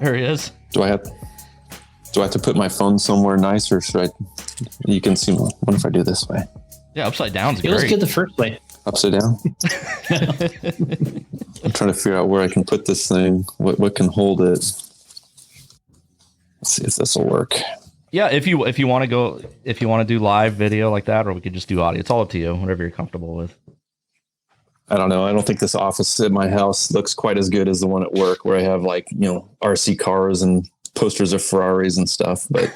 There he is. Do I have to put my phone somewhere nice, or should I? You can see. What if I do this way? Yeah, upside down's great. It was good the first way. Upside down. I'm trying to figure out where I can put this thing. What can hold it? Let's see if this will work. Yeah, if you want to do live video like that, or we could just do audio. It's all up to you, whatever you're comfortable with. I don't know. I don't think this office at my house looks quite as good as the one at work, where I have RC cars and posters of Ferraris and stuff. But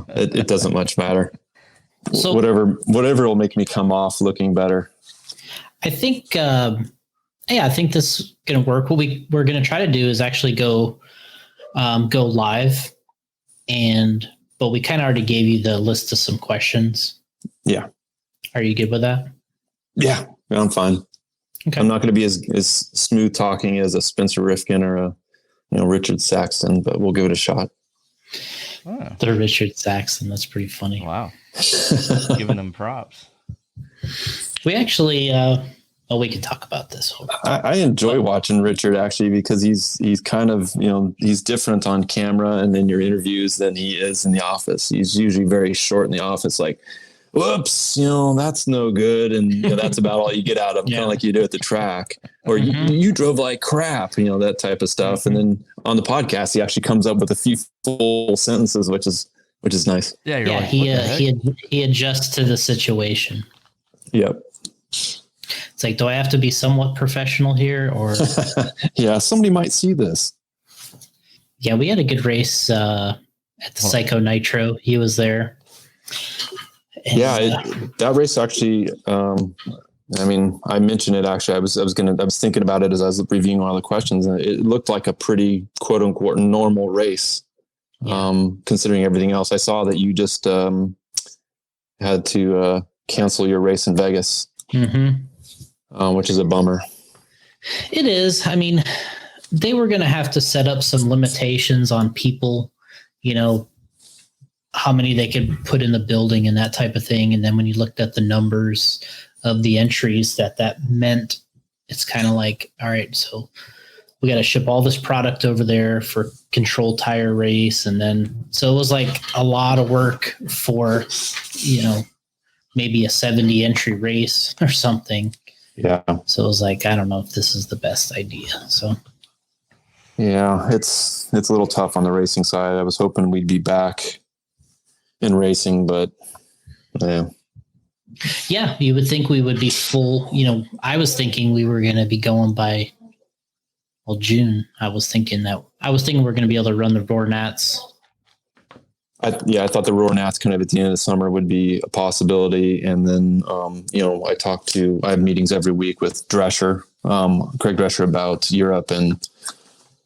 it doesn't much matter. So whatever will make me come off looking better. I think. I think this is going to work. What we're going to try to do is actually go live, but we kind of already gave you the list of some questions. Yeah. Are you good with that? Yeah, I'm fine. Okay. I'm not going to be as smooth talking as a Spencer Rifkin or a Richard Saxton, but we'll give it a shot. Oh. The Richard Saxton, that's pretty funny. Wow. Giving them props. We actually we can talk about this. I enjoy watching Richard, actually, because he's kind of, he's different on camera and in your interviews than he is in the office. He's usually very short in the office, like, whoops, that's no good. And that's about all you get out of him, kind of like you do at the track. Or you drove like crap, that type of stuff. Mm-hmm. And then on the podcast, he actually comes up with a few full sentences, which is nice. Yeah, he adjusts to the situation. Yep. It's like, do I have to be somewhat professional here, or? Yeah, somebody might see this. Yeah, we had a good race at the Psycho Nitro. He was there. And, that race actually. I mentioned it actually. I was thinking about it as I was reviewing all the questions, and it looked like a pretty quote unquote normal race, considering everything else. I saw that you just had to cancel your race in Vegas. Mm-hmm. Which is a bummer. It is. I mean, they were going to have to set up some limitations on people, how many they could put in the building and that type of thing. And then when you looked at the numbers of the entries that meant, it's kind of like, all right, so we got to ship all this product over there for control tire race. And then, so it was like a lot of work for, maybe a 70 entry race or something. Yeah. So it was like, I don't know if this is the best idea. So. Yeah, it's a little tough on the racing side. I was hoping we'd be back in racing, but yeah. Yeah, you would think we would be full. I was thinking we were going to be going by, June. I was thinking we're going to be able to run the Roarnats. I thought the Roarnats kind of at the end of the summer would be a possibility. And then, I have meetings every week with Drescher, Craig Drescher, about Europe, and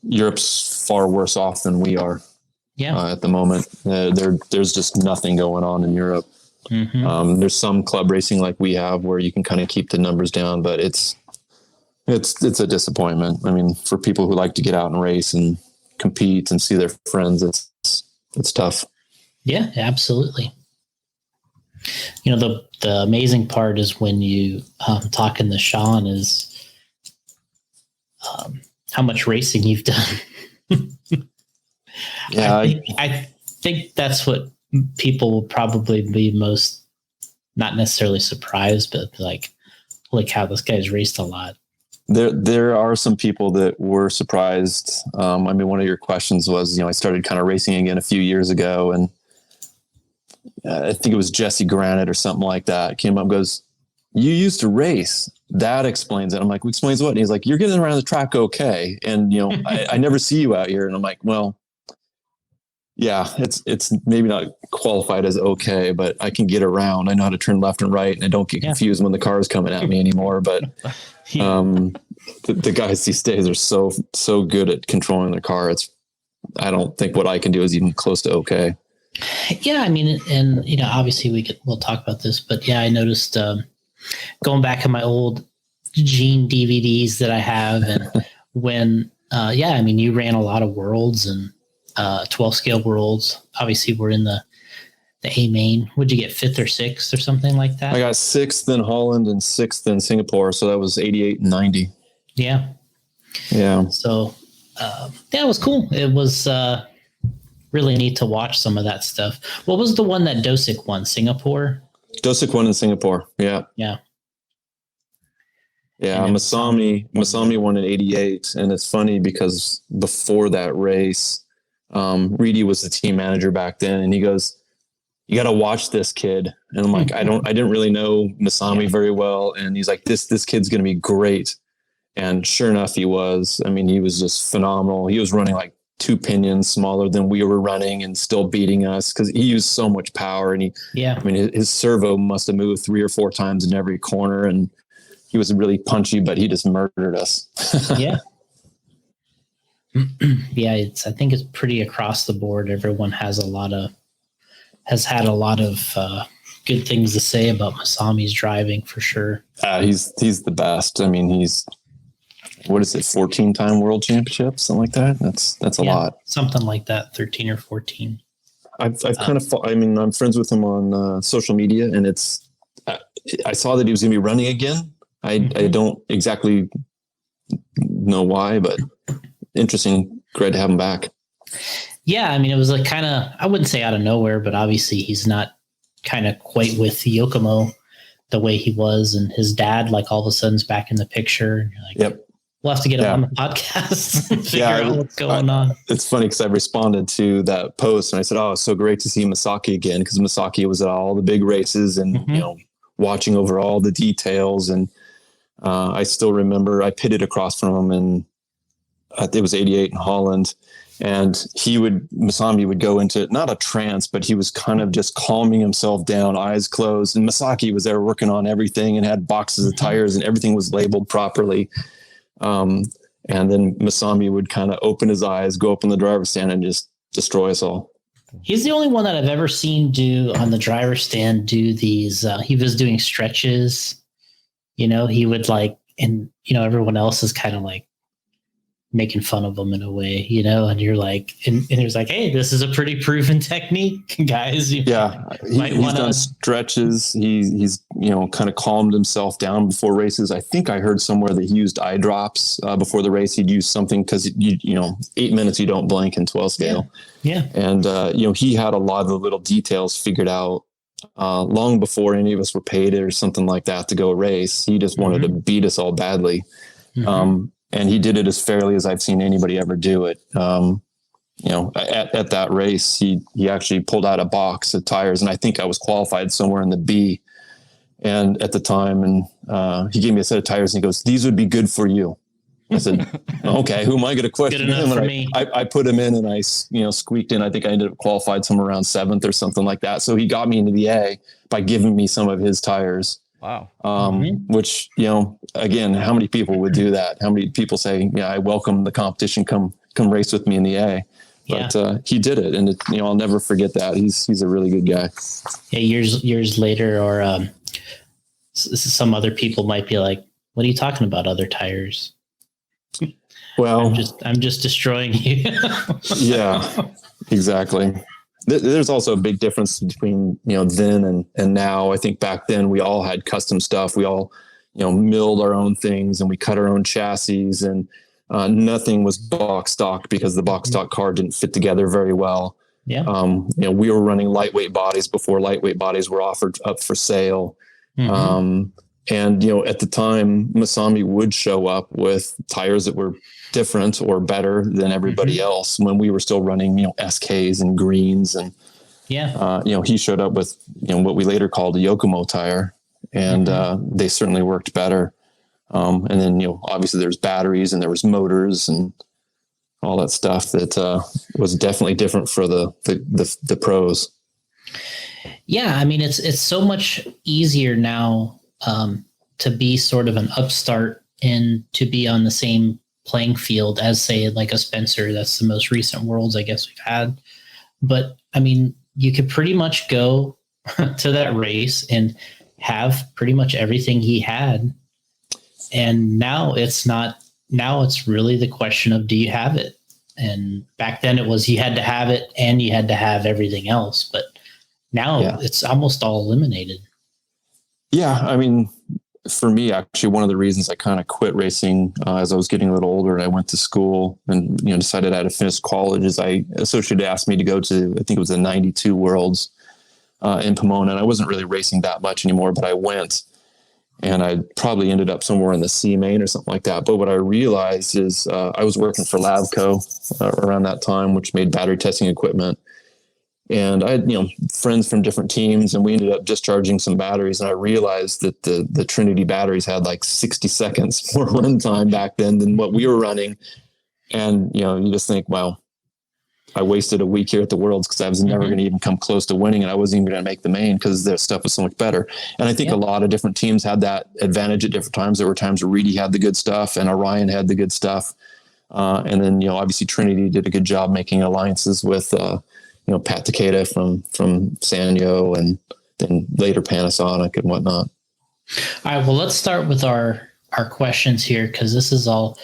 Europe's far worse off than we are. Yeah. At the moment, there's just nothing going on in Europe. Mm-hmm. There's some club racing like we have where you can kind of keep the numbers down, but it's a disappointment. I mean, for people who like to get out and race and compete and see their friends, it's tough. Yeah, absolutely. The amazing part is when you talking to Shawn is how much racing you've done. Yeah, I think that's what people will probably be most, not necessarily surprised, but like, holy cow, this guy's raced a lot. There are some people that were surprised. One of your questions was, I started kind of racing again a few years ago, and I think it was Jesse Granite or something like that came up and goes, "You used to race." That explains it. I'm like, "Explains what?" And he's like, "You're getting around the track okay." And, I never see you out here. And I'm like, well, yeah, it's maybe not qualified as okay, but I can get around. I know how to turn left and right, and I don't get confused when the car is coming at me anymore. But the guys these days are so good at controlling their car. I don't think what I can do is even close to okay. Yeah, and obviously we'll talk about this, but yeah, I noticed going back in my old Gene DVDs that I have, and when you ran a lot of worlds and 12 scale worlds. Obviously, we're in the A main. Would you get 5th or 6th or something like that? I got 6th in Holland and 6th in Singapore, so that was 88 and 90. Yeah. Yeah. So Yeah, it was cool. It was really neat to watch some of that stuff. What was the one that Dosick won? Singapore? Dosick won in Singapore. Yeah. Yeah. Yeah. Masami won in 88. And it's funny because before that race, Reedy was the team manager back then. And he goes, "You got to watch this kid." And I'm like, I didn't really know Masami very well. And he's like, this kid's going to be great. And sure enough, he was. I mean, he was just phenomenal. He was running like 2 pinions smaller than we were running and still beating us because he used so much power. And I mean, his servo must have moved 3 or 4 times in every corner. And he was really punchy, but he just murdered us. Yeah. Yeah. I think it's pretty across the board. Everyone has had a lot of good things to say about Masami's driving for sure. He's the best. I mean, he's, what is it, 14-time world championship, something like that. That's a lot. Something like that, 13 or 14. I've kind of, I'm friends with him on social media, and I saw that he was going to be running again. I don't exactly know why, but interesting. Great to have him back. Yeah, I mean, it was like kind of, I wouldn't say out of nowhere, but obviously he's not kind of quite with Yokomo the way he was, and his dad, like all of a sudden's back in the picture. And you're like, yep. We'll have to get him on the podcast and figure out what's going on. It's funny because I responded to that post and I said, "Oh, it's so great to see Masaki again," because Masaki was at all the big races and watching over all the details. And I still remember I pitted across from him, and it was 88 in Holland. And Masami would go into not a trance, but he was kind of just calming himself down, eyes closed. And Masaki was there working on everything and had boxes of tires and everything was labeled properly. And then Masami would kind of open his eyes, go up in the driver's stand and just destroy us all. He's the only one that I've ever seen do on the driver's stand, do these, he was doing stretches, he would like, and, everyone else is kind of like making fun of him in a way, and you're like, and he was like, "Hey, this is a pretty proven technique, guys." He's done stretches. He's kind of calmed himself down before races. I think I heard somewhere that he used eye drops before the race. He'd use something because 8 minutes you don't blink in 12 scale. Yeah. And he had a lot of the little details figured out long before any of us were paid or something like that to go race. He just wanted to beat us all badly. And he did it as fairly as I've seen anybody ever do it. At that race, he actually pulled out a box of tires, and I think I was qualified somewhere in the B. And at the time, and he gave me a set of tires, and he goes, "These would be good for you." I said, "Okay, who am I going to question him?" And I put him in, and I squeaked in. I think I ended up qualified somewhere around 7th or something like that. So he got me into the A by giving me some of his tires. Wow. Which, again, how many people would do that? How many people say, "Yeah, I welcome the competition. Come race with me in the A." But he did it, and I'll never forget that. He's a really good guy. Yeah, years later, or some other people might be like, "What are you talking about? Other tires?" Well, I'm just destroying you. Yeah, exactly. There's also a big difference between, then and now. I think back then we all had custom stuff. We all, milled our own things and we cut our own chassis, and nothing was box stock because the box stock car didn't fit together very well. Yeah. We were running lightweight bodies before lightweight bodies were offered up for sale. And, at the time, Masami would show up with tires that were different or better than everybody else when we were still running, SKs and greens. And, he showed up with, what we later called a Yokomo tire, and they certainly worked better. And then, obviously there's batteries and there was motors and all that stuff that was definitely different for the pros. Yeah. I mean, it's so much easier now to be sort of an upstart and to be on the same playing field as, say, like a Spencer. That's the most recent Worlds I guess we've had. But I mean, you could pretty much go to that race and have pretty much everything he had. And now it's really the question of, do you have it? And back then it was, you had to have it and you had to have everything else. But now it's almost all eliminated. Yeah. I mean, for me, actually, one of the reasons I kind of quit racing as I was getting a little older and I went to school and, decided I had to finish college is Associated asked me to go to, I think it was the 92 Worlds in Pomona. And I wasn't really racing that much anymore, but I went and I probably ended up somewhere in the C main or something like that. But what I realized is I was working for Labco around that time, which made battery testing equipment. And I had, friends from different teams, and we ended up discharging some batteries. And I realized that the Trinity batteries had like 60 seconds more run time back then than what we were running. And, you just think, well, I wasted a week here at the Worlds because I was never going to even come close to winning. And I wasn't even going to make the main because their stuff was so much better. And I think a lot of different teams had that advantage at different times. There were times where Reedy had the good stuff and Orion had the good stuff. And then, obviously Trinity did a good job making alliances with, Pat Takeda from Sanyo and then later Panasonic and whatnot. All right. Well, let's start with our questions here, because this is all,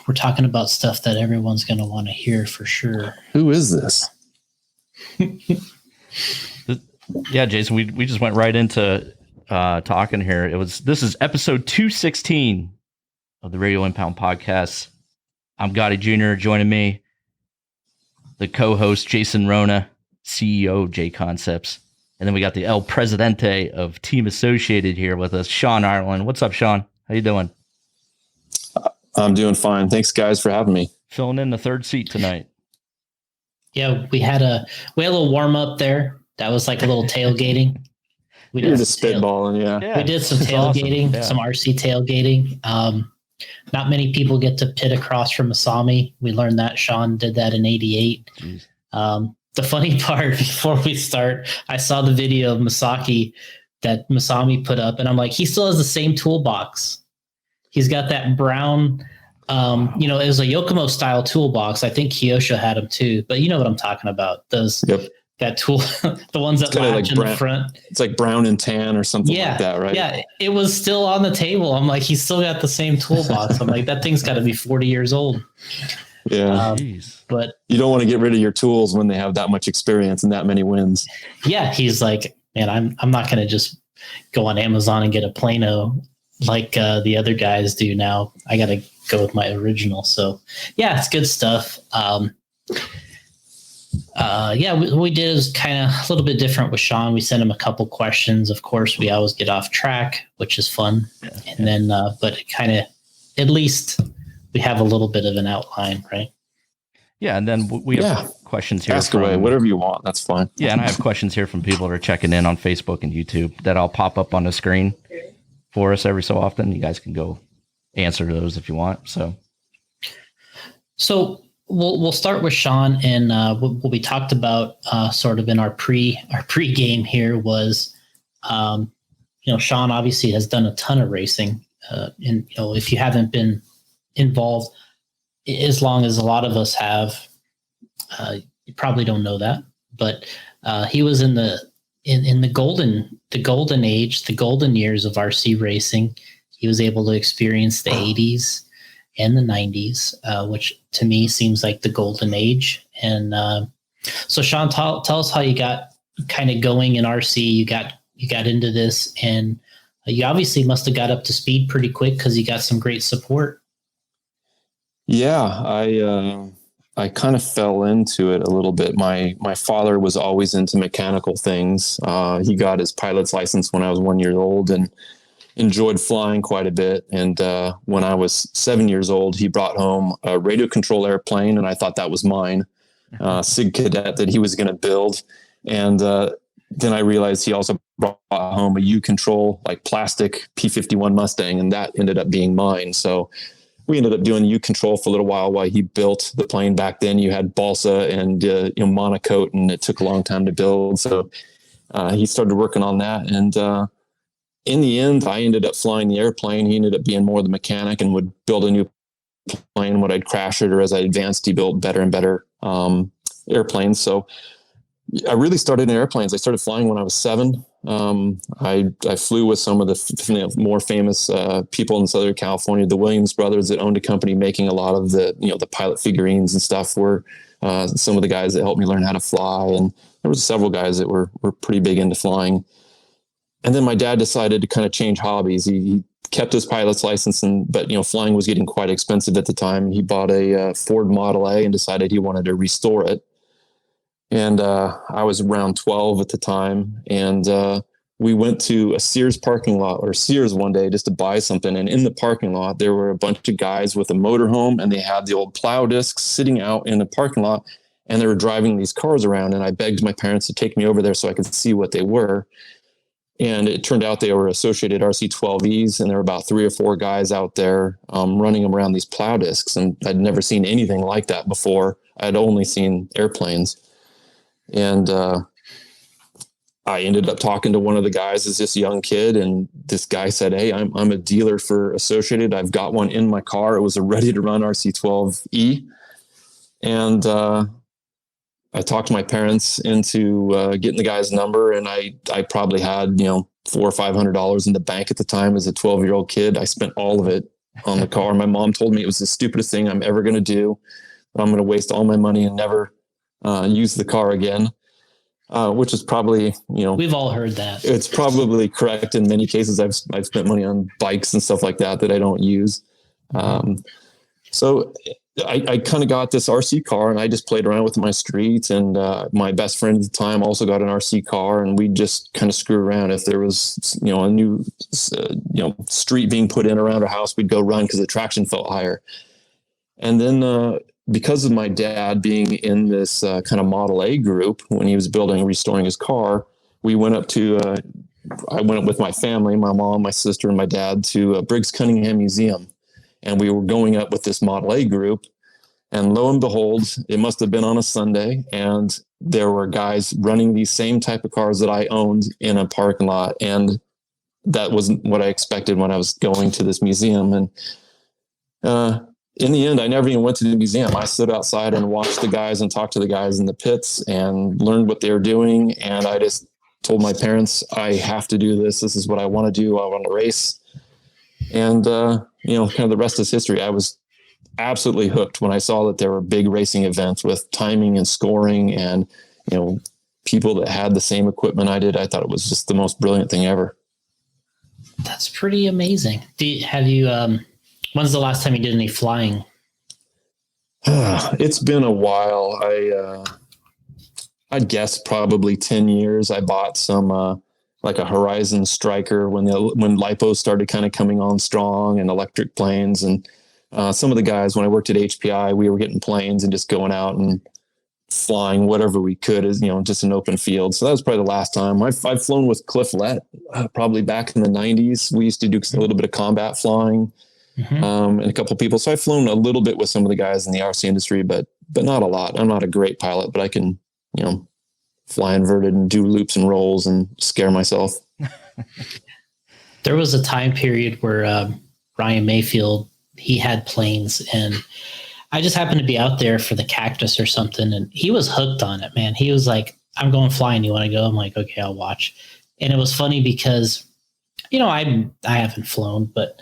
we're talking about stuff that everyone's going to want to hear for sure. Who is this? Yeah, Jason, we just went right into talking here. This is episode 216 of the Radio Impound podcast. I'm Gotti Jr. Joining me, the co-host Jason Ruona, CEO of J Concepts. And then we got the El Presidente of Team Associated here with us, Shawn Ireland. What's up, Shawn? How you doing? I'm doing fine. Thanks, guys, for having me. Filling in the third seat tonight. Yeah, we had a little warm up there. That was like a little tailgating. We did just spitballing, yeah. We did some tailgating, some RC tailgating. Not many people get to pit across from Masami. We learned that Shawn did that in '88. The funny part, before we start, I saw the video of Masaki that Masami put up, and I'm like, he still has the same toolbox. He's got that brown, it was a Yokomo style toolbox. I think Kyosho had them too, but you know what I'm talking about. Those that tool, the ones that latch in the front. It's like brown and tan or something like that, right? Yeah, it was still on the table. I'm like, he's still got the same toolbox. I'm like, that thing's got to be 40 years old. Yeah. But you don't want to get rid of your tools when they have that much experience and that many wins. Yeah, he's like, man, I'm not going to just go on Amazon and get a Plano like the other guys do now. I got to go with my original. So yeah, it's good stuff. We did was kind of a little bit different with Shawn. We sent him a couple questions. Of course, we always get off track, which is fun. And then, but it kind of, at least we have a little bit of an outline, right? Yeah. And then we have questions here. Ask away, whatever you want. That's fine. Yeah. And I have questions here from people that are checking in on Facebook and YouTube that I'll pop up on the screen for us every so often. You guys can go answer those if you want. So we'll start with Shawn, and what we talked about sort of in our pre-game here was, Shawn obviously has done a ton of racing, and if you haven't been involved as long as a lot of us have, you probably don't know that, but he was in the golden age, the golden years of RC racing. He was able to experience the 80s and the 90s, which to me seems like the golden age. And so Shawn, tell us how you got kind of going in RC. You got into this, and you obviously must have got up to speed pretty quick because you got some great support. Yeah, I kind of fell into it a little bit. My father was always into mechanical things. He got his pilot's license when I was 1 year old and enjoyed flying quite a bit. And when I was 7 years old, he brought home a radio control airplane, and I thought that was mine, Sig Cadet that he was going to build. And then I realized he also brought home a U-Control, like plastic P-51 Mustang, and that ended up being mine. So we ended up doing U-Control for a little while he built the plane. Back then you had balsa and monocoque, and it took a long time to build. So he started working on that. And in the end, I ended up flying the airplane. He ended up being more the mechanic and would build a new plane when I'd crash it, or as I advanced, he built better and better airplanes. So I really started in airplanes. I started flying when I was 7. I flew with some of the more famous people in Southern California. The Williams brothers that owned a company making a lot of the the pilot figurines and stuff were some of the guys that helped me learn how to fly. And there was several guys that were pretty big into flying. And then my dad decided to kind of change hobbies. He kept his pilot's license, but flying was getting quite expensive at the time. He bought a Ford Model A and decided he wanted to restore it. And I was around 12 at the time, and we went to a Sears parking lot, or Sears, one day just to buy something. And in the parking lot, there were a bunch of guys with a motorhome, and they had the old plow discs sitting out in the parking lot, and they were driving these cars around. And I begged my parents to take me over there so I could see what they were. And it turned out they were Associated RC-12Es, and there were about 3 or 4 guys out there running them around these plow discs. And I'd never seen anything like that before. I'd only seen airplanes. And I ended up talking to one of the guys as this young kid, and this guy said, "Hey, I'm a dealer for Associated. I've got one in my car." It was a ready-to-run RC-12E. And I talked my parents into getting the guy's number, and I probably had $400 or $500 in the bank at the time as a 12-year-old kid. I spent all of it on the car. My mom told me it was the stupidest thing I'm ever going to do. I'm going to waste all my money and never use the car again, which is probably we've all heard that. It's probably correct in many cases. I've spent money on bikes and stuff like that I don't use. So I kind of got this RC car, and I just played around with my streets. And my best friend at the time also got an RC car, and we just kind of screw around. If there was a new street being put in around our house, we'd go run because the traction felt higher. And then because of my dad being in this kind of Model A group when he was restoring his car, we went up to I went up with my family, my mom, my sister, and my dad, to Briggs Cunningham Museum. And we were going up with this Model A group, and lo and behold, it must have been on a Sunday, and there were guys running these same type of cars that I owned in a parking lot. And that wasn't what I expected when I was going to this museum. And in the end, I never even went to the museum. I stood outside and watched the guys and talked to the guys in the pits and learned what they were doing. And I just told my parents, I have to do this. This is what I want to do. I want to race. And, kind of the rest is history. I was absolutely hooked when I saw that there were big racing events with timing and scoring and, people that had the same equipment I did. I thought it was just the most brilliant thing ever. That's pretty amazing. When's the last time you did any flying? It's been a while. I'd guess probably 10 years. I bought some, like a Horizon Striker when LiPo started kind of coming on strong, and electric planes. And some of the guys, when I worked at HPI, we were getting planes and just going out and flying whatever we could, as just an open field. So that was probably the last time. I've flown with Cliff Lett, probably back in the 90s. We used to do a little bit of combat flying, and a couple of people. So I've flown a little bit with some of the guys in the RC industry, but not a lot. I'm not a great pilot, but I can, fly inverted and do loops and rolls and scare myself. There was a time period where Ryan Mayfield, he had planes, and I just happened to be out there for the Cactus or something, and he was hooked on it, man. He was like, "I'm going flying. You want to go?" I'm like, "Okay, I'll watch." And it was funny because, I haven't flown, but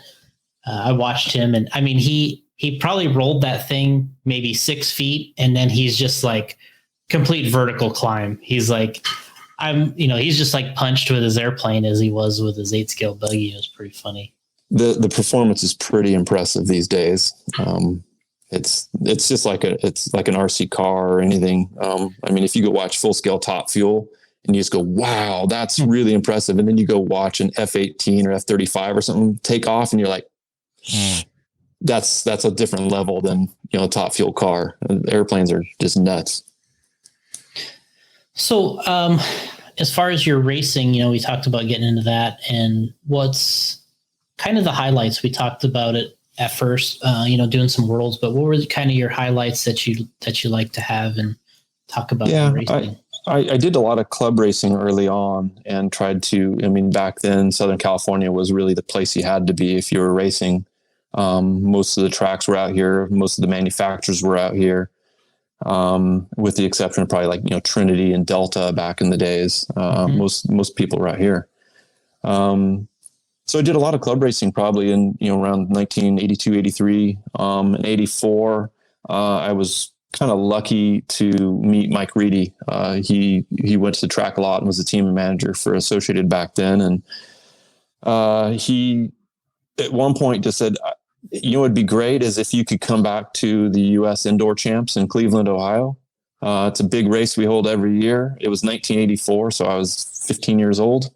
I watched him, and I mean, he probably rolled that thing maybe 6 feet, and then he's just like complete vertical climb. He's like, he's just like punched with his airplane as he was with his 8-scale buggy. It was pretty funny. The performance is pretty impressive these days. It's just like it's like an RC car or anything. I mean, if you go watch Full Scale Top Fuel and you just go, wow, that's really impressive. And then you go watch an F-18 or F-35 or something take off, and you're like, that's a different level than, a Top Fuel car. Airplanes are just nuts. So, as far as your racing, we talked about getting into that, and what's kind of the highlights. We talked about it at first, doing some worlds, but what were kind of your highlights that you like to have and talk about? Racing? I did a lot of club racing early on and tried to, back then Southern California was really the place you had to be if you were racing. Most of the tracks were out here. Most of the manufacturers were out here. With the exception of probably like, Trinity and Delta back in the days. Most people were out here. So I did a lot of club racing probably in, around 1982, 83, and 84. I was kind of lucky to meet Mike Reedy. He went to the track a lot and was a team manager for Associated back then. And he, at one point, just said, what'd be great is if you could come back to the U.S. Indoor Champs in Cleveland, Ohio. It's a big race we hold every year. It was 1984, so I was 15 years old,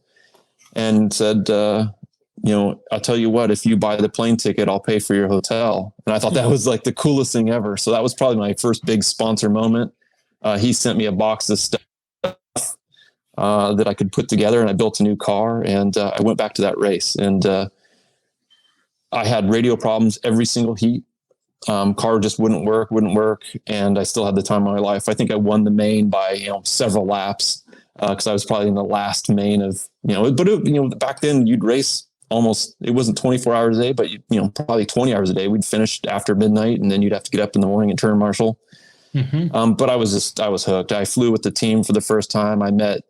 and said, I'll tell you what, if you buy the plane ticket, I'll pay for your hotel. And I thought that was like the coolest thing ever. So that was probably my first big sponsor moment. He sent me a box of stuff that I could put together, and I built a new car, and I went back to that race. And I had radio problems every single heat. Car just wouldn't work. And I still had the time of my life. I think I won the main by, several laps. Cause I was probably in the last main of, back then you'd race almost, it wasn't 24 hours a day, but probably 20 hours a day. We'd finish after midnight, and then you'd have to get up in the morning and turn marshal. Mm-hmm. But I was hooked. I flew with the team for the first time. I met,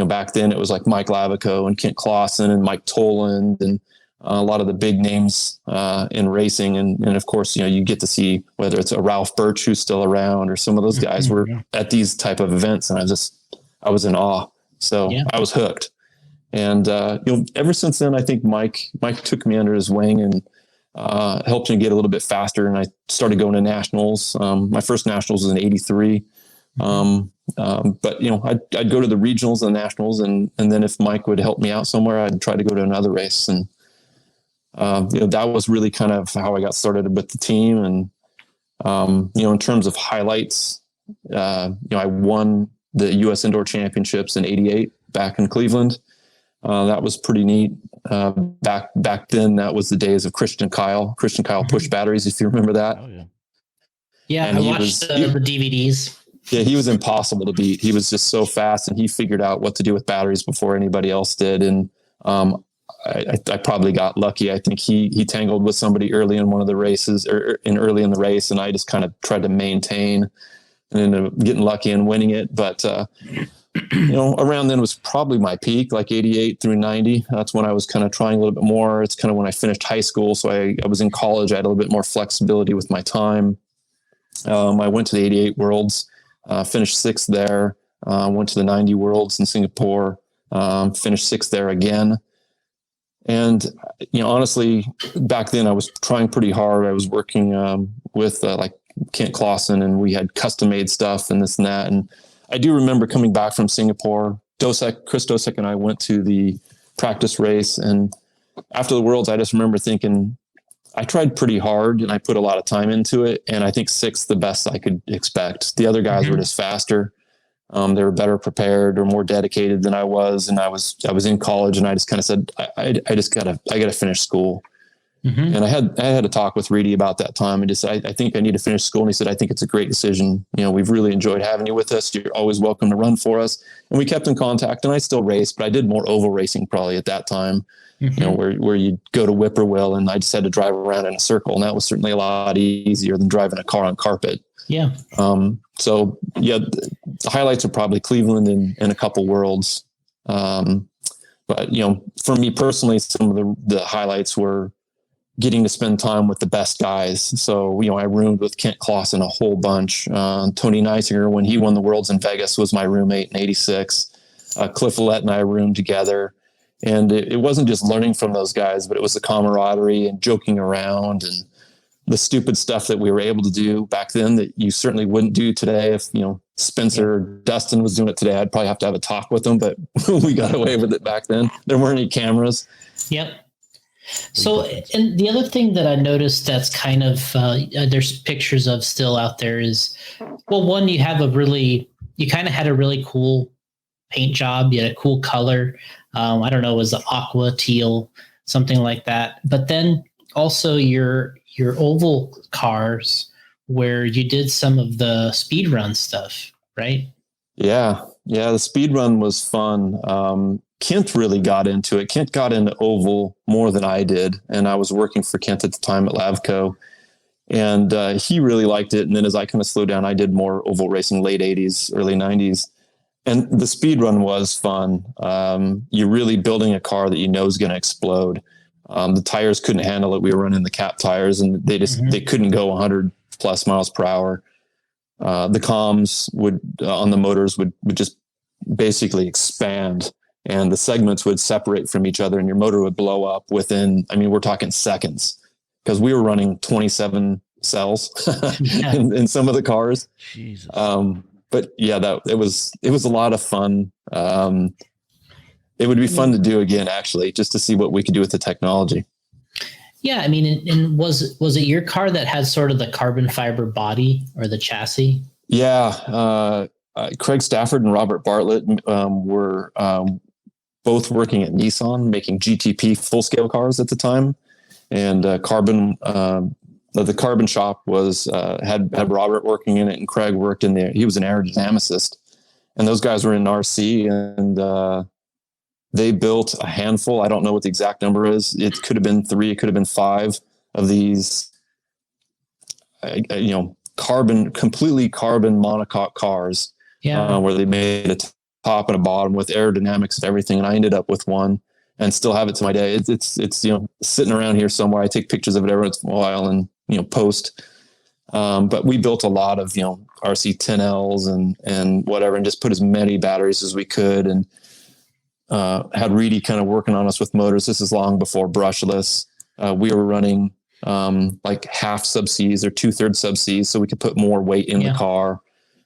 back then it was like Mike Lavico and Kent Clausen and Mike Toland and a lot of the big names in racing. And of course, you get to see whether it's a Ralph Birch who's still around, or some of those guys were at these type of events. And I was in awe. So I was hooked. And, ever since then, I think Mike took me under his wing and helped me get a little bit faster. And I started going to nationals. My first nationals was in 83. But I'd go to the regionals and nationals, and then if Mike would help me out somewhere, I'd try to go to another race. And, that was really kind of how I got started with the team. And, in terms of highlights, I won the U.S. Indoor Championships in 88 back in Cleveland. That was pretty neat. Back then, that was the days of Christian Kyle push batteries, if you remember that. Oh, yeah. Yeah, and I watched the DVDs. Yeah, he was impossible to beat. He was just so fast, and he figured out what to do with batteries before anybody else did. And I probably got lucky. I think he tangled with somebody early in one of the races, or early in the race, and I just kind of tried to maintain and ended up getting lucky and winning it. But around then was probably my peak, like 88 through 90. That's when I was kind of trying a little bit more. It's kind of when I finished high school. So I was in college. I had a little bit more flexibility with my time. I went to the 88 Worlds, finished sixth there. Went to the 90 Worlds in Singapore, finished sixth there again. And, honestly, back then I was trying pretty hard. I was working with like Kent Clausen, and we had custom made stuff and this and that. And I do remember coming back from Singapore. Chris Dosek and I went to the practice race. And after the Worlds, I just remember thinking, I tried pretty hard and I put a lot of time into it. And I think sixth, the best I could expect. The other guys were just faster. They were better prepared or more dedicated than I was. And I was in college, and I just kind of said, I gotta finish school. Mm-hmm. And I had a talk with Reedy about that time, and just said, I think I need to finish school. And he said, I think it's a great decision. We've really enjoyed having you with us. You're always welcome to run for us. And we kept in contact, and I still raced, but I did more oval racing probably at that time, where you go to Whippoorwill, and I just had to drive around in a circle. And that was certainly a lot easier than driving a car on carpet. Yeah. So yeah, the highlights are probably Cleveland and a couple Worlds. But for me personally, some of the highlights were getting to spend time with the best guys. So, I roomed with Kent Clausen a whole bunch. Tony Neisinger, when he won the Worlds in Vegas, was my roommate in 86. Cliff Lett and I roomed together. And it wasn't just learning from those guys, but it was the camaraderie and joking around and the stupid stuff that we were able to do back then that you certainly wouldn't do today. If, Spencer or Dustin was doing it today, I'd probably have to have a talk with them, but we got away with it back then. There weren't any cameras. Yep. So, and the other thing that I noticed that's kind of, there's pictures of still out there is, well, one, you kind of had a really cool paint job. You had a cool color. I don't know, it was aqua, teal, something like that. But then also your oval cars where you did some of the speed run stuff, right? Yeah. The speed run was fun. Kent really got into it. Kent got into oval more than I did. And I was working for Kent at the time at Lavco, and he really liked it. And then as I kind of slowed down, I did more oval racing, late 80s, early 90s. And the speed run was fun. You're really building a car that is going to explode. The tires couldn't handle it. We were running the cap tires, and they couldn't go 100 plus miles per hour. the comms would on the motors would just basically expand, and the segments would separate from each other, and your motor would blow up within, I mean, we're talking seconds, because we were running 27 cells in some of the cars. Jesus. But yeah, it was a lot of fun. It would be fun to do again, actually, just to see what we could do with the technology. Yeah, I mean, and was it your car that had sort of the carbon fiber body or the chassis? Yeah, Craig Stafford and Robert Bartlett were both working at Nissan, making GTP full scale cars at the time, and the carbon shop was had Robert working in it, and Craig worked in there. He was an aerodynamicist, and those guys were in RC, and they built a handful. I don't know what the exact number is. It could have been 3, it could have been 5 of these, completely carbon monocoque cars. Yeah, where they made a top and a bottom with aerodynamics and everything. And I ended up with one and still have it to my day. It's sitting around here somewhere. I take pictures of it every once in a while and, post. But we built a lot of, RC 10Ls and whatever, and just put as many batteries as we could, and had Reedy kind of working on us with motors. This is long before brushless. We were running like half sub Cs or 2/3 sub Cs, so we could put more weight in the car.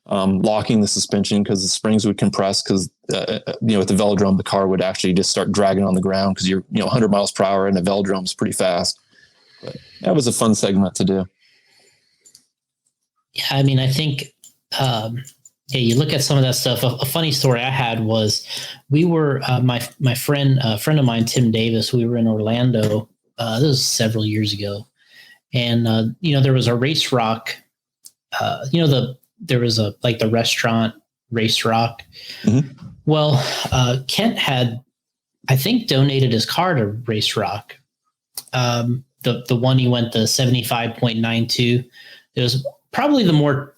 Locking the suspension because the springs would compress, because at the velodrome the car would actually just start dragging on the ground because you're 100 miles per hour and the velodrome is pretty fast. But that was a fun segment to do. Yeah, I mean, I think you look at some of that stuff. A funny story I had was we were my friend, a friend of mine, Tim Davis. We were in Orlando. This was several years ago, and there was a Race Rock. There was the restaurant Race Rock. Mm-hmm. Well, Kent had, I think, donated his car to Race Rock. The one he went, the 75.92. It was probably the more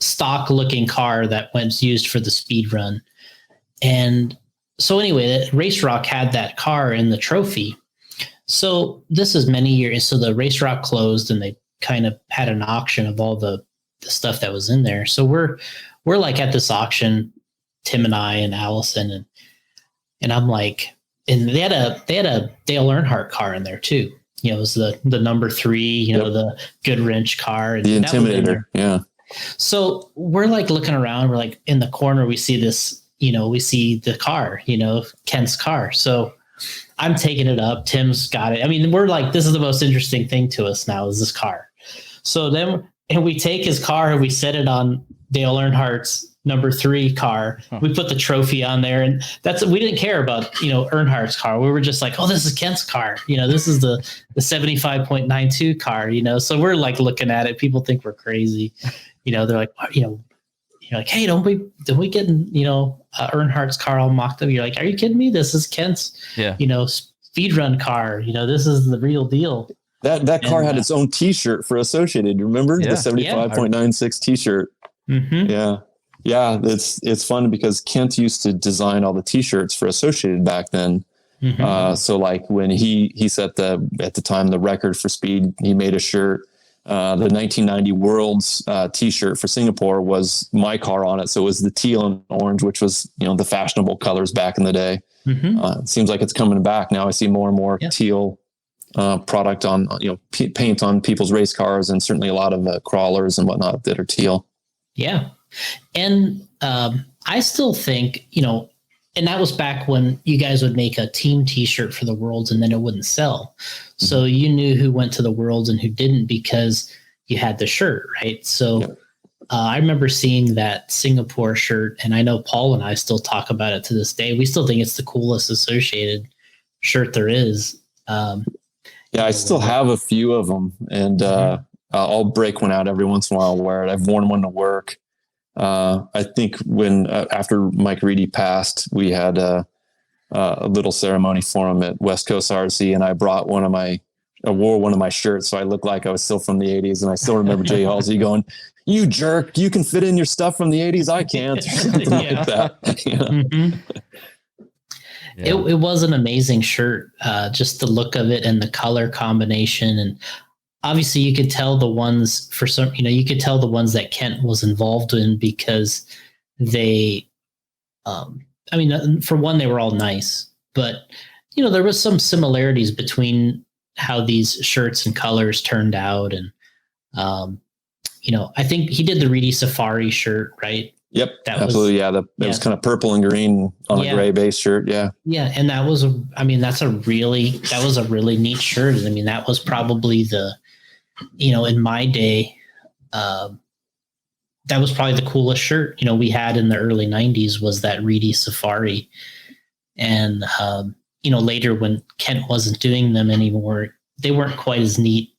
stock looking car that was used for the speed run. And so anyway, Race Rock had that car in the trophy. So this is many years. So the Race Rock closed, and they kind of had an auction of all the stuff that was in there. So we're like at this auction, Tim and I and Allison, and I'm like, and they had a Dale Earnhardt car in there too. It was the number 3, the good wrench car, and the Intimidator. Yeah. So we're like looking around, we're like in the corner, we see this, we see the car, Kent's car. So I'm taking it up. Tim's got it. I mean, we're like, this is the most interesting thing to us now is this car. So then, and we take his car and we set it on Dale Earnhardt's number 3 car. Huh. We put the trophy on there, and we didn't care about, Earnhardt's car. We were just like, oh, this is Kent's car. This is the 75.92 car, so we're like looking at it. People think we're crazy. They're like, you're like, hey, don't we get, Earnhardt's car all mocked up. You're like, are you kidding me? This is Kent's, speed run car. This is the real deal. That car had its own T-shirt for Associated. Remember the 75.96 T-shirt? Mm-hmm. Yeah. It's fun because Kent used to design all the T-shirts for Associated back then. Mm-hmm. So like when he set at the time the record for speed, he made a shirt. The 1990 Worlds T-shirt for Singapore was my car on it. So it was the teal and orange, which was the fashionable colors back in the day. Mm-hmm. It seems like it's coming back now. I see more and more teal product on paint on people's race cars, and certainly a lot of crawlers and whatnot that are teal. Yeah, and I still think and that was back when you guys would make a team T-shirt for the Worlds, and then it wouldn't sell. Mm-hmm. So you knew who went to the Worlds and who didn't because you had the shirt, right? So I remember seeing that Singapore shirt, and I know Paul and I still talk about it to this day. We still think it's the coolest Associated shirt there is. Yeah, I still have a few of them, and I'll break one out every once in a while and wear it. I've worn one to work. I think when after Mike Reedy passed, we had a little ceremony for him at West Coast RC, and I brought I wore one of my shirts, so I looked like I was still from the 80s, and I still remember Jay Halsey going, "You jerk! You can fit in your stuff from the 80s. I can't." Like that. Mm-hmm. Yeah. It was an amazing shirt, just the look of it and the color combination. And obviously you could tell the ones for some, you could tell the ones that Kent was involved in because they, I mean, for one, they were all nice, but there was some similarities between how these shirts and colors turned out. And, I think he did the Reedy Safari shirt, right? Yep, absolutely. That was kind of purple and green on a gray base shirt. Yeah. Yeah. And that was, that was a really neat shirt. I mean, that was probably in my day, that was probably the coolest shirt, we had in the early 90s was that Reedy Safari. And, later when Kent wasn't doing them anymore, they weren't quite as neat.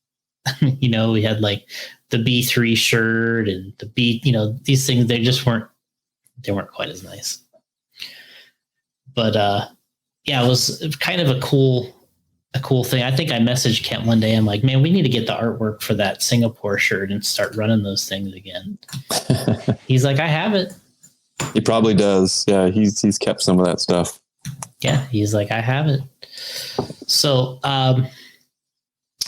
We had like the B3 shirt and the these things, they weren't quite as nice. But it was kind of a cool thing. I think I messaged Kent one day. I'm like, man, we need to get the artwork for that Singapore shirt and start running those things again. He's like, I have it. He probably does. Yeah, he's kept some of that stuff. Yeah, he's like, I have it. So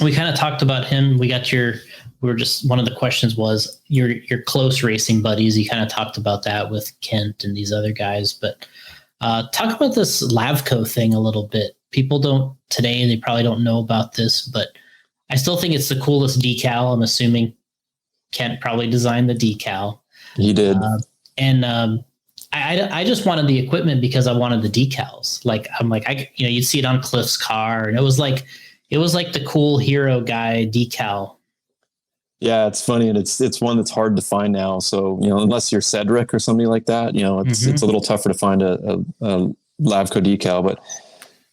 we kind of talked about him. One of the questions was your close racing buddies. You kind of talked about that with Kent and these other guys, but talk about this Lavco thing a little bit. People don't today, they probably don't know about this, but I still think it's the coolest decal. I'm assuming Kent probably designed the decal. He did. I just wanted the equipment because I wanted the decals. Like, I'm like, you'd see it on Cliff's car, and it was like the cool hero guy decal. Yeah, it's funny, and it's one that's hard to find now. So, unless you're Cedric or somebody like that, it's a little tougher to find a Lavco decal. But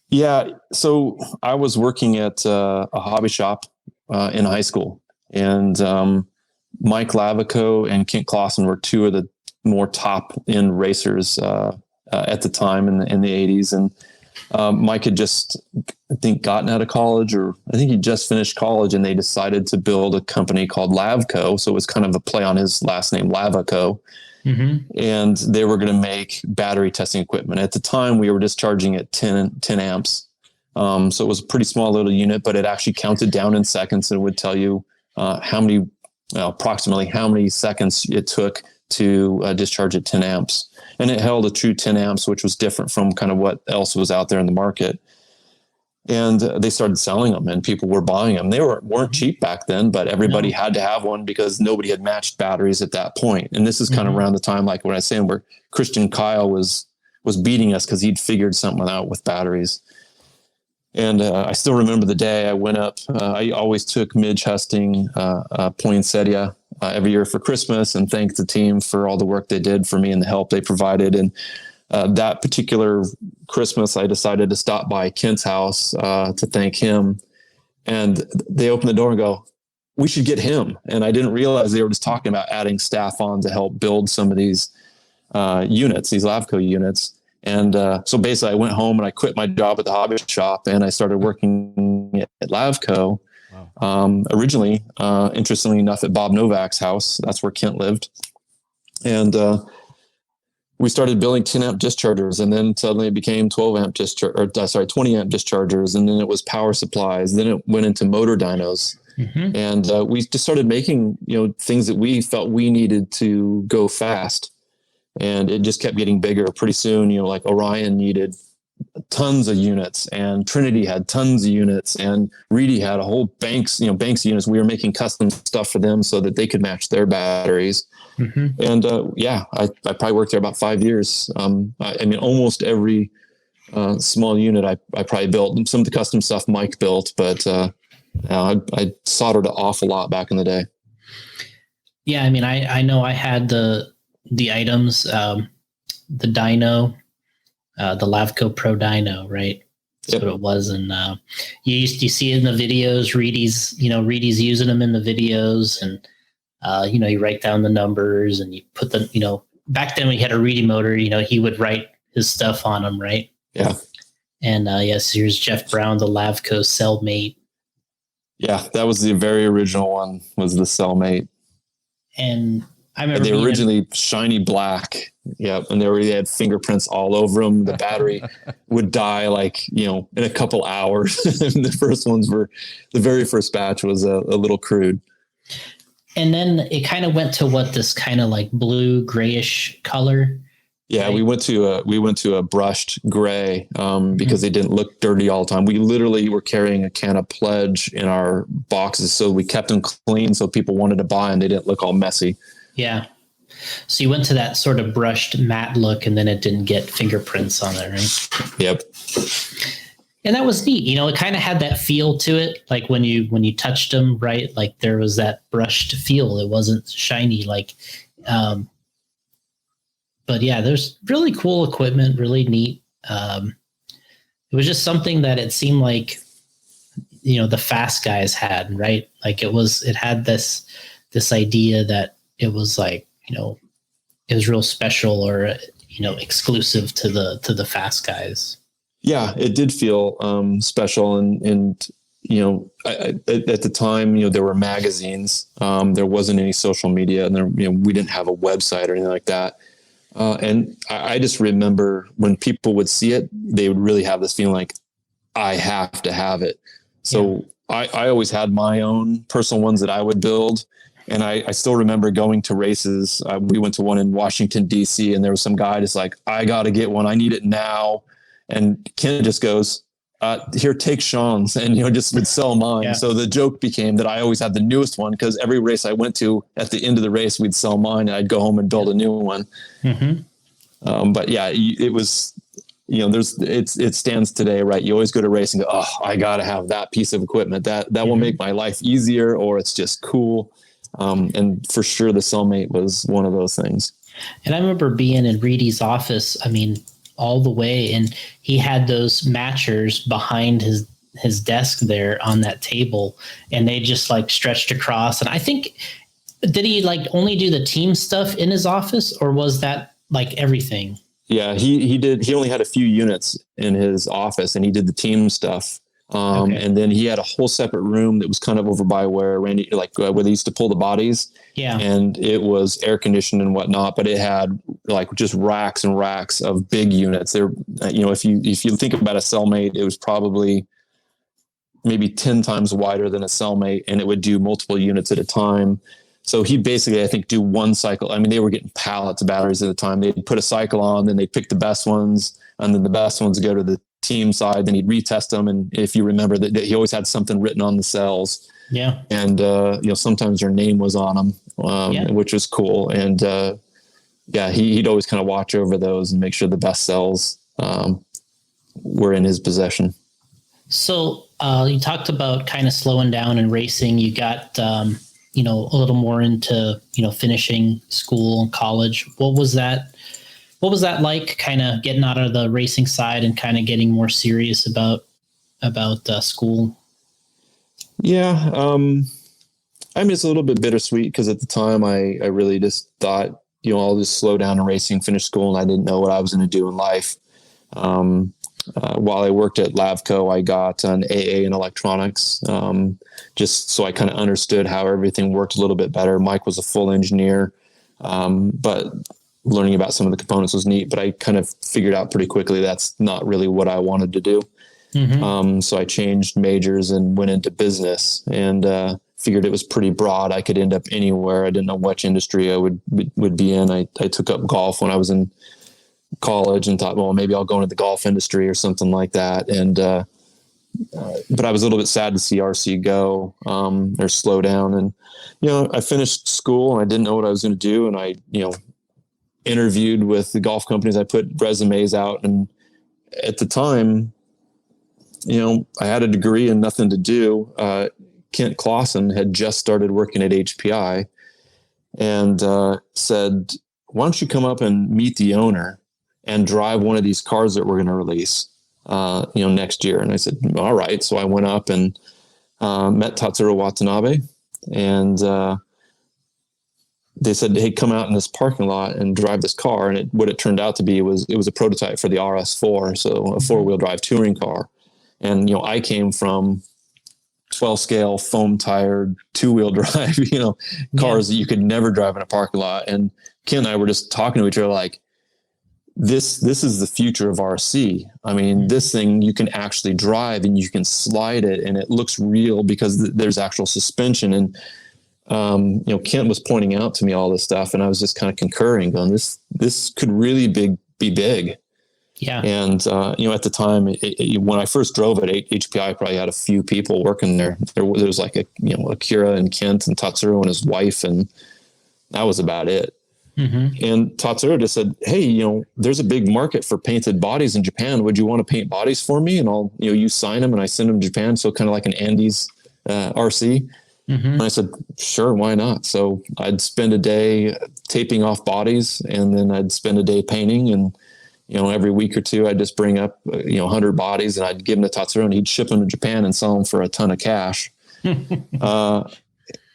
yeah, so I was working at a hobby shop in high school, and Mike Lavico and Kent Clausen were two of the more top end racers at the time in the 80s. And Mike had just, I think, gotten out of college, or I think he just finished college, and they decided to build a company called Lavco. So it was kind of a play on his last name, Lavico. Mm-hmm. And they were going to make battery testing equipment. At the time, we were discharging at 10 amps. So it was a pretty small little unit, but it actually counted down in seconds, and it would tell you approximately how many seconds it took to discharge at 10 amps. And it held a true 10 amps, which was different from kind of what else was out there in the market. And they started selling them, and people were buying them. They weren't cheap back then, but everybody had to have one because nobody had matched batteries at that point. And this is kind of around the time, like when I was saying, where Christian Kyle was beating us because he'd figured something out with batteries. And I still remember the day I went up. I always took Midge Husting poinsettia every year for Christmas, and thanked the team for all the work they did for me and the help they provided. And that particular Christmas, I decided to stop by Kent's house to thank him. And they opened the door and go, we should get him. And I didn't realize they were just talking about adding staff on to help build some of these units, these Lavco units. And so basically I went home and I quit my job at the hobby shop, and I started working at Lavco. Wow. Originally, interestingly enough, at Bob Novak's house. That's where Kent lived. And we started building 10 amp dischargers, and then suddenly it became 20 amp dischargers. And then it was power supplies. Then it went into motor dynos. Mm-hmm. And we just started making, things that we felt we needed to go fast. And it just kept getting bigger. Pretty soon, like Orion needed tons of units, and Trinity had tons of units, and Reedy had a whole banks of units. We were making custom stuff for them so that they could match their batteries. Mm-hmm. And I probably worked there about 5 years. Almost every small unit I probably built. Some of the custom stuff Mike built, but I soldered an awful lot back in the day. Yeah, I know I had the items, the dyno, the Lavco Pro dyno, right? That's what it was. And you see it in the videos. Reedy's using them in the videos, and you write down the numbers, and you put the, back then we had a Reedy motor, he would write his stuff on them, right? Yeah. And yes, here's Jeff Brown, the Lavco Cellmate. Yeah, that was the very original one, was the Cellmate. And I remember they were originally shiny black. Yep. And they had fingerprints all over them. The battery would die like, in a couple hours. And the very first batch was a little crude. And then it kind of went to this kind of like blue grayish color. Yeah, right? we went to a brushed gray because they didn't look dirty all the time. We literally were carrying a can of Pledge in our boxes, so we kept them clean, so people wanted to buy them. They didn't look all messy. Yeah. So you went to that sort of brushed matte look, and then it didn't get fingerprints on it, right? Yep. And that was neat. It kind of had that feel to it. Like when you touched them, right? Like there was that brushed feel. It wasn't shiny. But yeah, there's really cool equipment, really neat. It was just something that it seemed like, the fast guys had, right? Like it had this idea that it was like, it was real special or, exclusive to the fast guys. Yeah, it did feel special. And at the time, there were magazines. There wasn't any social media, and we didn't have a website or anything like that. And I just remember when people would see it, they would really have this feeling like, I have to have it. So yeah. I always had my own personal ones that I would build. And I still remember going to races. We went to one in Washington, D.C., and there was some guy just like, I got to get one. I need it now. And Ken just goes, here, take Shawn's, and, just would sell mine. Yeah. So the joke became that I always had the newest one, because every race I went to, at the end of the race, we'd sell mine, and I'd go home and build a new one. Mm-hmm. But yeah, it was, it stands today, right? You always go to race and go, oh, I got to have that piece of equipment. That will make my life easier, or it's just cool. And for sure, the Cellmate was one of those things. And I remember being in Reedy's office, all the way, and he had those matchers behind his desk there on that table, and they just like stretched across. And I think, did he like only do the team stuff in his office, or was that like everything? Yeah, he did. He only had a few units in his office, and he did the team stuff. And then he had a whole separate room that was kind of over by where Randy, where they used to pull the bodies. Yeah. And it was air conditioned and whatnot, but it had like just racks and racks of big units. There, if you think about a Cellmate, it was probably maybe 10 times wider than a Cellmate, and it would do multiple units at a time. So he basically, I think, do one cycle. They were getting pallets of batteries at the time. They'd put a cycle on, then they'd pick the best ones, and then the best ones go to the team side. Then he'd retest them. And if you remember that he always had something written on the cells. Yeah. And, sometimes their name was on them, which was cool. And, he'd always kind of watch over those and make sure the best cells were in his possession. So you talked about kind of slowing down and racing. You got, a little more into, finishing school and college. What was that like, kind of getting out of the racing side and kind of getting more serious about school? Yeah. It's a little bit bittersweet, because at the time I really just thought, I'll just slow down in racing, finish school, and I didn't know what I was going to do in life. While I worked at Lavco, I got an AA in electronics, just so I kind of understood how everything worked a little bit better. Mike was a full engineer, but learning about some of the components was neat, but I kind of figured out pretty quickly that's not really what I wanted to do. Mm-hmm. So I changed majors and went into business, and figured it was pretty broad. I could end up anywhere. I didn't know which industry I would be in. I took up golf when I was in college and thought, well, maybe I'll go into the golf industry or something like that. And but I was a little bit sad to see RC go or slow down. And I finished school and I didn't know what I was going to do, and I interviewed with the golf companies. I put resumes out, and at the time, I had a degree and nothing to do. Kent Clausen had just started working at HPI and said, why don't you come up and meet the owner and drive one of these cars that we're going to release, next year. And I said, all right. So I went up and met Tatsuro Watanabe, and they said, hey, come out in this parking lot and drive this car. And what it turned out to be was a prototype for the RS4. So a 4-wheel drive touring car. And, I came from 12 scale foam tired 2-wheel drive, cars that you could never drive in a parking lot. And Ken and I were just talking to each other like, this is the future of RC. I mean, this thing you can actually drive and you can slide it and it looks real because there's actual suspension. And, Kent was pointing out to me all this stuff and I was just kind of concurring on this could really be big. Yeah. And, at the time, when I first drove it, HPI probably had a few people working there. There was like Akira and Kent and Tatsuro and his wife, and that was about it. Mm-hmm. And Tatsuro just said, hey, there's a big market for painted bodies in Japan. Would you want to paint bodies for me? And I'll, you sign them and I send them to Japan. So kind of like an Andes RC. Mm-hmm. And I said, sure, why not? So I'd spend a day taping off bodies and then I'd spend a day painting, and every week or two, I'd just bring up, 100 bodies and I'd give them to Tatsuro and he'd ship them to Japan and sell them for a ton of cash.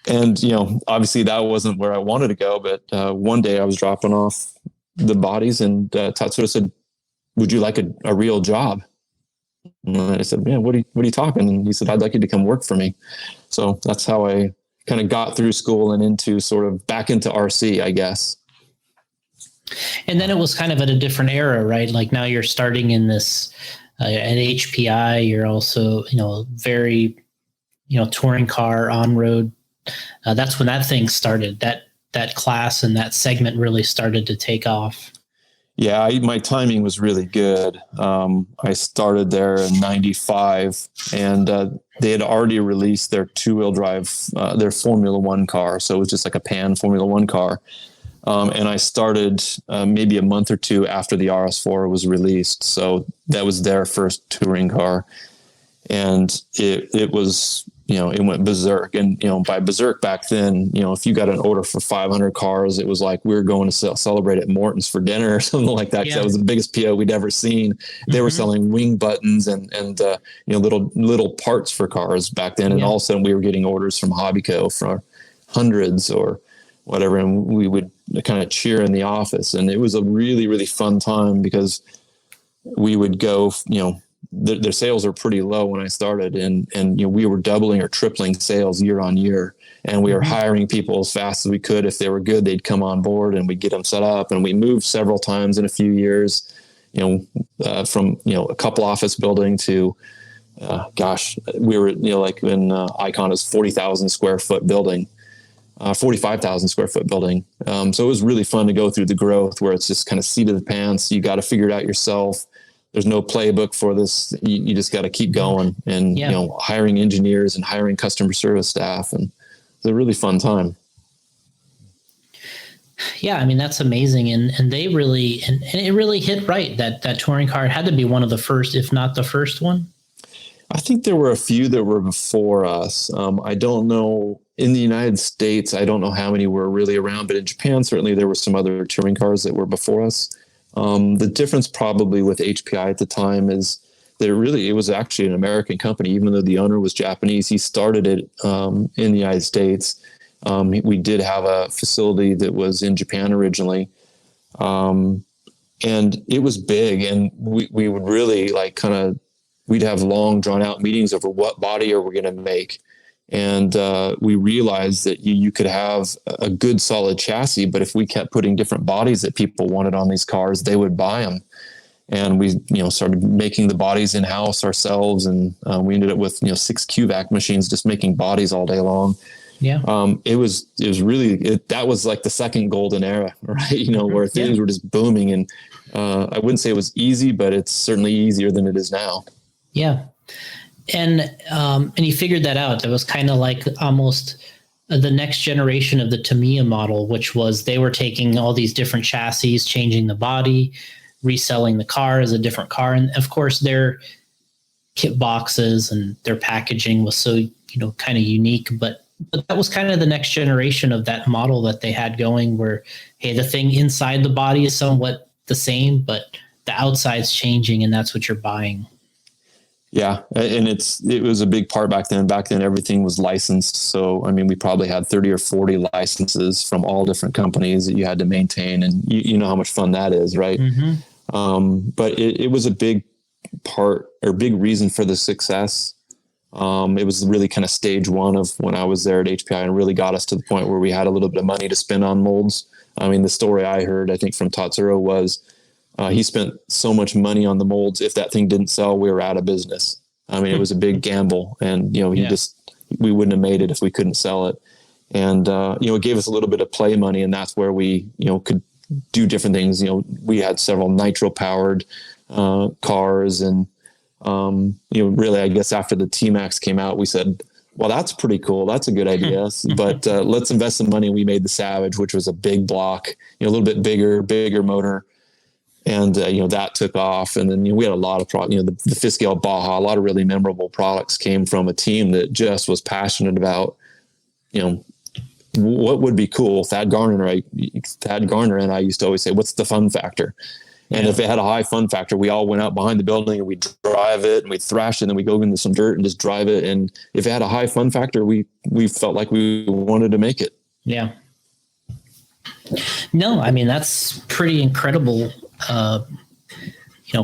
And, obviously that wasn't where I wanted to go, but one day I was dropping off the bodies and Tatsuro said, would you like a real job? And I said, man, what are you talking? And he said, I'd like you to come work for me. So that's how I kind of got through school and into sort of back into RC, I guess. And then it was kind of at a different era, right? Like now you're starting in this at HPI. You're also, very, touring car on road. That's when that thing started. That class and that segment really started to take off. Yeah, my timing was really good. I started there in '95, and they had already released their 2-wheel drive, their Formula One car. So it was just like a pan Formula One car. And I started maybe a month or two after the RS4 was released. So that was their first touring car. And it was, it went berserk. And, by berserk back then, if you got an order for 500 cars, it was like we were going to celebrate at Morton's for dinner or something like that. Yeah. That was the biggest PO we'd ever seen. They were selling wing buttons and little parts for cars back then. And all of a sudden we were getting orders from Hobbyco for hundreds or whatever. And we would kind of cheer in the office. And it was a really, really fun time because we would go, their sales are pretty low when I started, and we were doubling or tripling sales year on year, and we were hiring people as fast as we could. If they were good, they'd come on board and we'd get them set up. And we moved several times in a few years, from a couple office building to we were like in Icon is 40,000 square foot building, 45,000 square foot building. So it was really fun to go through the growth where it's just kind of seat of the pants. You got to figure it out yourself. There's no playbook for this. You just got to keep going and, hiring engineers and hiring customer service staff. And it's a really fun time. Yeah. I mean, that's amazing. And they really, and it really hit right. That touring car had to be one of the first, if not the first one. I think there were a few that were before us. I don't know in the United States. I don't know how many were really around, but in Japan, certainly there were some other touring cars that were before us. The difference probably with HPI at the time is that it was actually an American company, even though the owner was Japanese. He started it in the United States. We did have a facility that was in Japan originally. And it was big, and we would really we'd have long drawn out meetings over what body are we going to make. And we realized that you could have a good solid chassis, but if we kept putting different bodies that people wanted on these cars, they would buy them. And we, started making the bodies in house ourselves. And we ended up with, 6 QVAC machines, just making bodies all day long. Yeah. It was really, that was like the second golden era, right? Where things were just booming. And I wouldn't say it was easy, but it's certainly easier than it is now. Yeah. And he figured that out. It was kind of like almost the next generation of the Tamiya model, which was they were taking all these different chassis, changing the body, reselling the car as a different car. And of course, their kit boxes and their packaging was so, kind of unique. But that was kind of the next generation of that model that they had going where, hey, the thing inside the body is somewhat the same, but the outside's changing and that's what you're buying. Yeah. And it was a big part back then. Back then, everything was licensed. So, I mean, we probably had 30 or 40 licenses from all different companies that you had to maintain. And you know how much fun that is, right? Mm-hmm. But it was a big part or big reason for the success. It was really kind of stage one of when I was there at HPI, and really got us to the point where we had a little bit of money to spend on molds. I mean, the story I heard, I think from Tatsuro, was he spent so much money on the molds. If that thing didn't sell, we were out of business. I mean, it was a big gamble, and, we wouldn't have made it if we couldn't sell it. And, it gave us a little bit of play money, and that's where we, could do different things. We had several nitro powered cars, and, really, I guess after the T-Max came out, we said, well, that's pretty cool. That's a good idea. But let's invest some money. We made the Savage, which was a big block, a little bit bigger motor. And, that took off. And then we had a lot of the Fiskale Baja, a lot of really memorable products came from a team that just was passionate about, what would be cool. Thad Garner and I used to always say, what's the fun factor? And if it had a high fun factor, we all went out behind the building and we'd drive it and we'd thrash it, and then we'd go into some dirt and just drive it. And if it had a high fun factor, we felt like we wanted to make it. Yeah. No, I mean, that's pretty incredible.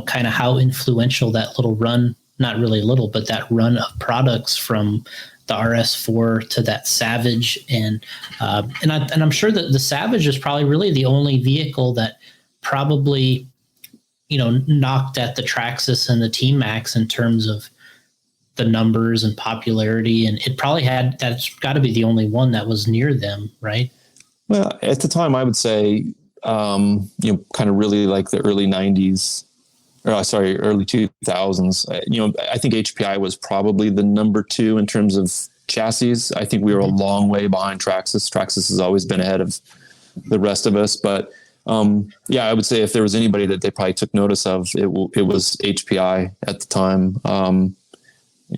Kind of how influential that little run, not really little, but that run of products from the RS4 to that Savage. And I'm sure that the Savage is probably really the only vehicle that probably, knocked at the Traxxas and the T-Max in terms of the numbers and popularity. And it probably that's got to be the only one that was near them, right? Well, at the time, I would say, kind of really like the early 90s, early 2000s. I think HPI was probably the number 2 in terms of chassis. I think we were a long way behind Traxxas. Traxxas has always been ahead of the rest of us, but I would say if there was anybody that they probably took notice of, it was HPI at the time.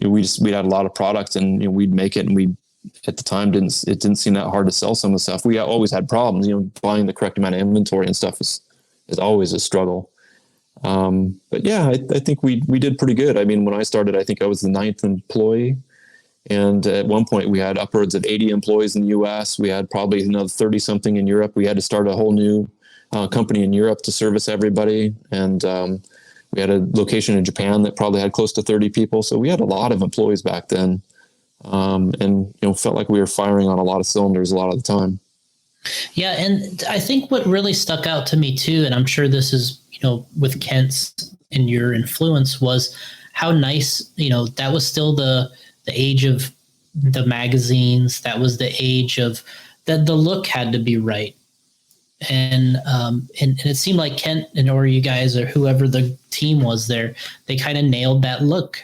We had a lot of product, and we'd make it, and we at the time didn't seem that hard to sell some of the stuff. We always had problems. Buying the correct amount of inventory and stuff is always a struggle. But yeah, I think we did pretty good. I mean, when I started, I think I was the 9th employee. And at one point we had upwards of 80 employees in the US. We had probably another 30 something in Europe. We had to start a whole new company in Europe to service everybody. And we had a location in Japan that probably had close to 30 people. So we had a lot of employees back then. And felt like we were firing on a lot of cylinders a lot of the time. Yeah. And I think what really stuck out to me too, and I'm sure this is, with Kent's and your influence, was how nice, that was still the age of the magazines. That was the age of that the look had to be right. And it seemed like Kent or you guys or whoever the team was there, they kind of nailed that look.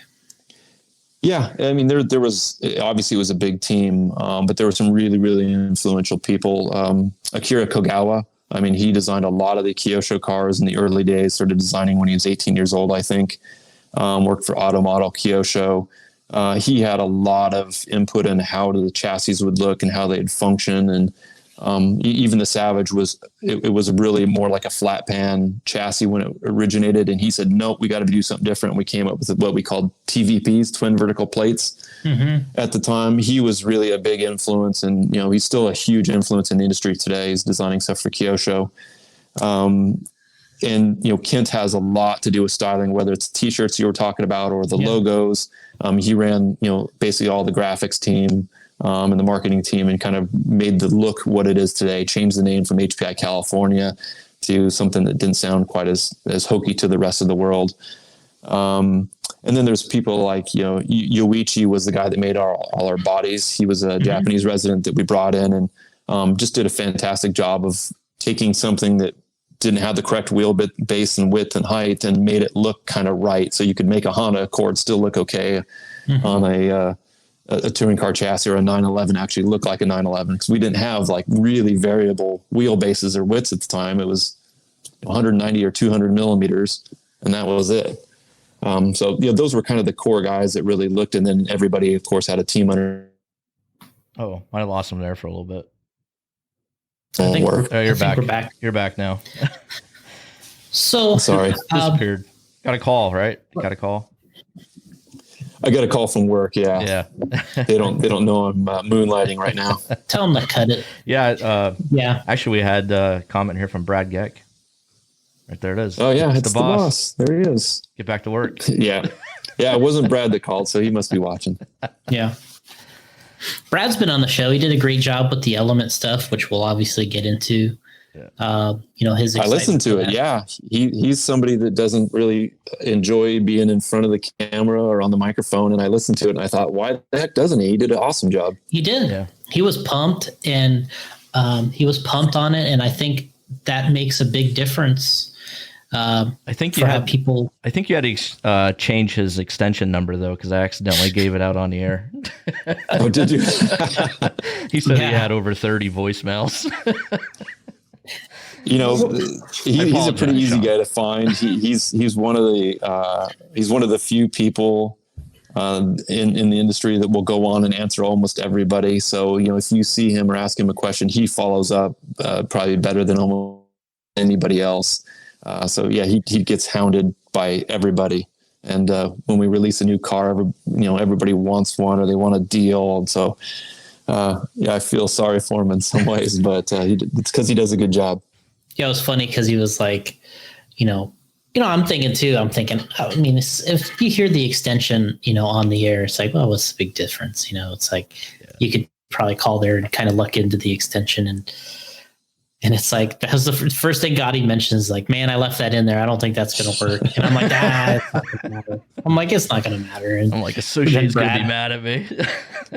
Yeah. I mean, there was, obviously it was a big team, but there were some really, really influential people. Akira Kogawa, I mean, he designed a lot of the Kyosho cars in the early days, started designing when he was 18 years old, I think. Worked for Auto Model Kyosho. He had a lot of input in how the chassis would look and how they'd function. And even the Savage was really more like a flat pan chassis when it originated. And he said, nope, we got to do something different. We came up with what we called TVPs, twin vertical plates. Mm-hmm. At the time, he was really a big influence, and he's still a huge influence in the industry today. He's designing stuff for Kyosho. And Kent has a lot to do with styling, whether it's t-shirts you were talking about or the logos. He ran basically all the graphics team and the marketing team, and kind of made the look what it is today. Changed the name from HPI California to something that didn't sound quite as hokey to the rest of the world. And then there's people like Yoichi was the guy that made all our bodies. He was a Japanese resident that we brought in, and just did a fantastic job of taking something that didn't have the correct wheel base and width and height, and made it look kind of right. So you could make a Honda Accord still look okay on a touring car chassis, or a 911 actually look like a 911, because we didn't have like really variable wheel bases or widths at the time. It was 190 or 200 millimeters, and that was it. So those were kind of the core guys that really looked, and then everybody, of course, had a team under. Oh, I lost them there for a little bit. I think you're back. We're back. You're back now. So sorry, disappeared. Got a call, right? Got a call. I got a call from work. Yeah. Yeah. they don't know I'm moonlighting right now. Tell them to cut it. Yeah. Yeah. Actually, we had a comment here from Brad Geck. Right there it is. Oh yeah, it's the boss. There he is. Get back to work. Yeah. Yeah, it wasn't Brad that called, so he must be watching. Yeah. Brad's been on the show. He did a great job with the element stuff, which we'll obviously get into. His I listened to it. that. Yeah. He's somebody that doesn't really enjoy being in front of the camera or on the microphone. And I listened to it and I thought, why the heck doesn't he? He did an awesome job. He did. Yeah. He was pumped and he was pumped on it. And I think that makes a big difference. I think you had people. I think you had to change his extension number though, because I accidentally gave it out on the air. Oh, did you? He said he had over 30 voicemails. He's a pretty easy guy to find. He's one of the few people in the industry that will go on and answer almost everybody. So if you see him or ask him a question, he follows up probably better than almost anybody else. He gets hounded by everybody. And when we release a new car, everybody wants one or they want a deal. And so, I feel sorry for him in some ways, but it's because he does a good job. Yeah, it was funny because he was like, I'm thinking, I mean, if you hear the extension, on the air, it's like, well, what's the big difference? It's like you could probably call there and kind of luck into the extension and it's like, that was the first thing Gotti mentions, like, man, I left that in there. I don't think that's going to work. And I'm like, it's not going to matter. I'm like, it's not going to matter. And I'm like, Associate's going to be mad at me.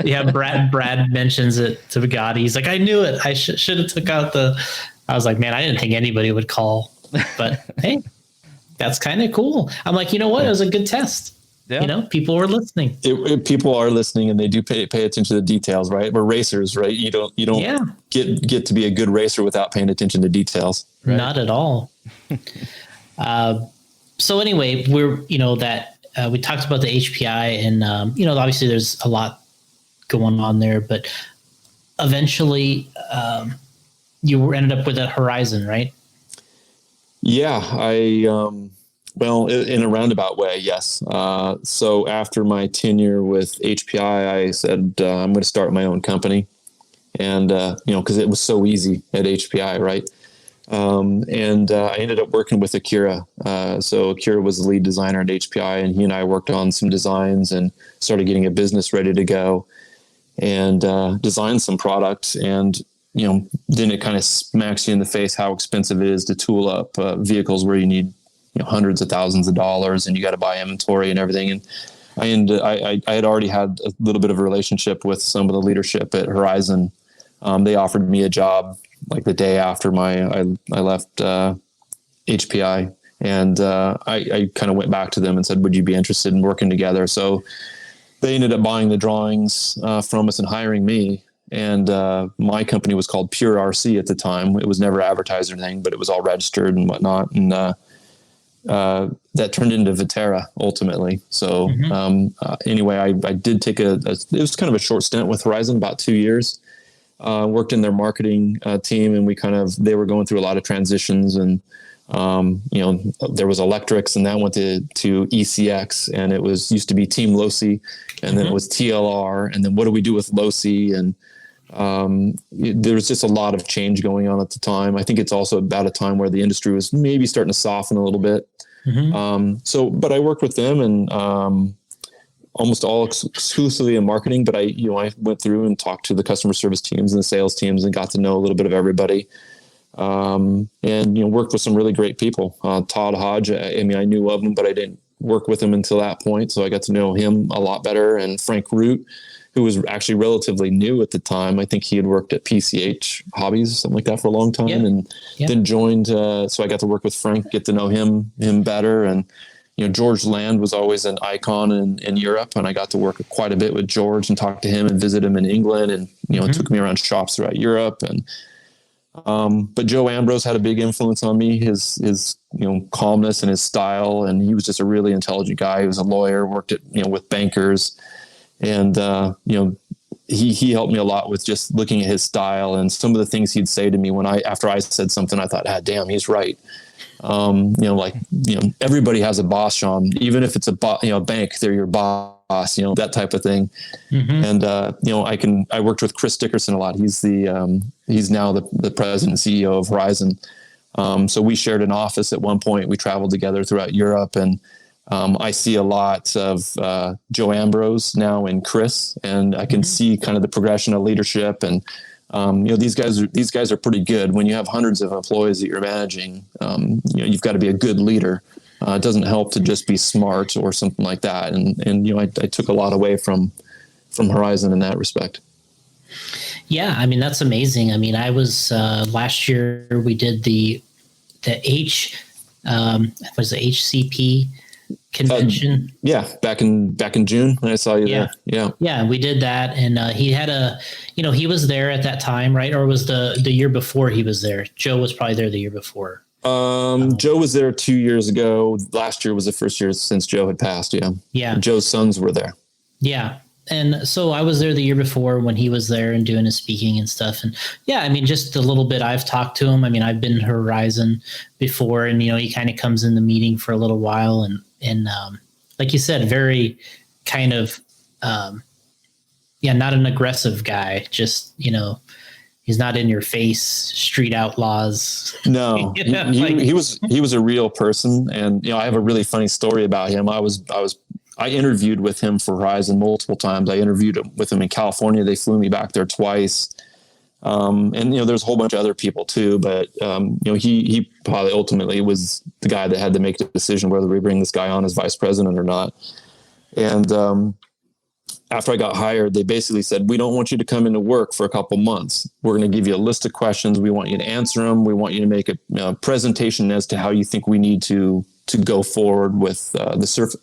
Yeah, Brad mentions it to Gotti. He's like, I knew it. I should have took out I was like, man, I didn't think anybody would call. But hey, that's kind of cool. I'm like, you know what? It was a good test. Yeah. People were listening. People are listening, and they do pay attention to the details, right? We're racers, right? You don't get to be a good racer without paying attention to details. Right? Not at all. So anyway, we're we talked about the HPI, and obviously there's a lot going on there, but eventually you ended up with a Horizon, right? Yeah, well, in a roundabout way, yes. So after my tenure with HPI, I said, I'm going to start my own company. And, because it was so easy at HPI, right? I ended up working with Akira. So Akira was the lead designer at HPI, and he and I worked on some designs and started getting a business ready to go and designed some products. And, then it kind of smacks you in the face how expensive it is to tool up vehicles where you need hundreds of thousands of dollars, and you got to buy inventory and everything. And I had already had a little bit of a relationship with some of the leadership at Horizon. They offered me a job like the day after I left HPI, and I kind of went back to them and said, would you be interested in working together? So they ended up buying the drawings from us and hiring me. And my company was called Pure RC at the time. It was never advertised or anything, but it was all registered and whatnot. And that turned into Viterra ultimately. So anyway, I did take it was kind of a short stint with Horizon, about 2 years. Worked in their marketing team, and they were going through a lot of transitions, and there was electrics, and that went to ECX, and it used to be Team Losi, and then it was TLR, and then what do we do with Losi? And there was just a lot of change going on at the time. I think it's also about a time where the industry was maybe starting to soften a little bit. But I worked with them, and almost all exclusively in marketing, but I went through and talked to the customer service teams and the sales teams and got to know a little bit of everybody. And worked with some really great people. Todd Hodge, I knew of him, but I didn't work with him until that point. So I got to know him a lot better. And Frank Root, who was actually relatively new at the time. I think he had worked at PCH Hobbies, something like that, for a long time, and then joined. So I got to work with Frank, get to know him better. And, George Land was always an icon in Europe, and I got to work quite a bit with George and talk to him and visit him in England, and, took me around shops throughout Europe. And, but Joe Ambrose had a big influence on me, his calmness and his style. And he was just a really intelligent guy. He was a lawyer, worked at, with bankers. And, he helped me a lot with just looking at his style and some of the things he'd say to me after I said something. I thought, damn, he's right. Everybody has a boss, Shawn, even if it's a bank, they're your boss, that type of thing. And, I worked with Chris Dickerson a lot. He's he's now the president and CEO of Horizon. So we shared an office at one point. We traveled together throughout Europe, and I see a lot of Joe Ambrose now in Chris, and I can see kind of the progression of leadership. And these guys are pretty good. When you have hundreds of employees that you're managing, you've got to be a good leader. It doesn't help to just be smart or something like that. And I took a lot away from Horizon in that respect. Yeah, I mean, that's amazing. I mean, I was last year we did the HCP convention. Back in June when I saw you there. Yeah, we did that, and he had he was there at that time, right? Or was the year before he was there? Joe was probably there the year before. Joe was there 2 years ago. Last year was the first year since Joe had passed. Yeah. Joe's sons were there. Yeah. And so I was there the year before when he was there and doing his speaking and stuff. And yeah, I mean, just a little bit I've talked to him. I mean, I've been to Horizon before, and, he kind of comes in the meeting for a little while. And like you said, very kind of, not an aggressive guy, just, he's not in your face, street outlaws. No, he was a real person. And, I have a really funny story about him. I interviewed with him for Horizon multiple times. I interviewed with him in California. They flew me back there twice. And there's a whole bunch of other people too, but he probably ultimately was the guy that had to make the decision whether we bring this guy on as vice president or not. And after I got hired, they basically said, we don't want you to come into work for a couple months. We're going to give you a list of questions. We want you to answer them. We want you to make a presentation as to how you think we need to go forward with the surface.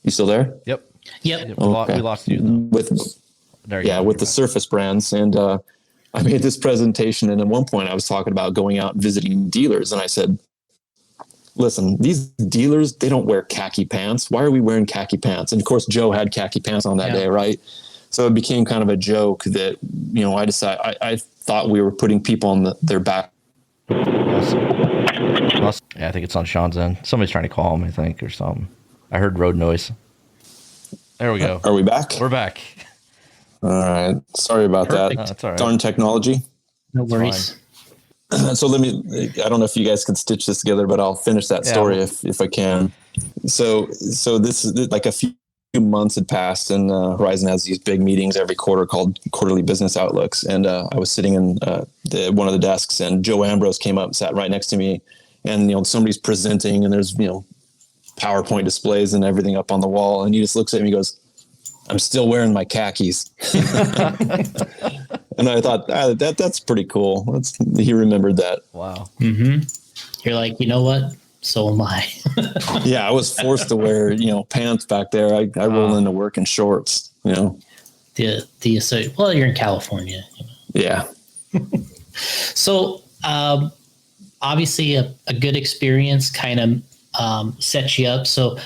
You still there? Yep. Okay. We lost you though. With the Surface brands. And I made this presentation, and at one point I was talking about going out and visiting dealers, and I said, listen, these dealers, they don't wear khaki pants. Why are we wearing khaki pants? And of course, Joe had khaki pants on that day, right? So it became kind of a joke that, I thought we were putting people on their back. Yeah, I think it's on Shawn's end. Somebody's trying to call him, I think, or something. I heard road noise. There we go. Are we back? We're back. All right. Sorry about that. That's all right. Darn technology. No worries. So I don't know if you guys can stitch this together, but I'll finish that story if I can. So this is like a few months had passed, and Horizon has these big meetings every quarter called quarterly business outlooks. And I was sitting in one of the desks, and Joe Ambrose came up and sat right next to me, and somebody's presenting, and there's PowerPoint displays and everything up on the wall. And he just looks at me and goes, I'm still wearing my khakis. And I thought, that's pretty cool. He remembered that. Wow. Mm-hmm. You're like, you know what? So am I. Yeah, I was forced to wear, pants back there. I roll into work in shorts, Well, you're in California. Yeah. So obviously a good experience kind of set you up. So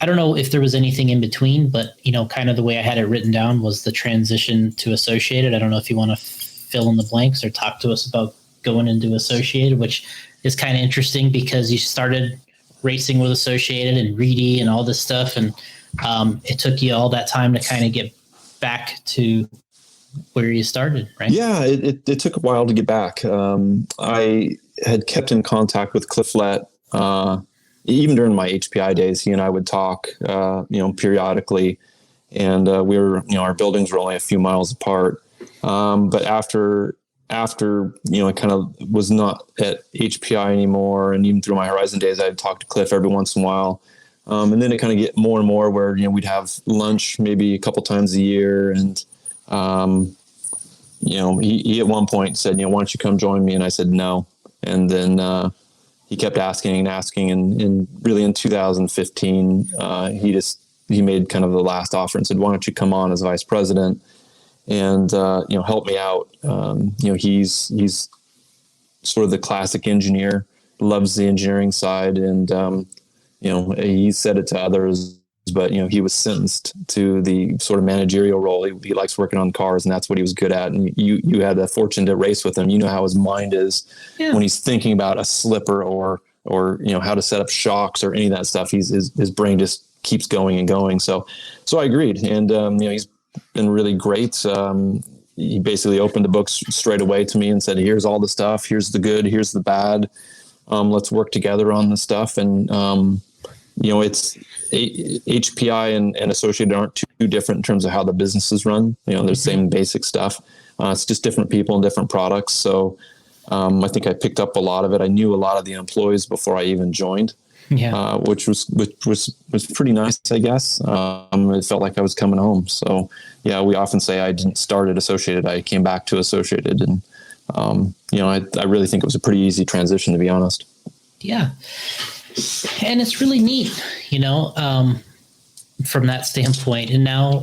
I don't know if there was anything in between, but kind of the way I had it written down was the transition to Associated. I don't know if you want to fill in the blanks or talk to us about going into Associated, which is kind of interesting because you started racing with Associated and Reedy and all this stuff. And it took you all that time to kind of get back to where you started, right? Yeah, it took a while to get back. I had kept in contact with Cliff Lett, even during my HPI days. He and I would talk, periodically, and we were, our buildings were only a few miles apart. But after I kind of was not at HPI anymore, and even through my Horizon days, I'd talk to Cliff every once in a while. And then it kind of get more and more where, we'd have lunch maybe a couple times a year. And, he at one point said, why don't you come join me? And I said, no. And then, he kept asking, and really in 2015, he made kind of the last offer and said, why don't you come on as vice president and, help me out. He's sort of the classic engineer, loves the engineering side. And, he said it to others, but, he was sentenced to the sort of managerial role. He likes working on cars, and that's what he was good at. And you had the fortune to race with him. You know how his mind is when he's thinking about a slipper or how to set up shocks or any of that stuff. His brain just keeps going and going. So I agreed. And, he's been really great. He basically opened the books straight away to me and said, here's all the stuff. Here's the good. Here's the bad. Let's work together on the stuff. And, it's HPI and Associated aren't too different in terms of how the business is run. They're the same basic stuff. It's just different people and different products. So I think I picked up a lot of it. I knew a lot of the employees before I even joined, which was pretty nice, I guess. It felt like I was coming home. So yeah, we often say I didn't start at Associated. I came back to Associated, and I really think it was a pretty easy transition, to be honest. Yeah. And it's really neat, from that standpoint. And now,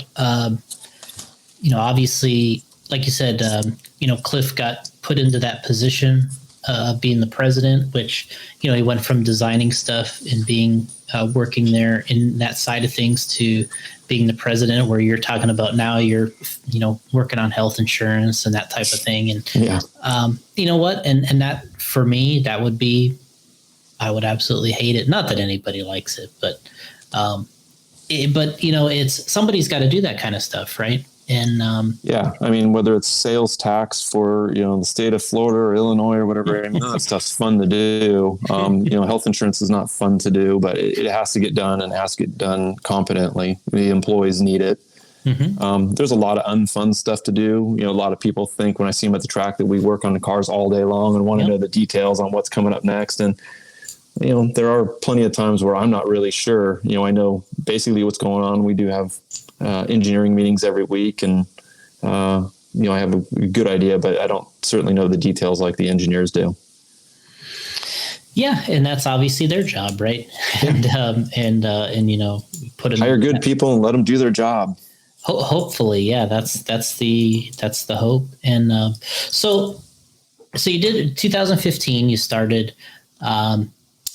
obviously, like you said, Cliff got put into that position of being the president, which, he went from designing stuff and being working there in that side of things to being the president, where you're talking about now you're, working on health insurance and that type of thing. And, you know what? And that, for me, that would be, I would absolutely hate it. Not that anybody likes it, but it's somebody's got to do that kind of stuff, right? And I mean, whether it's sales tax for the state of Florida or Illinois or whatever, I mean, that stuff's fun to do. Health insurance is not fun to do, but it has to get done, and it has to get done competently. The employees need it. Mm-hmm. There's a lot of unfun stuff to do. A lot of people think when I see them at the track that we work on the cars all day long and want to know the details on what's coming up next. And there are plenty of times where I'm not really sure. I know basically what's going on. We do have engineering meetings every week, and I have a good idea, but I don't certainly know the details like the engineers do. Yeah, and that's obviously their job, right? And put them hire good people and let them do their job. Hopefully, yeah, that's the hope. And so you did 2015. You started.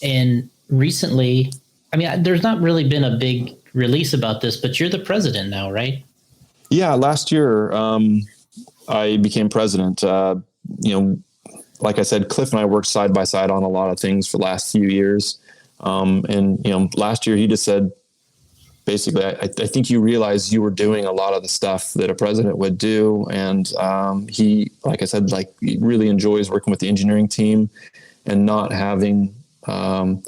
And recently, I mean, there's not really been a big release about this, but you're the president now, right? Yeah. Last year, I became president. Like I said, Cliff and I worked side by side on a lot of things for the last few years. Last year he just said, basically, I think you realize you were doing a lot of the stuff that a president would do. And he, like I said, he really enjoys working with the engineering team and not having,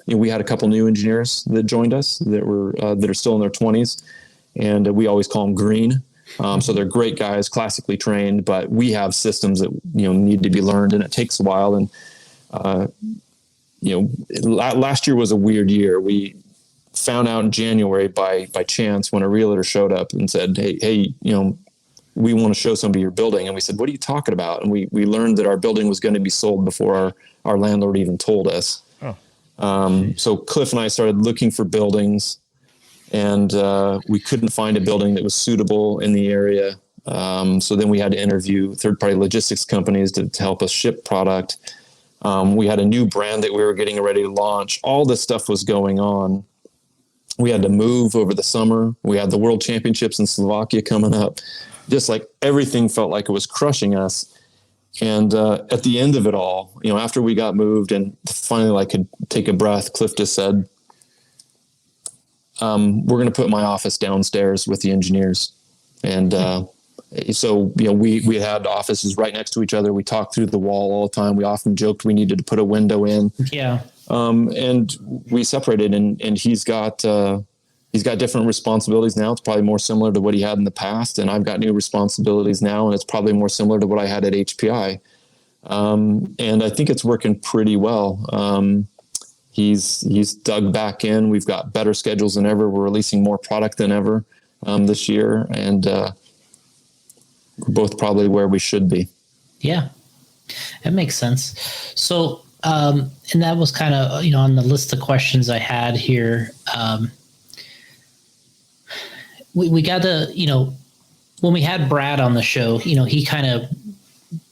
we had a couple new engineers that joined us that are still in their 20s, and we always call them green. So they're great guys, classically trained, but we have systems that, need to be learned, and it takes a while. And, last year was a weird year. We found out in January by chance when a realtor showed up and said, Hey, we want to show somebody your building. And we said, what are you talking about? And we learned that our building was going to be sold before our landlord even told us. So Cliff and I started looking for buildings, and we couldn't find a building that was suitable in the area. So then we had to interview third-party logistics companies to help us ship product. We had a new brand that we were getting ready to launch. All this stuff was going on. We had to move over the summer. We had the World Championships in Slovakia coming up. Just like everything felt like it was crushing us. And at the end of it all, after we got moved and finally I could take a breath, Cliff just said, we're going to put my office downstairs with the engineers. And so, we had offices right next to each other. We talked through the wall all the time. We often joked we needed to put a window in. Yeah. And we separated, and he's got different responsibilities now. It's probably more similar to what he had in the past. And I've got new responsibilities now, and it's probably more similar to what I had at HPI. And I think it's working pretty well. He's dug back in. We've got better schedules than ever. We're releasing more product than ever this year. And we're both probably where we should be. Yeah. That makes sense. So, and that was kind of, on the list of questions I had here. We got to, when we had Brad on the show, he kind of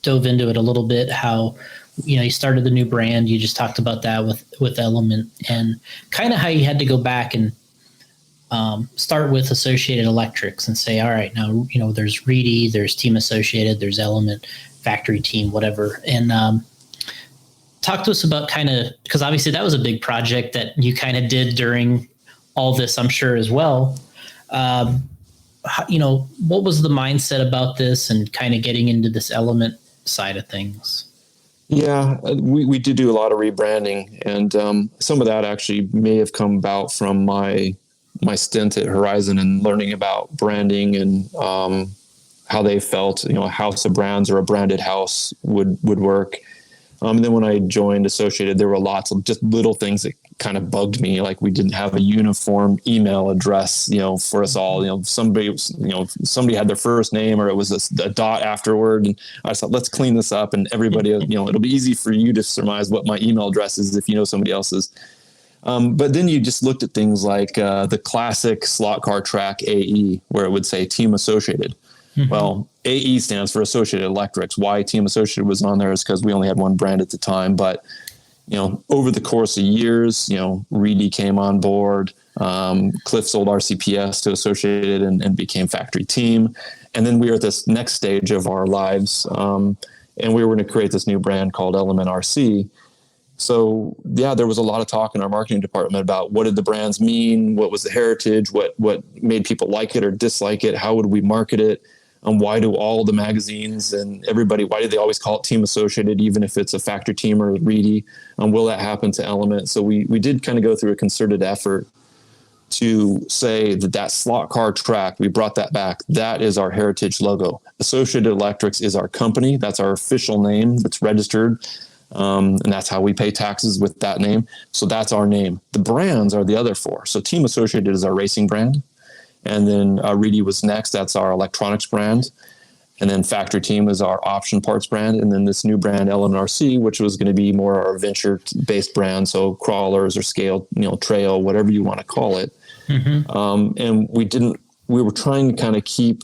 dove into it a little bit, how, he started the new brand. You just talked about that with Element, and kind of how you had to go back and start with Associated Electrics and say, all right, now, there's Reedy, there's Team Associated, there's Element, Factory Team, whatever. And talk to us about because obviously that was a big project that you kind of did during all this, I'm sure, as well. What was the mindset about this and kind of getting into this Element side of things? Yeah, we did do a lot of rebranding, and some of that actually may have come about from my stint at Horizon and learning about branding and how they felt, a house of brands or a branded house would work. And then when I joined Associated, there were lots of just little things that kind of bugged me. Like we didn't have a uniform email address, for us all. Somebody had their first name or it was a dot afterward. And I thought, let's clean this up, and everybody, it'll be easy for you to surmise what my email address is if you know somebody else's. But then you just looked at things like the classic slot car track AE, where it would say Team Associated. Mm-hmm. Well, AE stands for Associated Electrics. Why Team Associated was on there is because we only had one brand at the time. But, over the course of years, Reedy came on board. Cliff sold RCPS to Associated and became Factory Team. And then we were at this next stage of our lives. And we were going to create this new brand called Element RC. So yeah, there was a lot of talk in our marketing department about what did the brands mean? What was the heritage? What made people like it or dislike it? How would we market it? And why do all the magazines and everybody, why do they always call it Team Associated, even if it's a Factory Team or Reedy? Will that happen to Element? So we did kind of go through a concerted effort to say that slot car track, we brought that back. That is our heritage logo. Associated Electrics is our company. That's our official name that's registered. And that's how we pay taxes with that name. So that's our name. The brands are the other four. So Team Associated is our racing brand. And then Reedy was next. That's our electronics brand. And then Factory Team is our option parts brand. And then this new brand, LNRC, which was going to be more our venture-based brand. So crawlers or scale, trail, whatever you want to call it. Mm-hmm. And we were trying to kind of keep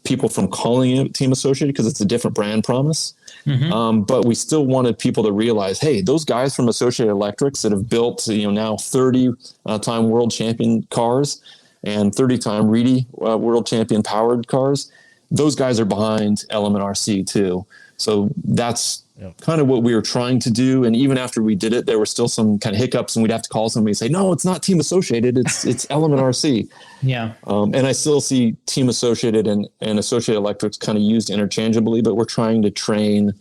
people from calling it Team Associated because it's a different brand promise. Mm-hmm. But we still wanted people to realize, hey, those guys from Associated Electrics that have built, now 30-time world champion cars and 30-time Reedy world champion powered cars, those guys are behind Element RC too. So that's kind of what we were trying to do. And even after we did it, there were still some kind of hiccups, and we'd have to call somebody and say, no, it's not Team Associated. It's Element RC. Yeah. And I still see Team Associated and Associated Electrics kind of used interchangeably, but we're trying to train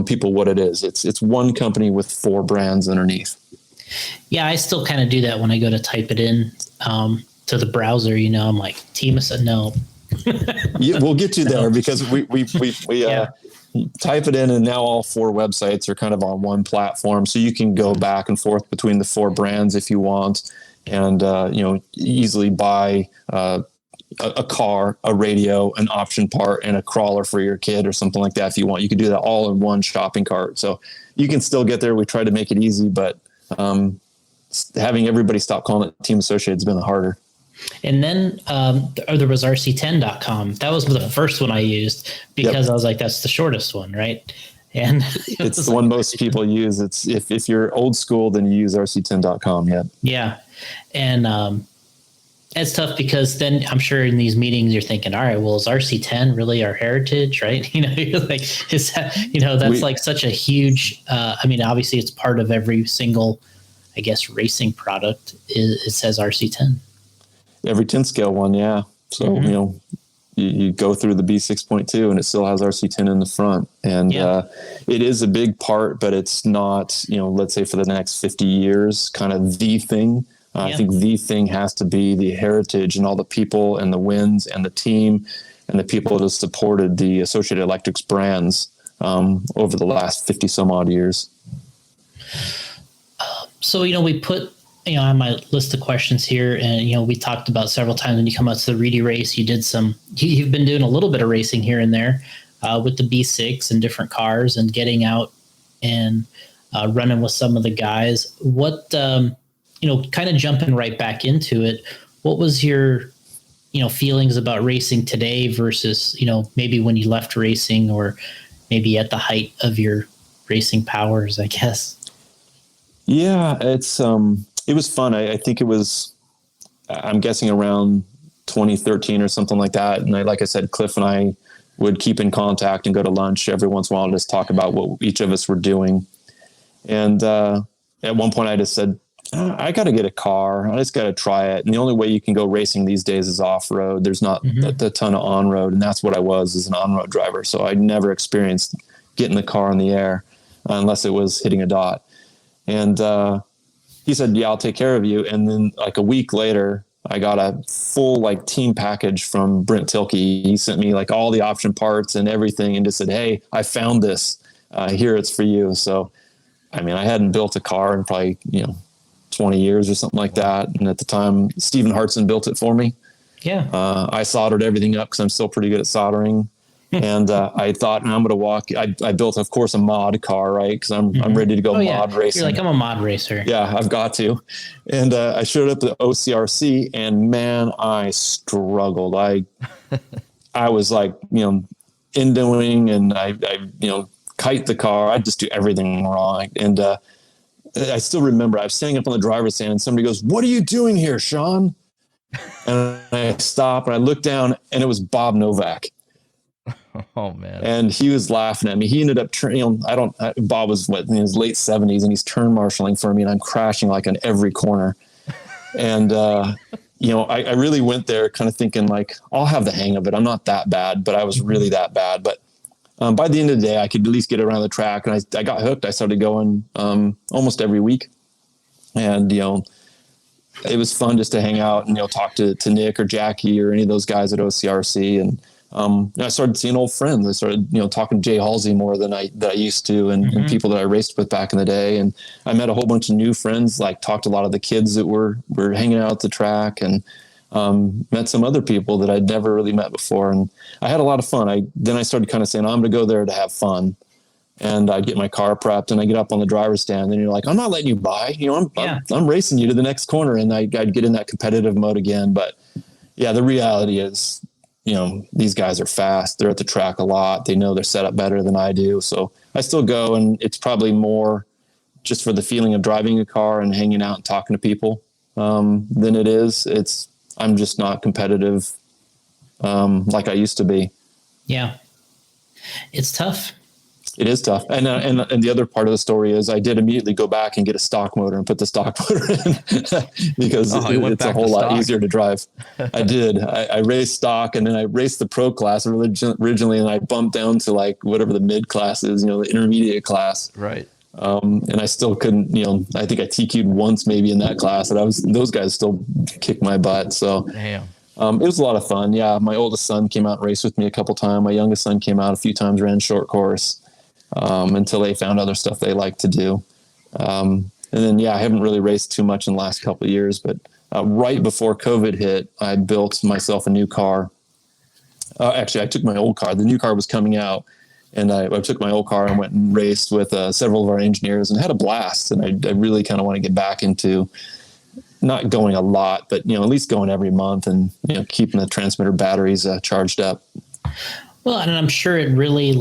people what it is. It's one company with four brands underneath. Yeah, I still kind of do that when I go to type it in to the browser. I'm like, Team Associated. No. Yeah, we'll get you there because we type it in, and now all four websites are kind of on one platform, so you can go back and forth between the four brands if you want, and easily buy a car, a radio, an option part, and a crawler for your kid or something like that. If you want, you can do that all in one shopping cart. So you can still get there. We try to make it easy, but having everybody stop calling it Team Associated has been harder. And then there was RC10.com. That was the first one I used because I was like, that's the shortest one, right? And it's the one most people use. It's if you're old school, then you use RC10.com. Yeah. Yeah. And it's tough because then I'm sure in these meetings you're thinking, all right, well, is RC10 really our heritage, right? You're like, is that, that's like such a huge, obviously it's part of every single, I guess, racing product. It says RC10. Every 10 scale one, yeah. So, mm-hmm. You go through the B6.2 and it still has RC10 in the front. And it is a big part, but it's not, let's say for the next 50 years, kind of the thing. I think the thing has to be the heritage and all the people and the wins and the team and the people that have supported the Associated Electrics brands over the last 50 some odd years. So, we put, on my list of questions here, and, we talked about several times when you come out to the Reedy race, you've been doing a little bit of racing here and there with the B6 and different cars and getting out and running with some of the guys. What, kind of jumping right back into it, what was your, feelings about racing today versus, maybe when you left racing or maybe at the height of your racing powers, I guess? Yeah, it was fun. I think it was, I'm guessing around 2013 or something like that. And like I said, Cliff and I would keep in contact and go to lunch every once in a while and just talk about what each of us were doing. And at one point I just said, I got to get a car. I just got to try it. And the only way you can go racing these days is off-road. There's not a ton of on-road. And that's what I was, as an on-road driver. So I'd never experienced getting the car in the air unless it was hitting a dot. And he said, yeah, I'll take care of you. And then like a week later, I got a full like team package from Brent Tilke. He sent me like all the option parts and everything and just said, hey, I found this. Here, it's for you. So, I mean, I hadn't built a car in probably, 20 years or something like that. And at the time, Stephen Hartson built it for me. Yeah. I soldered everything up because I'm still pretty good at soldering. And I thought, I'm going to walk. I built, of course, a mod car, right? Because I'm ready to go mod racing. You're like, I'm a mod racer. Yeah, I've got to. And I showed up at OCRC, and man, I struggled. I was like, endoing, and I kite the car. I just do everything wrong. And I still remember I was standing up on the driver's stand, and somebody goes, "What are you doing here, Shawn?" And I stop and I look down, and it was Bob Novak. Oh man! And he was laughing at me. He ended up Bob was in his late 70s, and he's turn marshaling for me, and I'm crashing like on every corner. And I really went there kind of thinking like, I'll have the hang of it. I'm not that bad, but I was really that bad. But by the end of the day, I could at least get around the track, and I got hooked. I started going almost every week, and it was fun just to hang out and talk to Nick or Jackie or any of those guys at OCRC. And I started seeing old friends. I started talking to Jay Halsey more than I used to, and people that I raced with back in the day. And I met a whole bunch of new friends. Like talked to a lot of the kids that were hanging out at the track, and met some other people that I'd never really met before. And I had a lot of fun. Then I started kind of saying, I'm going to go there to have fun. And I'd get my car prepped, and I get up on the driver's stand, and you're like, I'm not letting you by, I'm racing you to the next corner. And I'd get in that competitive mode again. But yeah, the reality is, these guys are fast. They're at the track a lot. They know their setup better than I do. So I still go, and it's probably more just for the feeling of driving a car and hanging out and talking to people than it is. I'm just not competitive like I used to be. Yeah. It's tough. It is tough. And the other part of the story is I did immediately go back and get a stock motor and put the stock motor in because it's a whole lot easier to drive. I did. I raced stock, and then I raced the pro class originally, and I bumped down to like whatever the mid class is, the intermediate class. Right. And I still couldn't, I think I TQ'd once maybe in that class, and those guys still kicked my butt. So damn. It was a lot of fun. Yeah. My oldest son came out and raced with me a couple times. My youngest son came out a few times, ran short course. Until they found other stuff they like to do. And then, I haven't really raced too much in the last couple of years, but right before COVID hit, I built myself a new car. Actually, I took my old car. The new car was coming out, and I took my old car and went and raced with several of our engineers and had a blast. And I really kind of want to get back into not going a lot, but, at least going every month and, keeping the transmitter batteries charged up. Well, and I'm sure it really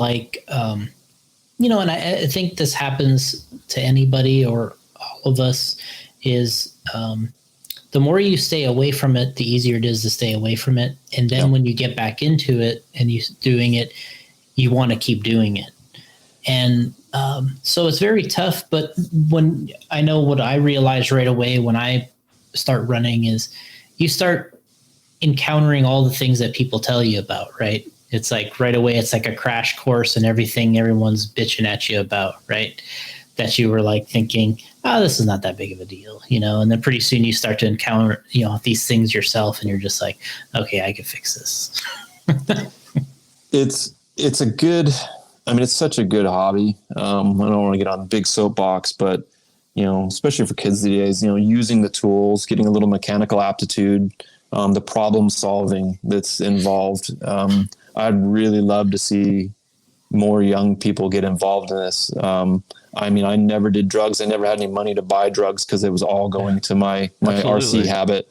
and I think this happens to anybody or all of us is the more you stay away from it, the easier it is to stay away from it. And then when you get back into it and you're doing it, you want to keep doing it. And so it's very tough. But when I know what I realized right away when I start running is you start encountering all the things that people tell you about, right? It's like right away, it's like a crash course and everything everyone's bitching at you about, right? That you were like thinking, oh, this is not that big of a deal, and then pretty soon you start to encounter, these things yourself, and you're just like, okay, I can fix this. It's such a good hobby. I don't want to get on a big soapbox, but, especially for kids these days, using the tools, getting a little mechanical aptitude, the problem solving that's involved. I'd really love to see more young people get involved in this. I never did drugs. I never had any money to buy drugs because it was all going to my RC habit.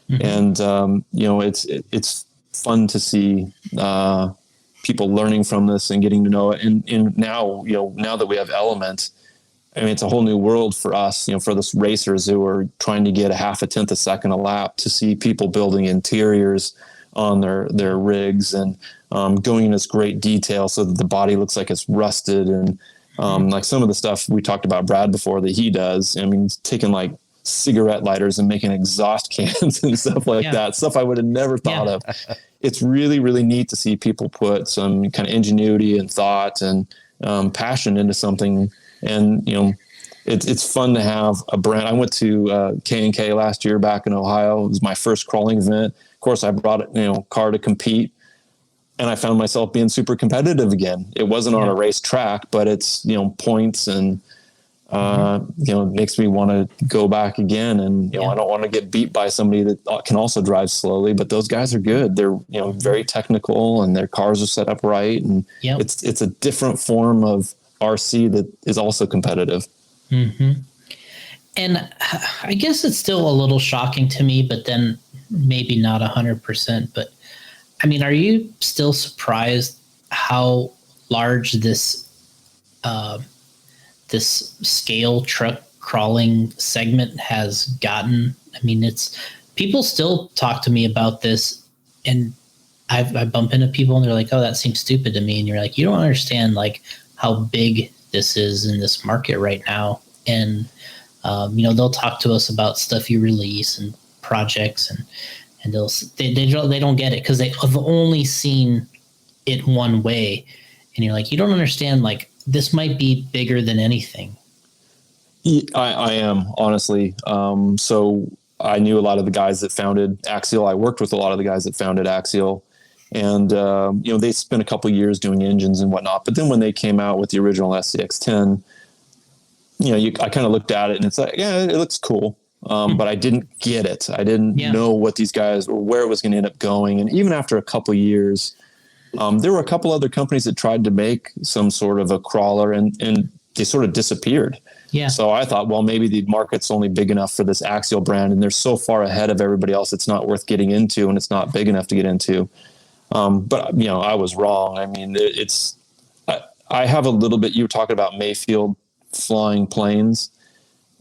Yep. And, it's fun to see people learning from this and getting to know it. And now, now that we have Element, it's a whole new world for us, for the racers who are trying to get a half a tenth a second a lap, to see people building interiors on their rigs and going in this great detail so that the body looks like it's rusted. And like some of the stuff we talked about Brad before that he does, taking like cigarette lighters and making exhaust cans and stuff like that, stuff I would have never thought of. It's really, really neat to see people put some kind of ingenuity and thought and passion into something. And, it's fun to have a brand. I went to K&K last year back in Ohio. It was my first crawling event. Of course, I brought a car to compete, and I found myself being super competitive again. It wasn't on a race track, but it's, points and, it makes me want to go back again. And, I don't want to get beat by somebody that can also drive slowly, but those guys are good. They're, very technical, and their cars are set up right. And it's a different form of RC that is also competitive. Mm-hmm. And I guess it's still a little shocking to me, but then maybe not 100%, but I mean, are you still surprised how large this scale truck crawling segment has gotten? I mean, people still talk to me about this, and I bump into people and they're like, "Oh, that seems stupid to me." And you're like, "You don't understand like how big this is in this market right now." And they'll talk to us about stuff you release and projects, and they don't get it because they have only seen it one way. And you're like, you don't understand, like, this might be bigger than anything. I am, honestly. So I knew a lot of the guys that founded Axial. I worked with a lot of the guys that founded Axial, and they spent a couple of years doing engines and whatnot. But then when they came out with the original SCX10, I kind of looked at it and it's like, yeah, it looks cool. But I didn't get it. I didn't know what these guys or where it was going to end up going. And even after a couple of years, there were a couple other companies that tried to make some sort of a crawler, and they sort of disappeared. Yeah. So I thought, well, maybe the market's only big enough for this Axial brand, and they're so far ahead of everybody else, it's not worth getting into, and it's not big enough to get into. But I was wrong. I mean, I have a little bit. You were talking about Mayfield flying planes.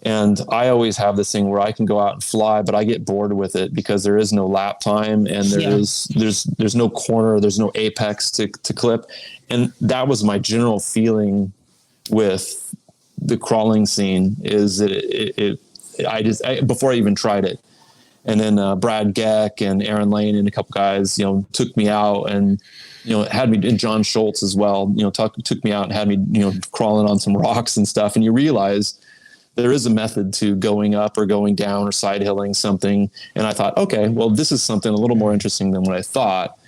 And I always have this thing where I can go out and fly, but I get bored with it because there is no lap time, and there's no corner, there's no apex to clip. And that was my general feeling with the crawling scene, is that before I even tried it. And then Brad Geck and Aaron Lane and a couple guys, took me out and, had me, and John Schultz as well, took me out and had me, crawling on some rocks and stuff. And you realize there is a method to going up or going down or side hilling something. And I thought, okay, well, this is something a little more interesting than what I thought.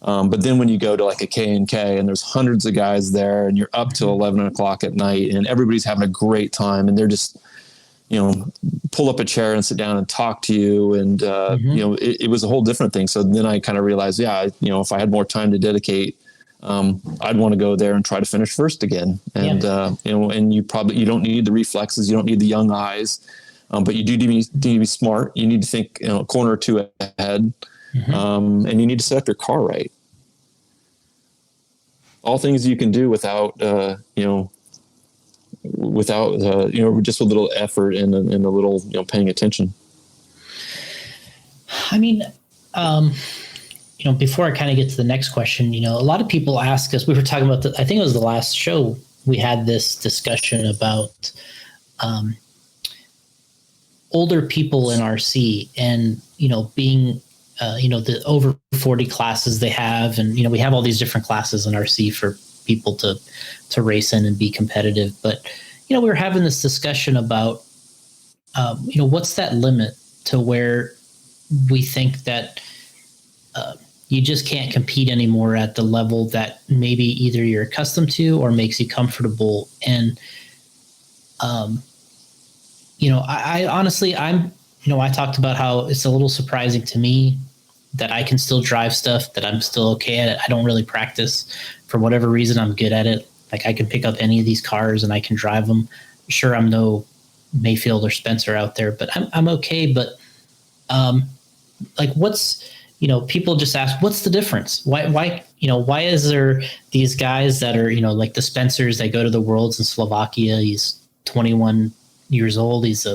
But then when you go to like a K&K and there's hundreds of guys there, and you're up till 11 o'clock at night, and everybody's having a great time, and they're just, pull up a chair and sit down and talk to you. And, it was a whole different thing. So then I kind of realized, if I had more time to dedicate, I'd want to go there and try to finish first again. And, and you don't need the reflexes. You don't need the young eyes, but you do need to be smart. You need to think, a corner or two ahead. And you need to set up your car right. All things you can do without just a little effort and a little, paying attention. I mean, before I kind of get to the next question, a lot of people ask us, we were talking about I think it was the last show, we had this discussion about older people in RC and, being, the over 40 classes they have. And, we have all these different classes in RC for people to race in and be competitive. But, we were having this discussion about, what's that limit to where we think that you just can't compete anymore at the level that maybe either you're accustomed to or makes you comfortable. And, I honestly, I talked about how it's a little surprising to me that I can still drive stuff, that I'm still okay at it. I don't really practice. For whatever reason, I'm good at it. Like, I can pick up any of these cars and I can drive them. Sure, I'm no Mayfield or Spencer out there, but I'm okay. But what's, people just ask, what's the difference? Why is there these guys that are, like the Spencers that go to the Worlds in Slovakia? He's 21 years old. He's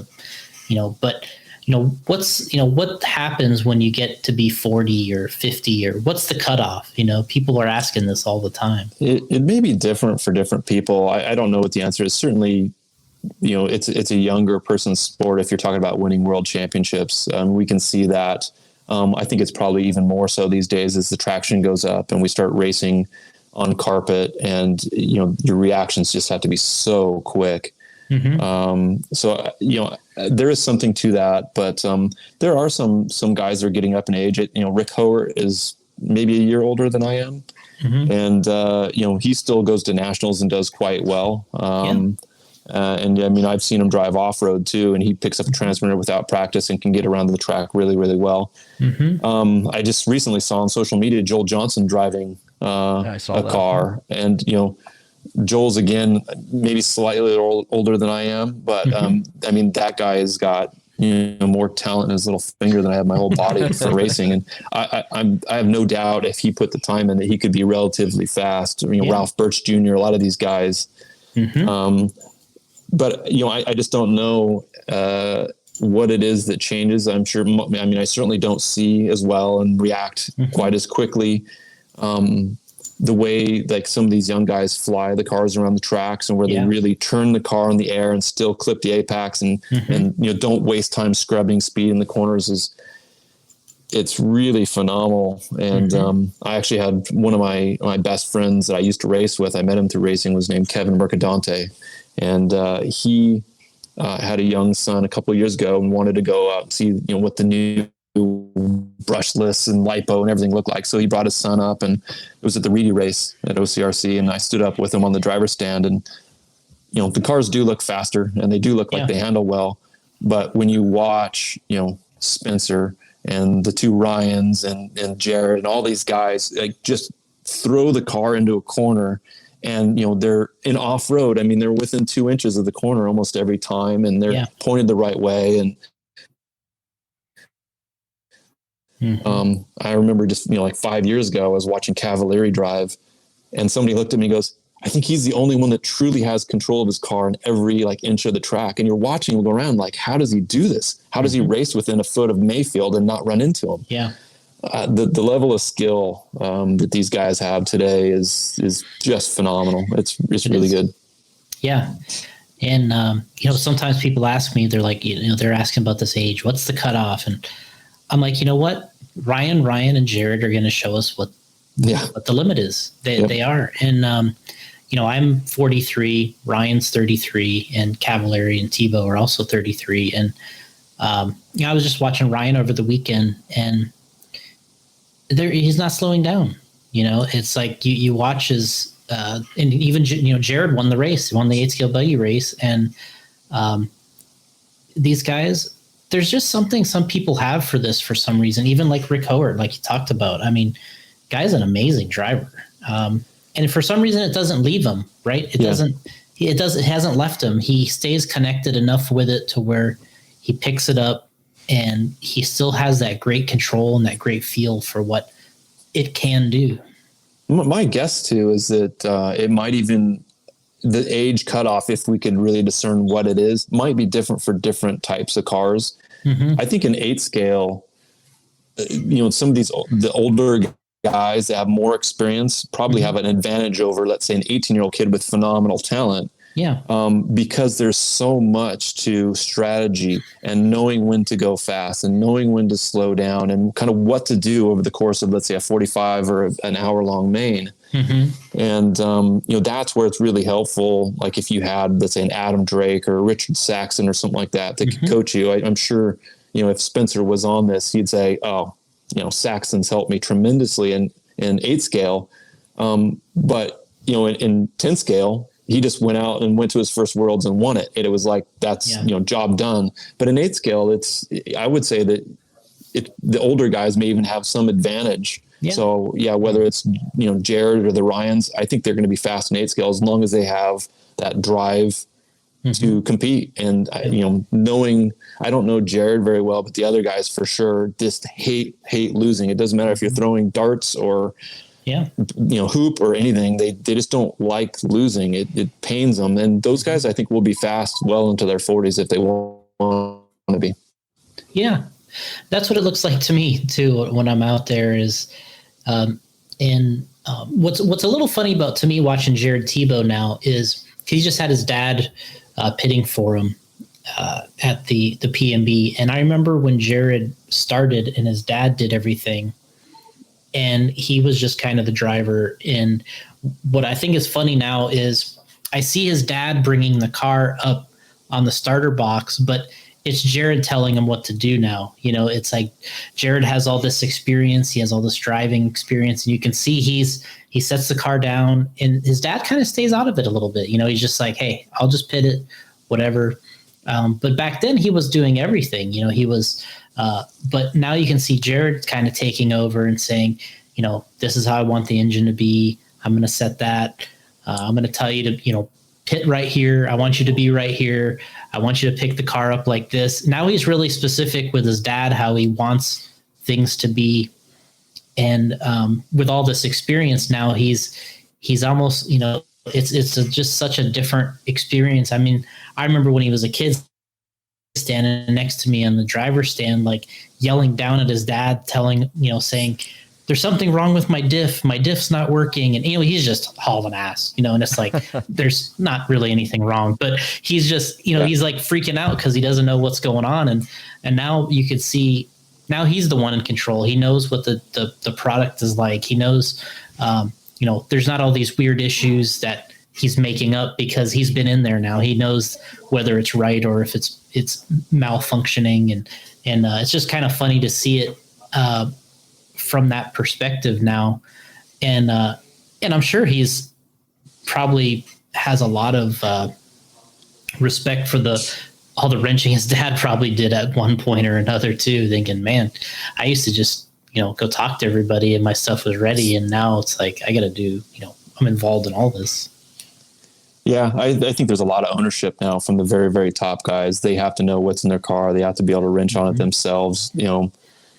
what happens when you get to be 40 or 50, or what's the cutoff? People are asking this all the time. It may be different for different people. I don't know what the answer is. Certainly, it's a younger person's sport. If you're talking about winning world championships, we can see that. I think it's probably even more so these days as the traction goes up and we start racing on carpet, and your reactions just have to be so quick. So there is something to that, but there are some guys that are getting up in age. Rick Hoer is maybe a year older than I am, and he still goes to nationals and does quite well. And I mean, I've seen him drive off road too, and he picks up a transmitter without practice and can get around the track really, really well. I just recently saw on social media Joel Johnson driving a car, and Joel's again maybe slightly older than I am, but I mean, that guy has got more talent in his little finger than I have my whole body for racing, and I have no doubt if he put the time in that he could be relatively fast. Ralph Birch Jr., a lot of these guys. But I just don't know what it is that changes. I'm sure. I mean, I certainly don't see as well and react quite as quickly. The way like some of these young guys fly the cars around the tracks, and where they really turn the car in the air and still clip the apex, and don't waste time scrubbing speed in the corners, it's really phenomenal. And I actually had one of my best friends that I used to race with. I met him through racing. Was named Kevin Mercadante. And he had a young son a couple of years ago and wanted to go out and see what the new brushless and lipo and everything looked like. So he brought his son up, and it was at the Reedy race at OCRC, and I stood up with him on the driver's stand. And the cars do look faster, and they do look like they handle well. But when you watch Spencer and the two Ryans and Jared and all these guys like just throw the car into a corner, and they're in off-road. I mean, they're within 2 inches of the corner almost every time, and they're pointed the right way. And I remember just like 5 years ago, I was watching Cavalieri drive, and somebody looked at me and goes, I think he's the only one that truly has control of his car in every like inch of the track. And you're watching him go around like, how does he do this? How does he race within a foot of Mayfield and not run into him? The level of skill that these guys have today is just phenomenal. It's really good. Yeah. And, sometimes people ask me, they're like, they're asking about this age, what's the cutoff? And I'm like, you know what? Ryan and Jared are going to show us what the limit is. They are. And, I'm 43, Ryan's 33, and Cavalieri and Tebow are also 33. And, I was just watching Ryan over the weekend, and he's not slowing down. It's like you watch his, and even Jared won the race, won the 8-scale buggy race, and these guys, there's just something some people have for this for some reason. Even like Rick Howard, like you talked about. I mean, guy's an amazing driver, and for some reason it doesn't leave him. Right? It doesn't. It hasn't left him. He stays connected enough with it to where he picks it up, and he still has that great control and that great feel for what it can do. My guess too is that it might even, the age cutoff, if we could really discern what it is, might be different for different types of cars. I think an 8-scale, some of the older guys that have more experience probably have an advantage over, let's say, an 18-year-old kid with phenomenal talent. Because there's so much to strategy and knowing when to go fast and knowing when to slow down and kind of what to do over the course of, let's say, a 45 or an hour-long main. And, that's where it's really helpful. Like if you had, let's say, an Adam Drake or a Richard Saxon or something like that could coach you. I'm sure, if Spencer was on this, he'd say, Saxon's helped me tremendously in 8-scale. But, in 10-scale, he just went out and went to his first Worlds and won it. And it was like, that's, job done. But in 8-scale, I would say that the older guys may even have some advantage. So whether it's, Jared or the Ryans, I think they're going to be fast in 8-scale as long as they have that drive to compete. And, knowing, I don't know Jared very well, but the other guys for sure just hate losing. It doesn't matter if you're throwing darts or, hoop or anything. They just don't like losing. It pains them. And those guys, I think, will be fast well into their 40s if they want to be. Yeah, that's what it looks like to me too when I'm out there. What's a little funny about to me watching Jared Tebow now is he just had his dad pitting for him at the PMB, and I remember when Jared started and his dad did everything. and he was just kind of the driver. And what I think is funny now is I see his dad bringing the car up on the starter box, but it's Jared telling him what to do now. You know, it's like Jared has all this experience. He has all this driving experience, and you can see he sets the car down, and his dad kind of stays out of it a little bit. You know, he's just like, hey, I'll just pit it, whatever. But back then he was doing everything. You know, he was, but now you can see Jared kind of taking over and saying, you know, this is how I want the engine to be. I'm going to set that. I'm going to tell you to, you know, pit right here. I want you to be right here. I want you to pick the car up like this. Now he's really specific with his dad, how he wants things to be. And with all this experience now, he's almost, you know, it's just such a different experience. I mean, I remember when he was a kid standing next to me on the driver's stand, like yelling down at his dad, telling, you know, saying, there's something wrong with my diff. My diff's not working. And, you know, he's just hauling ass, you know, and it's like, there's not really anything wrong, but he's just, you know, he's like freaking out because he doesn't know what's going on. And now you could see, now he's the one in control. He knows what the product is like. He knows, you know, there's not all these weird issues that he's making up because he's been in there now. He knows whether it's right or if it's malfunctioning. And it's just kind of funny to see it, from that perspective now. And I'm sure he's probably has a lot of respect for all the wrenching his dad probably did at one point or another too, thinking, man, I used to just, you know, go talk to everybody and my stuff was ready. And now it's like, I got to do, you know, I'm involved in all this. Yeah, I think there's a lot of ownership now from the very, very top guys. They have to know what's in their car. They have to be able to wrench on it themselves. You know,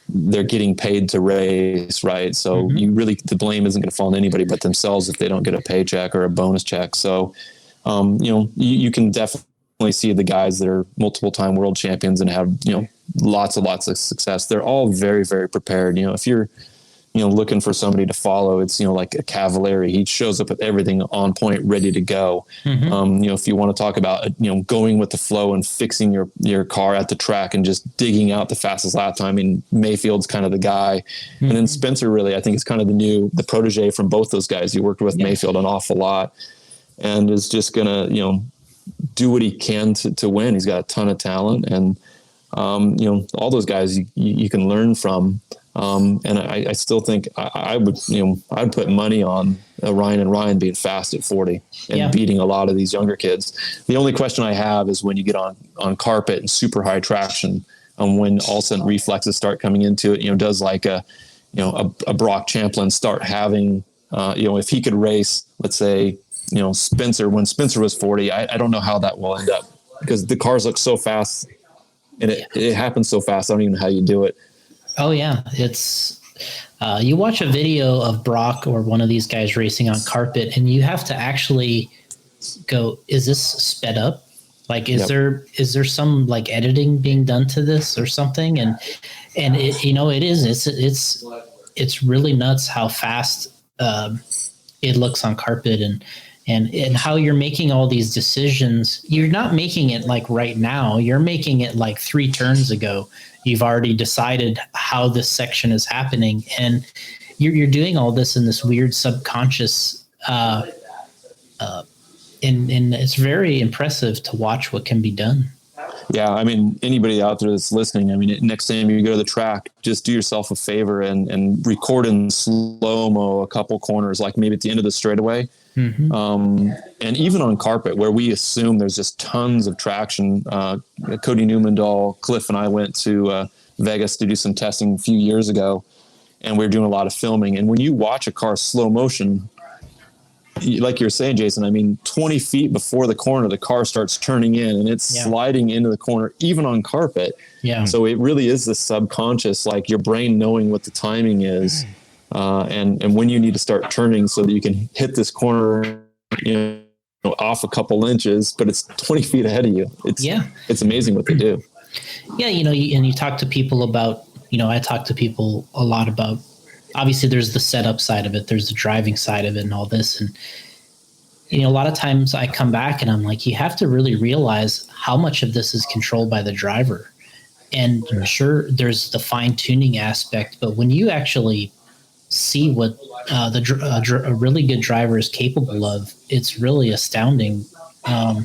they're getting paid to race, right? So the blame isn't going to fall on anybody but themselves if they don't get a paycheck or a bonus check. So, you know, you can definitely see the guys that are multiple time world champions and have, you know, lots of success. They're all very, very prepared. You know, if you're, you know, looking for somebody to follow, it's, you know, like a Cavalieri. He shows up with everything on point, ready to go. You know, if you want to talk about, you know, going with the flow and fixing your car at the track and just digging out the fastest lap time, I mean, Mayfield's kind of the guy. And then Spencer, really, I think is kind of the protege from both those guys. He worked with Mayfield an awful lot and is just going to, you know, do what he can to win. He's got a ton of talent, and, you know, all those guys you can learn from. And I still think I would, you know, I'd put money on Ryan and Ryan being fast at 40 and beating a lot of these younger kids. The only question I have is when you get on carpet and super high traction, when all of a sudden reflexes start coming into it, you know, does like a Brock Champlin start having, you know, if he could race, let's say, you know, Spencer, when Spencer was 40, I don't know how that will end up because the cars look so fast and it happens so fast. I don't even know how you do it. Oh yeah, it's you watch a video of Brock or one of these guys racing on carpet, and you have to actually go, "Is this sped up? Like, is there some like editing being done to this or something?" And it, you know, it is. It's really nuts how fast it looks on carpet and how you're making all these decisions. You're not making it like right now. You're making it like 3 turns ago. You've already decided how this section is happening, and you're doing all this in this weird subconscious. And it's very impressive to watch what can be done. Yeah, I mean, anybody out there that's listening, I mean, next time you go to the track, just do yourself a favor and record in slow-mo a couple corners, like maybe at the end of the straightaway. And even on carpet, where we assume there's just tons of traction. Cody Newmandahl, Cliff, and I went to Vegas to do some testing a few years ago, and we were doing a lot of filming. And when you watch a car slow motion, like you're saying, Jason, I mean, 20 feet before the corner, the car starts turning in and it's sliding into the corner, even on carpet. Yeah. So it really is the subconscious, like your brain knowing what the timing is. And when you need to start turning so that you can hit this corner, you know, off a couple inches, but it's 20 feet ahead of you. It's amazing what they do. Yeah. You know, and you talk to people about, you know, I talk to people a lot about, obviously there's the setup side of it. There's the driving side of it and all this. And, you know, a lot of times I come back and I'm like, you have to really realize how much of this is controlled by the driver. And sure, there's the fine tuning aspect, but when you actually see what a really good driver is capable of. It's really astounding. I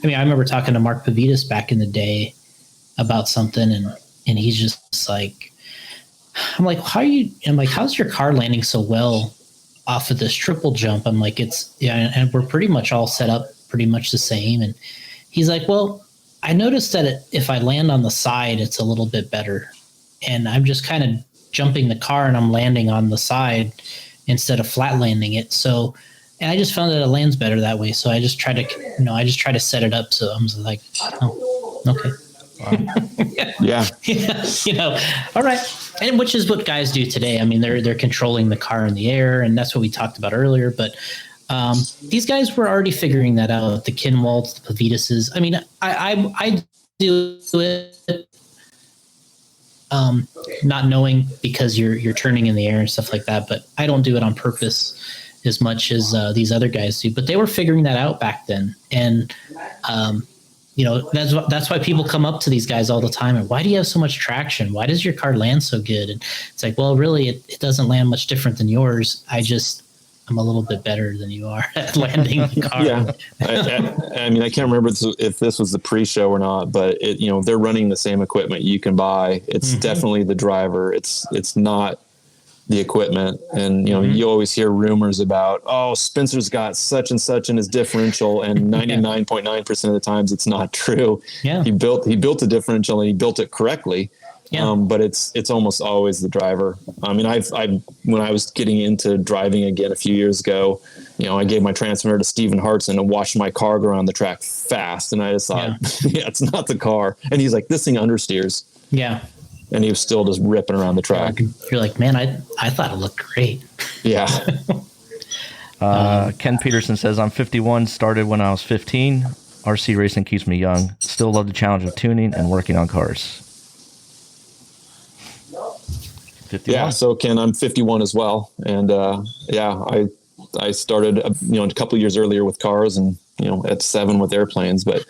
mean, I remember talking to Mark Pavidis back in the day about something, and he's just like, I'm like, how's your car landing so well off of this triple jump? I'm like, and we're pretty much all set up pretty much the same. And he's like, well, I noticed that if I land on the side, it's a little bit better. And I'm just kind of jumping the car and I'm landing on the side instead of flat landing it. So, and I just found that it lands better that way. So I just try to set it up. So I'm just like, oh, okay. Wow. Yeah. All right. And which is what guys do today. I mean, they're controlling the car in the air, and that's what we talked about earlier. But these guys were already figuring that out. The Kinwalds, the Pavidises. I mean, I do it not knowing because you're turning in the air and stuff like that. But I don't do it on purpose as much as these other guys do. But they were figuring that out back then, and that's why people come up to these guys all the time and why do you have so much traction? Why does your car land so good? And it's like, well, really, it doesn't land much different than yours. I'm a little bit better than you are at landing the car. Yeah. I mean, I can't remember if this was the pre-show or not, but they're running the same equipment you can buy. It's definitely the driver. It's not the equipment. And, you always hear rumors about, oh, Spencer's got such and such in his differential, and 99.9% of the times it's not true. Yeah. He built a differential and he built it correctly. Yeah. But it's almost always the driver. I mean, when I was getting into driving again a few years ago, I gave my transmitter to Stephen Hartson and watched my car go around the track fast. And I just thought, it's not the car. And he's like, this thing understeers. Yeah. And he was still just ripping around the track. You're like, man, I thought it looked great. Yeah. Ken Peterson says, I'm 51, started when I was 15. RC racing keeps me young. Still love the challenge of tuning and working on cars. 51. Yeah, so Ken, I'm 51 as well. And I started, a couple of years earlier with cars and, at 7 with airplanes. But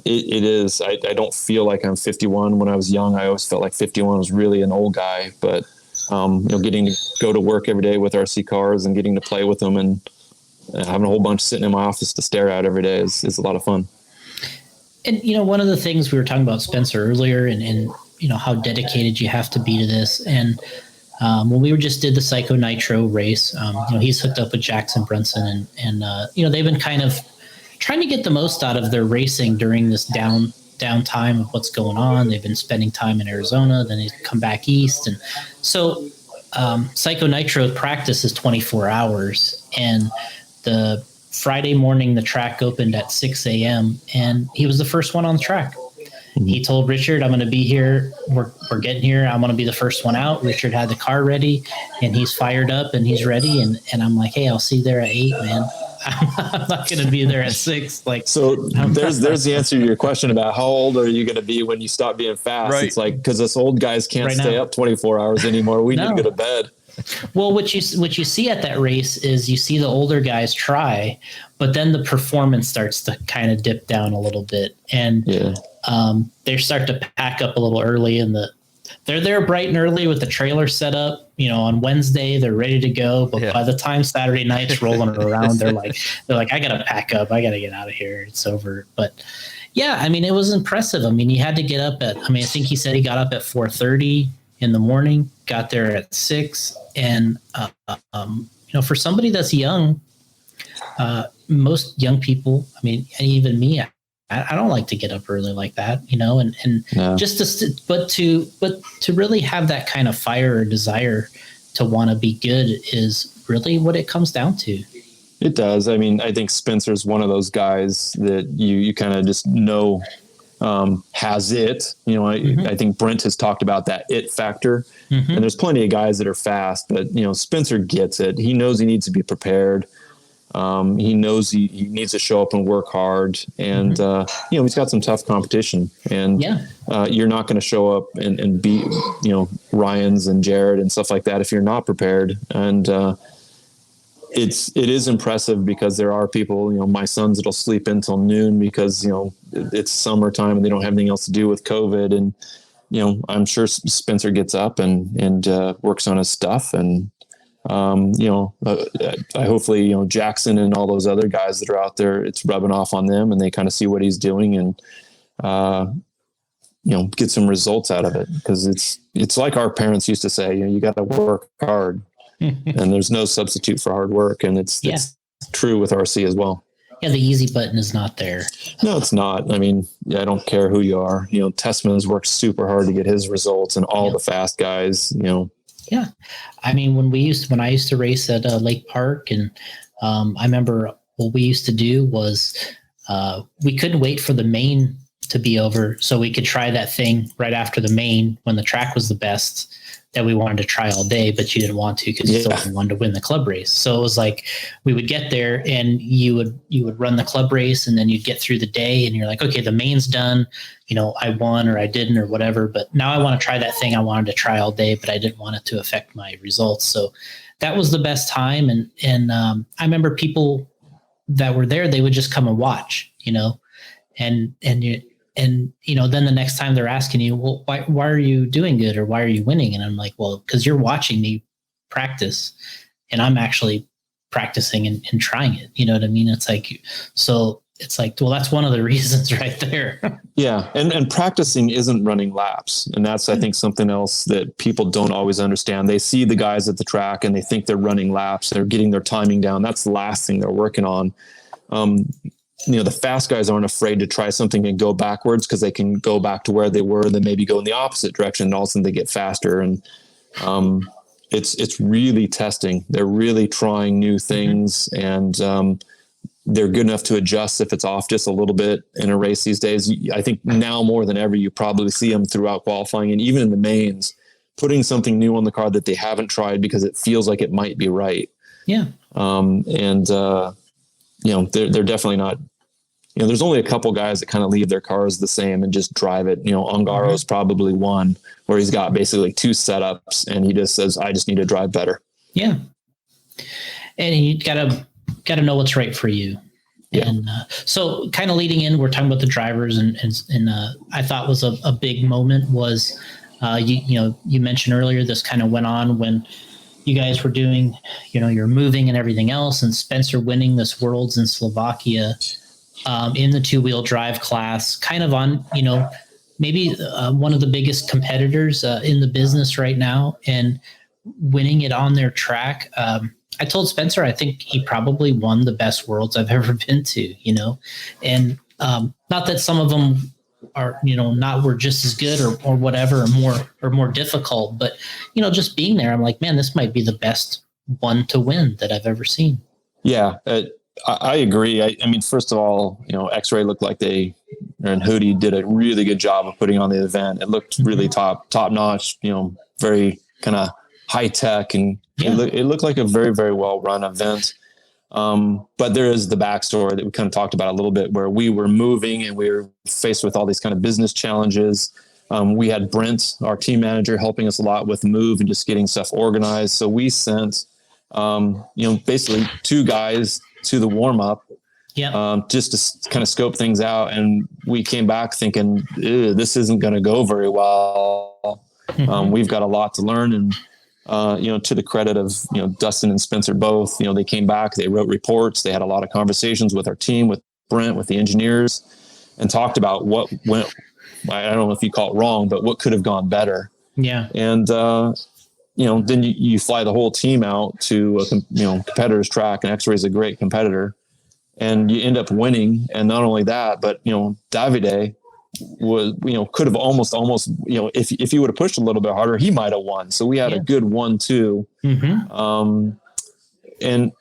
it is, I don't feel like I'm 51. When I was young, I always felt like 51 was really an old guy. But, getting to go to work every day with RC cars and getting to play with them and having a whole bunch sitting in my office to stare at every day is a lot of fun. And, one of the things we were talking about Spencer earlier and how dedicated you have to be to this. And when we just did the Psycho Nitro race, he's hooked up with Jackson Brunson and they've been kind of trying to get the most out of their racing during this downtime of what's going on. They've been spending time in Arizona, then they come back east. And so Psycho Nitro practice is 24 hours. And the Friday morning, the track opened at 6 a.m. and he was the first one on the track. He told Richard, I'm going to be here. We're getting here. I'm going to be the first one out. Richard had the car ready and he's fired up and he's ready. And I'm like, hey, I'll see you there at 8, man. I'm not going to be there at 6. So there's the answer to your question about how old are you going to be when you stop being fast? Right. It's like, cause us old guys can't stay up 24 hours anymore. We need to go to bed. Well, what you see at that race is you see the older guys try, but then the performance starts to kind of dip down a little bit. And they start to pack up a little early they're there bright and early with the trailer set up, on Wednesday, they're ready to go. But by the time Saturday night's rolling around, they're like, I got to pack up. I got to get out of here. It's over. But yeah, I mean, it was impressive. I mean, he had to get up I think he said he got up at 4:30 in the morning, got there at 6. And, for somebody that's young, most young people, I mean, and even me, I don't like to get up early like that, but to really have that kind of fire or desire to want to be good is really what it comes down to. It does. I mean, I think Spencer's one of those guys that you kind of just know has it. I think Brent has talked about that it factor. And there's plenty of guys that are fast, but Spencer gets it. He knows he needs to be prepared. He knows he needs to show up and work hard, and he's got some tough competition, and you're not going to show up and beat Ryan's and Jared and stuff like that if you're not prepared. And it is impressive because there are people, my sons that'll sleep until noon because it's summertime and they don't have anything else to do with COVID. And I'm sure Spencer gets up and works on his stuff, and I hopefully, Jackson and all those other guys that are out there, it's rubbing off on them and they kind of see what he's doing and, get some results out of it. Because it's like our parents used to say, you got to work hard and there's no substitute for hard work. And it's true with RC as well. Yeah, the easy button is not there. No, it's not. I mean, I don't care who you are. Tessman's worked super hard to get his results and all the fast guys, Yeah. I mean, when I used to race at Lake Park, and I remember what we used to do was we couldn't wait for the main to be over so we could try that thing right after the main when the track was the best that we wanted to try all day, but you didn't want to because you still wanted to win the club race. So it was like we would get there and you would run the club race and then you'd get through the day and you're like, okay, the main's done. I won or I didn't or whatever, but now I want to try that thing I wanted to try all day, but I didn't want it to affect my results. So that was the best time. And I remember people that were there, they would just come and watch, and then the next time they're asking you, well, why are you doing good or why are you winning? And I'm like, well, because you're watching me practice and I'm actually practicing and trying it. You know what I mean? It's like, well, that's one of the reasons right there. Yeah. And practicing isn't running laps. And that's, I think, something else that people don't always understand. They see the guys at the track and they think they're running laps. They're getting their timing down. That's the last thing they're working on. The fast guys aren't afraid to try something and go backwards because they can go back to where they were, then maybe go in the opposite direction. And all of a sudden they get faster. And it's really testing. They're really trying new things and they're good enough to adjust if it's off just a little bit in a race these days. I think now more than ever, you probably see them throughout qualifying and even in the mains, putting something new on the car that they haven't tried because it feels like it might be right. Yeah. They're definitely not, there's only a couple guys that kind of leave their cars the same and just drive it. Ungaro's probably one where he's got basically two setups and he just says, I just need to drive better. Yeah. And you gotta know what's right for you. Yeah. And so kind of leading in, we're talking about the drivers and I thought was a big moment was, you mentioned earlier, this kind of went on when you guys were doing, you're moving and everything else, and Spencer winning this Worlds in Slovakia in the 2-wheel drive class, kind of on, maybe one of the biggest competitors in the business right now, and winning it on their track. I told Spencer, I think he probably won the best Worlds I've ever been to, and not that some of them are, were just as good or whatever, or more difficult, but, just being there, I'm like, man, this might be the best one to win that I've ever seen. Yeah, I agree. I mean, first of all, X-Ray looked like and Hootie did a really good job of putting on the event. It looked really top notch, very kind of high tech, and it looked like a very, very well run event. But there is the backstory that we kind of talked about a little bit, where we were moving and we were faced with all these kind of business challenges. We had Brent, our team manager, helping us a lot with move and just getting stuff organized. So we sent, basically 2 guys to the warm up, just to kind of scope things out. And we came back thinking, this isn't going to go very well. We've got a lot to learn. And, to the credit of, Dustin and Spencer both, they came back, they wrote reports, they had a lot of conversations with our team, with Brent, with the engineers, and talked about what went, I don't know if you call it wrong, but what could have gone better. Yeah. And, then you fly the whole team out to a competitor's track, and X-Ray is a great competitor, and you end up winning. And not only that, but, Davide was, could have almost, if he would have pushed a little bit harder, he might've won. So we had a good 1-2. And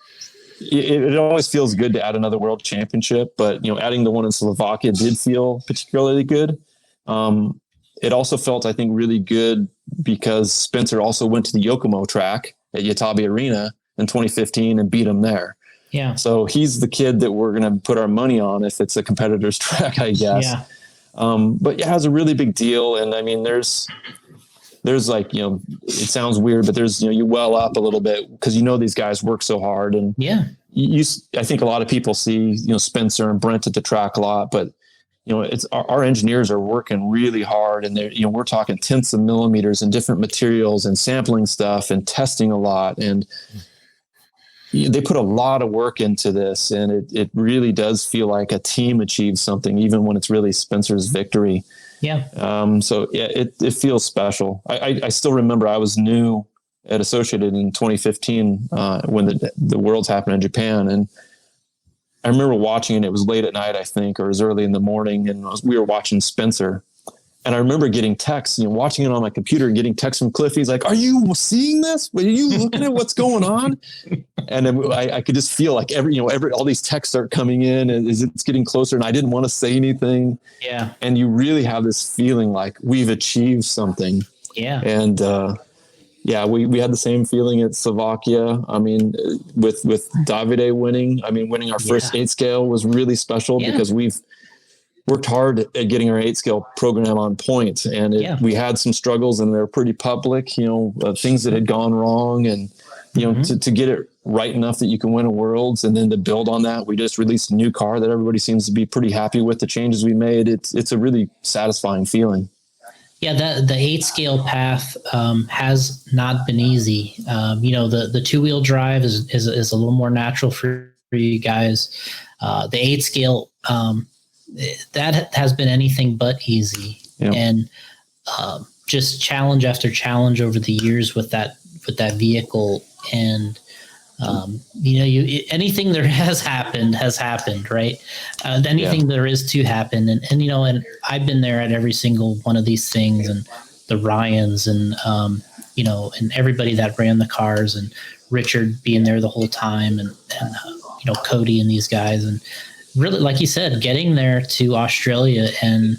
it always feels good to add another world championship, but, adding the one in Slovakia did feel particularly good. It also felt, I think, really good because Spencer also went to the Yokomo track at Yatabe Arena in 2015 and beat him there. Yeah. So he's the kid that we're going to put our money on if it's a competitor's track, I guess. Yeah. But yeah, it was a really big deal. And I mean, there's like, it sounds weird, but there's, you well up a little bit because, these guys work so hard. And I think a lot of people see, Spencer and Brent at the track a lot, but, it's our engineers are working really hard, and they're, we're talking tenths of millimeters and different materials and sampling stuff and testing a lot. And they put a lot of work into this, and it really does feel like a team achieved something, even when it's really Spencer's victory. Yeah. So yeah, it feels special. I still remember I was new at Associated in 2015 when the Worlds happened in Japan, and I remember watching it. It was late at night, I think, or it was early in the morning, and we were watching Spencer. And I remember getting texts, watching it on my computer, getting texts from Cliff. He's like, "Are you seeing this? Are you looking at what's going on?" And then I could just feel like all these texts start coming in, and it's getting closer. And I didn't want to say anything. Yeah. And you really have this feeling like we've achieved something. Yeah. And we had the same feeling at Slovakia. I mean, with Davide winning our first 8 scale was really special because we've worked hard at getting our 8 scale program on point, and we had some struggles, and they're pretty public, things that had gone wrong, and to get it right enough that you can win a Worlds, and then to build on that, we just released a new car that everybody seems to be pretty happy with the changes we made. It's a really satisfying feeling. Yeah, the 8 scale path has not been easy. The 2-wheel drive is a little more natural for you guys. The 8 scale that has been anything but easy, and just challenge after challenge over the years with that vehicle. And anything there has happened, right? Anything there is to happen, and I've been there at every single one of these things, and the Ryans, and and everybody that ran the cars, and Richard being there the whole time, and Cody and these guys, and really, like you said, getting there to Australia and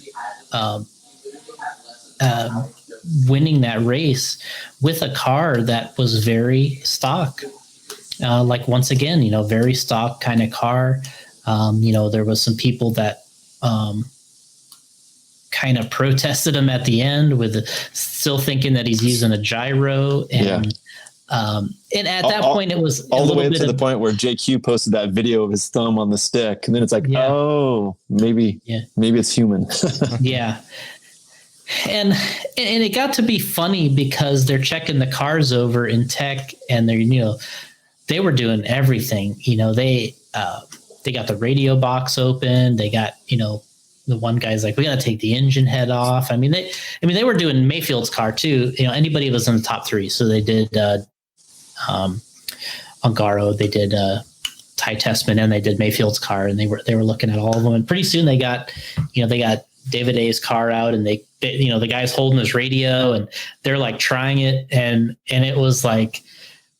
winning that race with a car that was very stock. Once again, very stock kind of car. There was some people that kind of protested him at the end with still thinking that he's using a gyro. And at that point, it was all the way to the point where JQ posted that video of his thumb on the stick. And then it's like, maybe it's human. Yeah. And it got to be funny because they're checking the cars over in tech, and they're, they were doing everything. They got the radio box open. They got, the one guy's like, we got to take the engine head off. They were doing Mayfield's car too. Anybody was in the top 3. So they did Ungaro, they did Ty Testman, and they did Mayfield's car, and they were looking at all of them. And pretty soon they got David A's car out, and they the guy's holding his radio, and they're like trying it, and it was like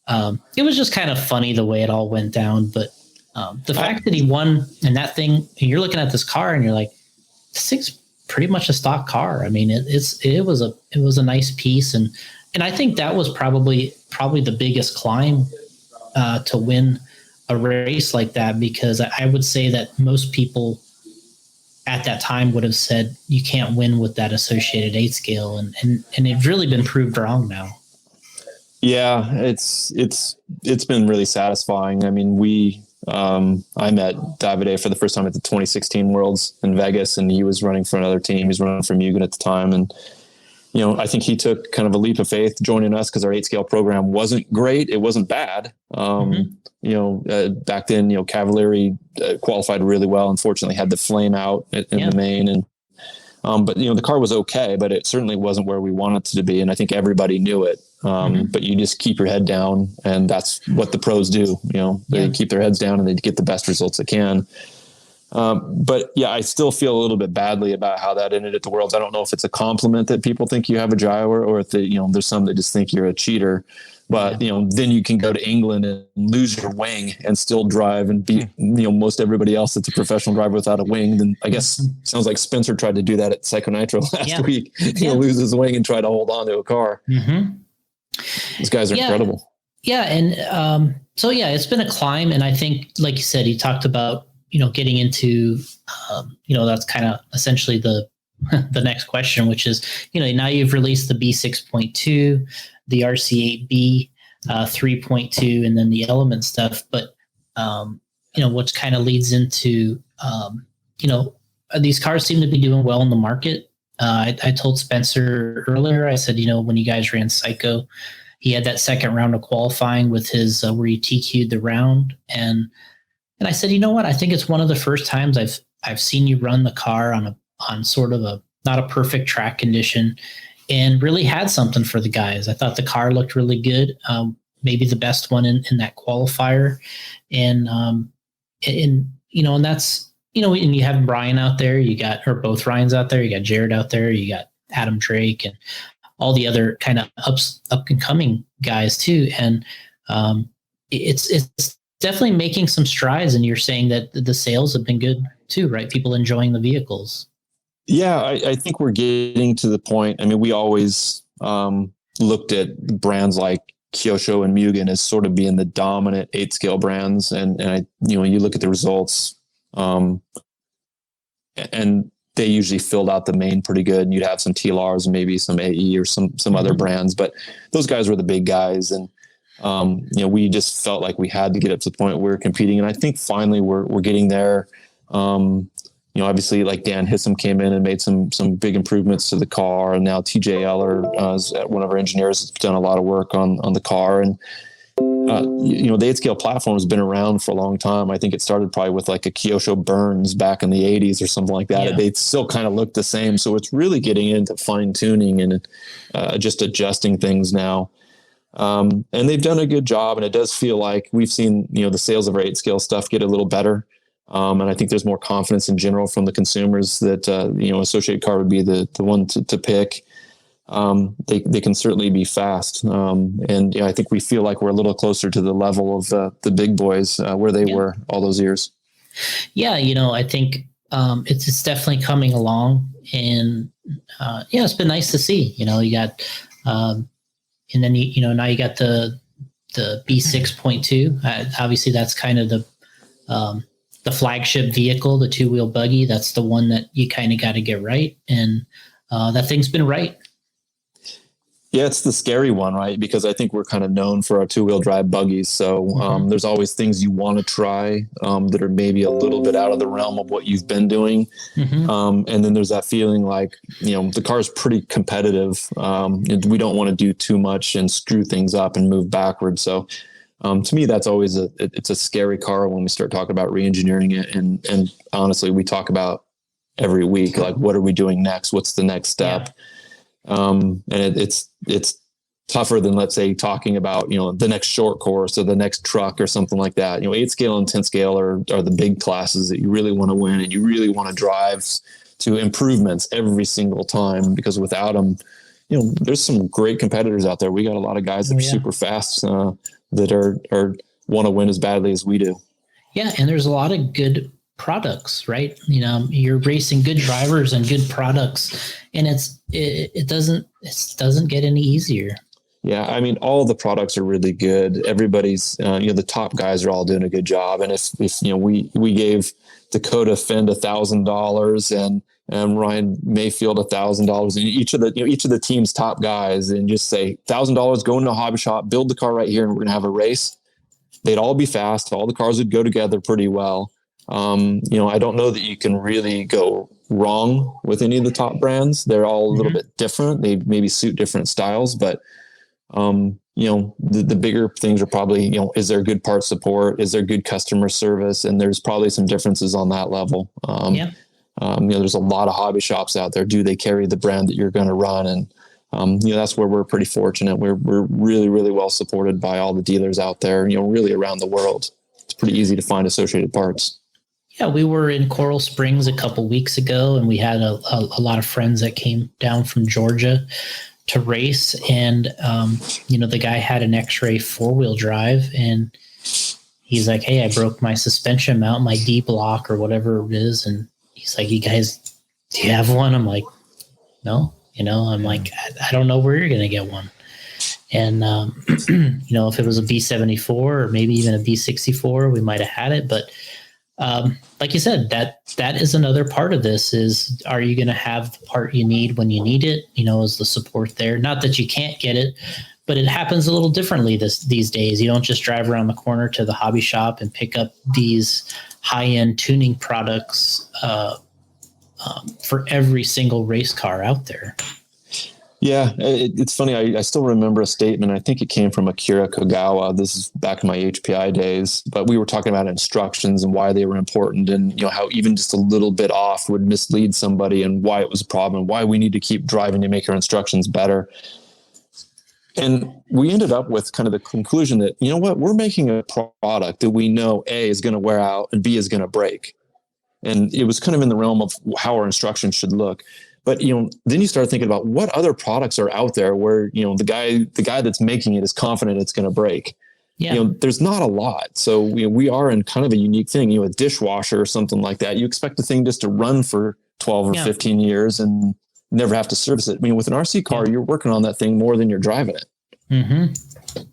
it was just kind of funny the way it all went down. But the fact that he won in that thing, and you're looking at this car and you're like, this thing's pretty much a stock car. It was a nice piece, and I think that was probably the biggest climb to win a race like that, because I would say that most people at that time would have said you can't win with that Associated 8 scale, and it's really been proved wrong now. Yeah, it's been really satisfying. I met Davide for the first time at the 2016 Worlds in Vegas, and he was running for another team. He was running for Mugen at the time, and I think he took kind of a leap of faith joining us because our 8 scale program wasn't great. It wasn't bad. Back then, Cavalieri qualified really well. Unfortunately, had the flame out in the main, and but the car was okay, but it certainly wasn't where we wanted it to be, and I think everybody knew it. But you just keep your head down, and that's what the pros do. They keep their heads down and they get the best results they can. But yeah, I still feel a little bit badly about how that ended at the Worlds. I don't know if it's a compliment that people think you have a gyro, or if there's some that just think you're a cheater. But then you can go to England and lose your wing and still drive and beat most everybody else that's a professional driver without a wing. Then I guess sounds like Spencer tried to do that at Psycho Nitro last week. Lose his wing and try to hold on to a car. These guys are incredible. Yeah, and it's been a climb, and I think, like you said, he talked about getting into that's kind of essentially the next question, which is now you've released the B6.2, the RC8B 3.2, and then the Element stuff. But which kind of leads into these cars seem to be doing well in the market. I told Spencer earlier, I said, when you guys ran Psycho, he had that second round of qualifying with his where he TQ'd the round. And I said, you know what? I think it's one of the first times I've seen you run the car on sort of not a perfect track condition and really had something for the guys. I thought the car looked really good. Maybe the best one in that qualifier. And that's, and you have Brian out there, or both Ryans out there, you got Jared out there, you got Adam Drake and all the other kind of up and coming guys too. And it's definitely making some strides. And you're saying that the sales have been good too, right? People enjoying the vehicles. Yeah, I think we're getting to the point. I mean, we always looked at brands like Kyosho and Mugen as sort of being the dominant 8-scale brands. And you look at the results, and they usually filled out the main pretty good. And you'd have some TLRs and maybe some AE or some other brands, but those guys were the big guys. And, we just felt like we had to get up to the point where we're competing. And I think finally we're getting there. Obviously like Dan Hissam came in and made some big improvements to the car. And now TJ Eller, one of our engineers, has done a lot of work on the car. And, the 8-scale platform has been around for a long time. I think it started probably with like a Kyosho Burns back in the 80s or something like that. Yeah. They still kind of look the same. So it's really getting into fine tuning and just adjusting things now. And they've done a good job. And it does feel like we've seen, the sales of our 8-scale stuff get a little better. And I think there's more confidence in general from the consumers that, Associated Car would be the one to pick. They can certainly be fast. And I think we feel like we're a little closer to the level of the big boys where they were all those years. Yeah. I think it's definitely coming along, and it's been nice to see. You got, and then now you got the B6.2. Obviously, that's kind of the flagship vehicle, the 2-wheel buggy. That's the one that you kind of got to get right, and that thing's been right. Yeah, it's the scary one, right? Because I think we're kind of known for our 2-wheel drive buggies. So there's always things you want to try that are maybe a little bit out of the realm of what you've been doing. And then there's that feeling like, the car's pretty competitive. And we don't want to do too much and screw things up and move backwards. So to me, that's always it's a scary car when we start talking about re-engineering it. And honestly, we talk about every week, like, what are we doing next? What's the next step? Yeah. And it's tougher than, let's say, talking about, the next short course or the next truck or something like that. 8-scale and 10-scale are the big classes that you really want to win, and you really want to drive to improvements every single time, because without them, there's some great competitors out there. We got a lot of guys that are super fast, that are want to win as badly as we do. Yeah. And there's a lot of good products, right? You're racing good drivers and good products, and it doesn't get any easier. Yeah. I mean, all the products are really good. Everybody's, the top guys are all doing a good job. And if we gave Dakota Fend $1,000 and Ryan Mayfield $1,000, and each of the team's top guys, and just say $1,000, go into a hobby shop, build the car right here, and we're going to have a race. They'd all be fast. All the cars would go together pretty well. I don't know that you can really go wrong with any of the top brands. They're all a little bit different. They maybe suit different styles, but the bigger things are probably, is there good part support? Is there good customer service? And there's probably some differences on that level. There's a lot of hobby shops out there. Do they carry the brand that you're going to run? And, that's where we're pretty fortunate. We're really, really well supported by all the dealers out there, really around the world. It's pretty easy to find Associated Parts. Yeah, we were in Coral Springs a couple weeks ago, and we had a lot of friends that came down from Georgia to race. And, the guy had an X-Ray 4-wheel drive, and he's like, "Hey, I broke my suspension mount, my D block or whatever it is." And he's like, "You guys, do you have one?" I'm like, "No." I'm like, I don't know where you're going to get one. And, if it was a B74 or maybe even a B64, we might have had it. But like you said, that is another part of this is, are you going to have the part you need when you need it? Is the support there? Not that you can't get it, but it happens a little differently these days. You don't just drive around the corner to the hobby shop and pick up these high-end tuning products for every single race car out there. Yeah, it's funny. I still remember a statement. I think it came from Akira Kogawa. This is back in my HPI days, but we were talking about instructions and why they were important, and how even just a little bit off would mislead somebody, and why it was a problem, why we need to keep driving to make our instructions better. And we ended up with kind of the conclusion that, we're making a product that we know A is going to wear out and B is going to break. And it was kind of in the realm of how our instructions should look. But, then you start thinking about what other products are out there where, the guy that's making it is confident it's going to break. Yeah. There's not a lot. So we are in kind of a unique thing, a dishwasher or something like that. You expect the thing just to run for 12 or 15 years and never have to service it. With an RC car, you're working on that thing more than you're driving it. Mm-hmm.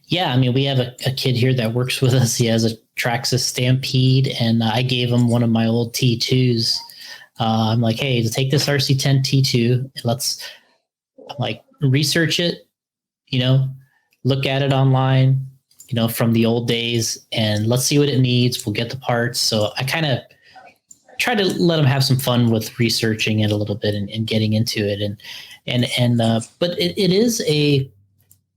Yeah. We have a kid here that works with us. He has a Traxxas Stampede, and I gave him one of my old T2s. I'm like, hey, take this RC10 T2 and let's research it, look at it online, from the old days, and let's see what it needs. We'll get the parts. So I kind of try to let him have some fun with researching it a little bit and getting into it. But it is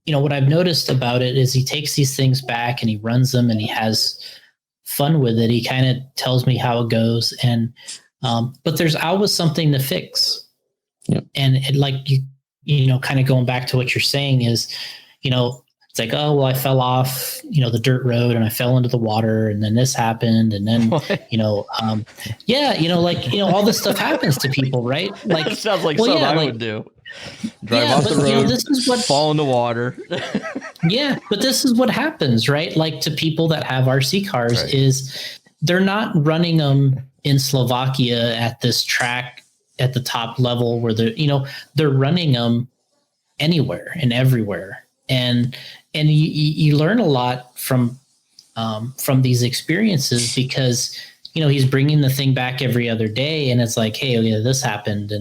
what I've noticed about it is he takes these things back and he runs them and he has fun with it. He kind of tells me how it goes, and but there's always something to fix. Yep. And kind of going back to what you're saying is, it's like, oh, well, I fell off, the dirt road and I fell into the water, and then this happened. And then, all this stuff happens to people, right? Like, it sounds like something I would do. Drive off the road, this is what, fall in the water. Yeah. But this is what happens, right? Like, to people that have RC cars, right, is they're not running them in Slovakia at this track at the top level where they're running them anywhere and everywhere. And you learn a lot from these experiences, because, he's bringing the thing back every other day, and it's like, hey, this happened.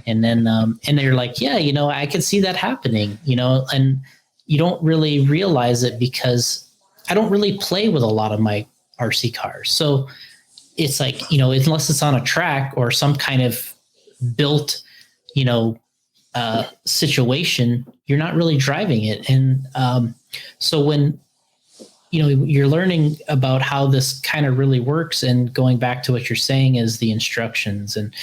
And then they're like, yeah, I can see that happening, and you don't really realize it because I don't really play with a lot of my RC cars. So it's like, unless it's on a track or some kind of built, situation, you're not really driving it. And so when, you're learning about how this kind of really works, and going back to what you're saying is the instructions, and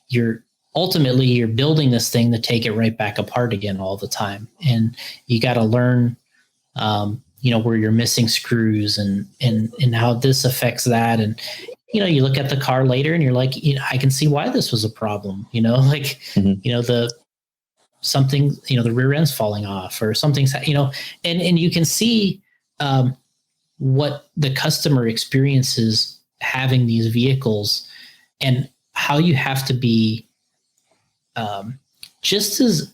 you're building this thing to take it right back apart again all the time. And you got to learn, where you're missing screws and how this affects that. And, you look at the car later and you're like, I can see why this was a problem, Mm-hmm. The rear end's falling off or something's, and you can see what the customer experiences having these vehicles, and how you have to be just as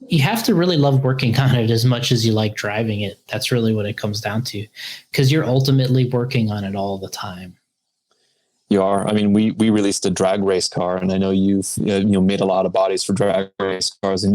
you have to really love working on it as much as you like driving it. That's really what it comes down to, because you're ultimately working on it all the time. You are. We released a drag race car, and I know you've made a lot of bodies for drag race cars, and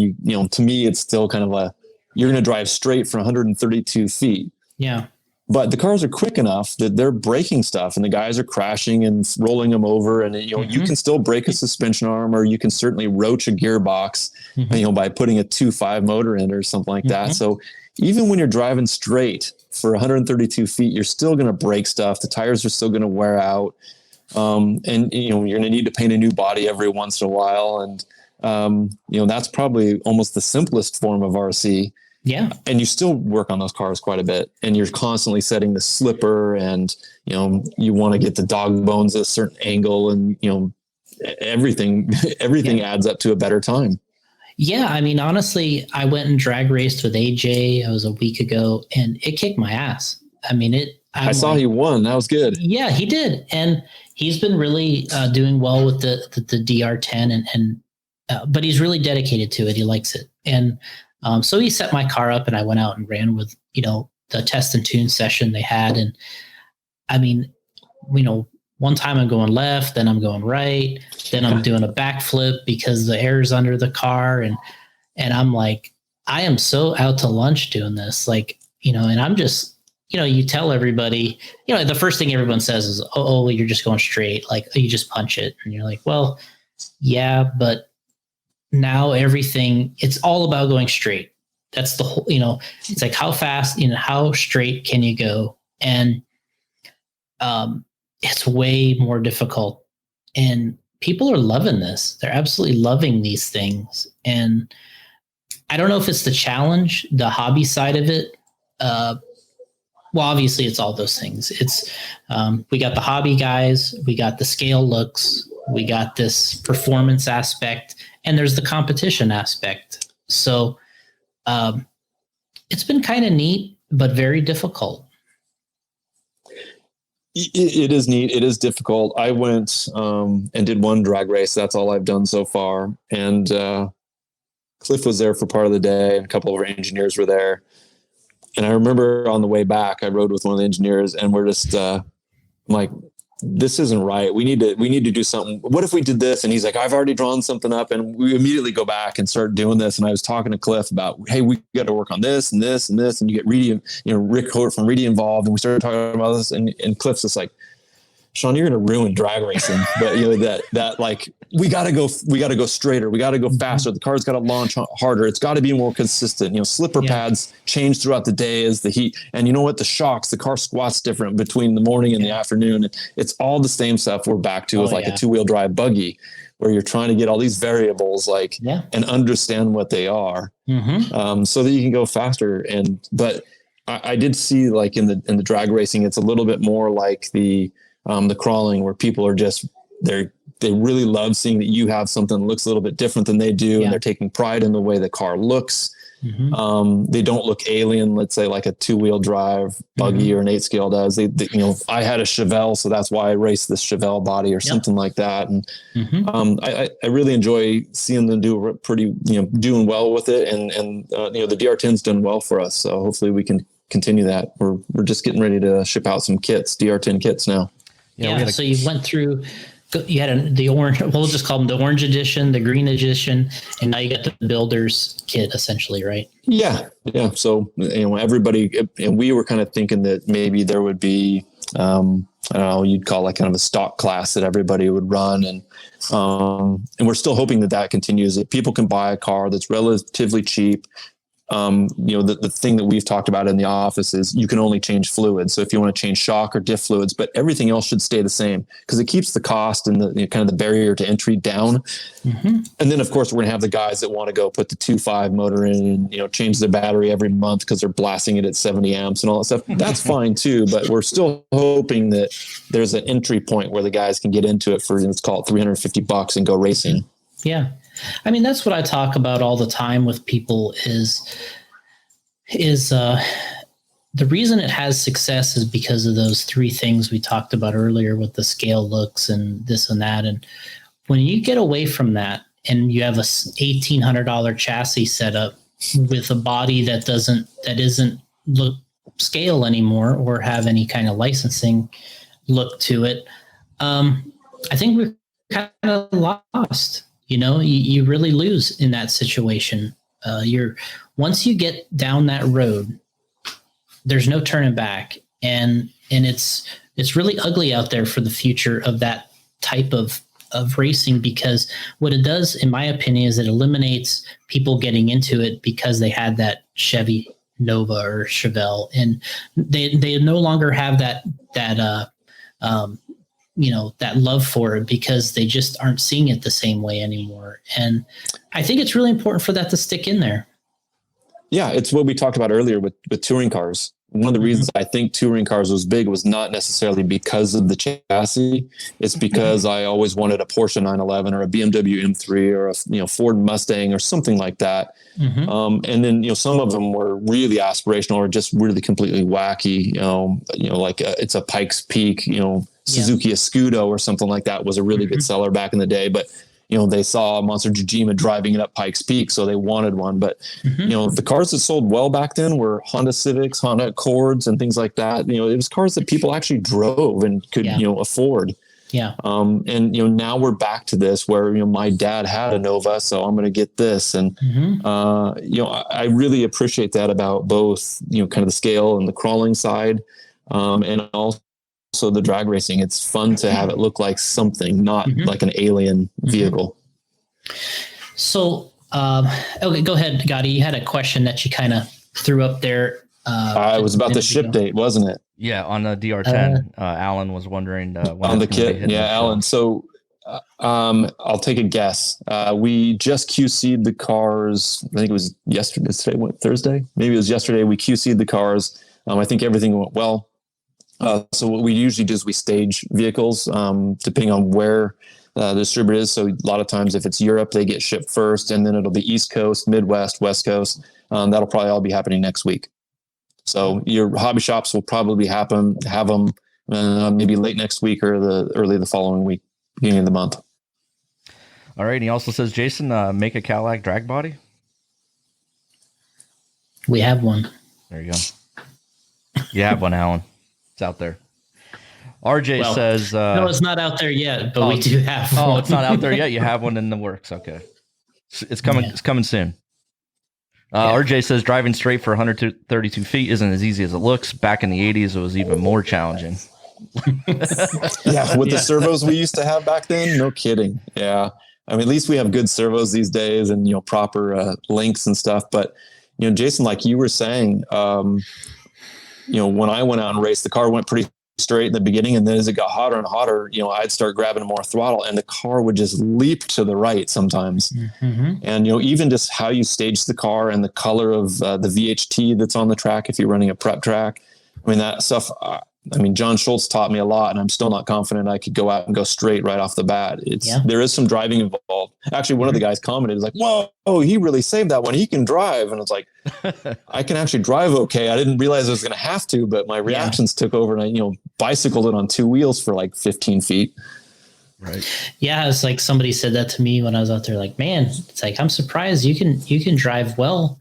to me, it's still kind of you're going to drive straight for 132 feet. Yeah. But the cars are quick enough that they're breaking stuff, and the guys are crashing and rolling them over. And Mm-hmm. you can still break a suspension arm, or you can certainly roach a gearbox, Mm-hmm. by putting a 2.5 motor in or something like that. Mm-hmm. So even when you're driving straight for 132 feet, you're still going to break stuff. The tires are still going to wear out. And you're going to need to paint a new body every once in a while. And, that's probably almost the simplest form of RC. Yeah. And you still work on those cars quite a bit, and you're constantly setting the slipper, and, you want to get the dog bones at a certain angle, and, everything adds up to a better time. Yeah. Honestly, I went and drag raced with AJ. I was a week ago, and it kicked my ass. I saw he won. That was good. Yeah, he did. And he's been really doing well with the DR10 and but he's really dedicated to it. He likes it. And so he set my car up, and I went out and ran with, the test and tune session they had. And one time I'm going left, then I'm going right, then I'm doing a backflip because the air's under the car. And I'm like, I am so out to lunch doing this, and I'm just you tell everybody, the first thing everyone says is, oh, you're just going straight. Like, oh, you just punch it. And you're like, well, yeah, but now it's all about going straight. That's the whole, it's like how fast, how straight can you go? And it's way more difficult. And people are loving this. They're absolutely loving these things. And I don't know if it's the challenge, the hobby side of it. Well, obviously it's all those things. It's, we got the hobby guys, we got the scale looks, we got this performance aspect, and there's the competition aspect. So, it's been kind of neat, but very difficult. It is neat. It is difficult. I went, and did one drag race. That's all I've done so far. And, Cliff was there for part of the day, and a couple of our engineers were there. And I remember on the way back, I rode with one of the engineers, and we're just like, this isn't right. We need to do something. What if we did this? And he's like, I've already drawn something up. And we immediately go back and start doing this. And I was talking to Cliff about, hey, we got to work on this and this and this. And you get Reedy, Rick Holt from Reedy involved. And we started talking about this. And Cliff's just like, Shawn, you're going to ruin drag racing. But that like, we got to go straighter. We got to go faster. The car's got to launch harder. It's got to be more consistent. Slipper pads change throughout the day as the heat. And you know what? The shocks, the car squats different between the morning and the afternoon. It's all the same stuff we're back to with a 2-wheel drive buggy, where you're trying to get all these variables and understand what they are, so that you can go faster. But I did see, like, in the drag racing, it's a little bit more like the crawling, where people are just, they really love seeing that you have something that looks a little bit different than they do. And they're taking pride in the way the car looks. They don't look alien, let's say, like a 2-wheel drive buggy or an 8-scale does. They I had a Chevelle, so that's why I raced this Chevelle body or something like that. And I really enjoy seeing them do pretty, doing well with it. And the DR10's done well for us. So hopefully we can continue that. We're just getting ready to ship out some kits, DR10 kits now. So you went through, you had the orange, we'll just call them the orange edition, the green edition, and now you got the builder's kit, essentially, right? Yeah. So, everybody, and we were kind of thinking that maybe there would be, I don't know, you'd call like kind of a stock class that everybody would run. And we're still hoping that continues, that people can buy a car that's relatively cheap. The thing that we've talked about in the office is you can only change fluids. So if you want to change shock or diff fluids, but everything else should stay the same, because it keeps the cost and the kind of the barrier to entry down. And then of course we're going to have the guys that want to go put the 2.5 motor in and, change their battery every month because they're blasting it at 70 amps and all that stuff. That's fine too, but we're still hoping that there's an entry point where the guys can get into it for, let's call it $350 and go racing. Yeah. I mean, that's what I talk about all the time with people is the reason it has success is because of those 3 things we talked about earlier with the scale looks and this and that. And when you get away from that and you have a $1,800 chassis set up with a body that isn't look scale anymore or have any kind of licensing look to it, I think we're kind of lost. You really lose in that situation. Once you get down that road, there's no turning back, and it's really ugly out there for the future of that type of racing, because what it does, in my opinion, is it eliminates people getting into it because they had that Chevy Nova or Chevelle, and they no longer have that love for it because they just aren't seeing it the same way anymore. And I think it's really important for that to stick in there. Yeah, it's what we talked about earlier with touring cars. One of the reasons I think touring cars was big was not necessarily because of the chassis. It's because I always wanted a Porsche 911 or a BMW M3 or a Ford Mustang or something like that. And then some of them were really aspirational or just really completely wacky. Like it's a Pikes Peak. Suzuki Escudo or something like that was a really good seller back in the day. But they saw Monster Jujima driving it up Pikes Peak, so they wanted one. But, the cars that sold well back then were Honda Civics, Honda Accords, and things like that. It was cars that people actually drove and could, afford. Yeah. And now we're back to this where my dad had a Nova, so I'm going to get this, and I really appreciate that about both kind of the scale and the crawling side, and also the drag racing. It's fun to have it look like something, not like an alien vehicle. So, okay, go ahead, Gotti. You had a question that you kind of threw up there. It was about the ship date, wasn't it? Yeah, on the DR10. Alan was wondering when on the kit. Yeah, Alan. So I'll take a guess. We just QC'd the cars. I think it was yesterday. Thursday? Maybe it was yesterday. We QC'd the cars. I think everything went well. So what we usually do is we stage vehicles depending on where the distributor is. So a lot of times if it's Europe, they get shipped first, and then it'll be East Coast, Midwest, West Coast. That'll probably all be happening next week. So your hobby shops will probably have them maybe late next week or early the following week, beginning of the month. All right. And he also says, Jason, make a Cadillac drag body. We have one. There you go. You have one, Alan. It's out there. RJ says, no, it's not out there yet, but we do have one. Oh, it's not out there yet. You have one in the works. Okay. It's coming. Yeah. It's coming soon. RJ says driving straight for 132 feet isn't as easy as it looks. Back in the 80s, it was even more challenging. With the servos we used to have back then, no kidding. Yeah. I mean, at least we have good servos these days and, proper links and stuff. But, Jason, like you were saying, when I went out and raced, the car went pretty straight in the beginning. And then as it got hotter and hotter, I'd start grabbing more throttle and the car would just leap to the right sometimes. Mm-hmm. And, even just how you stage the car and the color of the VHT that's on the track, if you're running a prep track, I mean, that stuff, John Schultz taught me a lot, and I'm still not confident I could go out and go straight right off the bat. There is some driving involved. Actually, one of the guys commented, "Is like, whoa, he really saved that one. He can drive." And it's like, I can actually drive okay. I didn't realize I was going to have to, but my reactions took over, and I, bicycled it on two wheels for like 15 feet. Right. Yeah, it's like somebody said that to me when I was out there. Like, man, it's like I'm surprised you can drive well.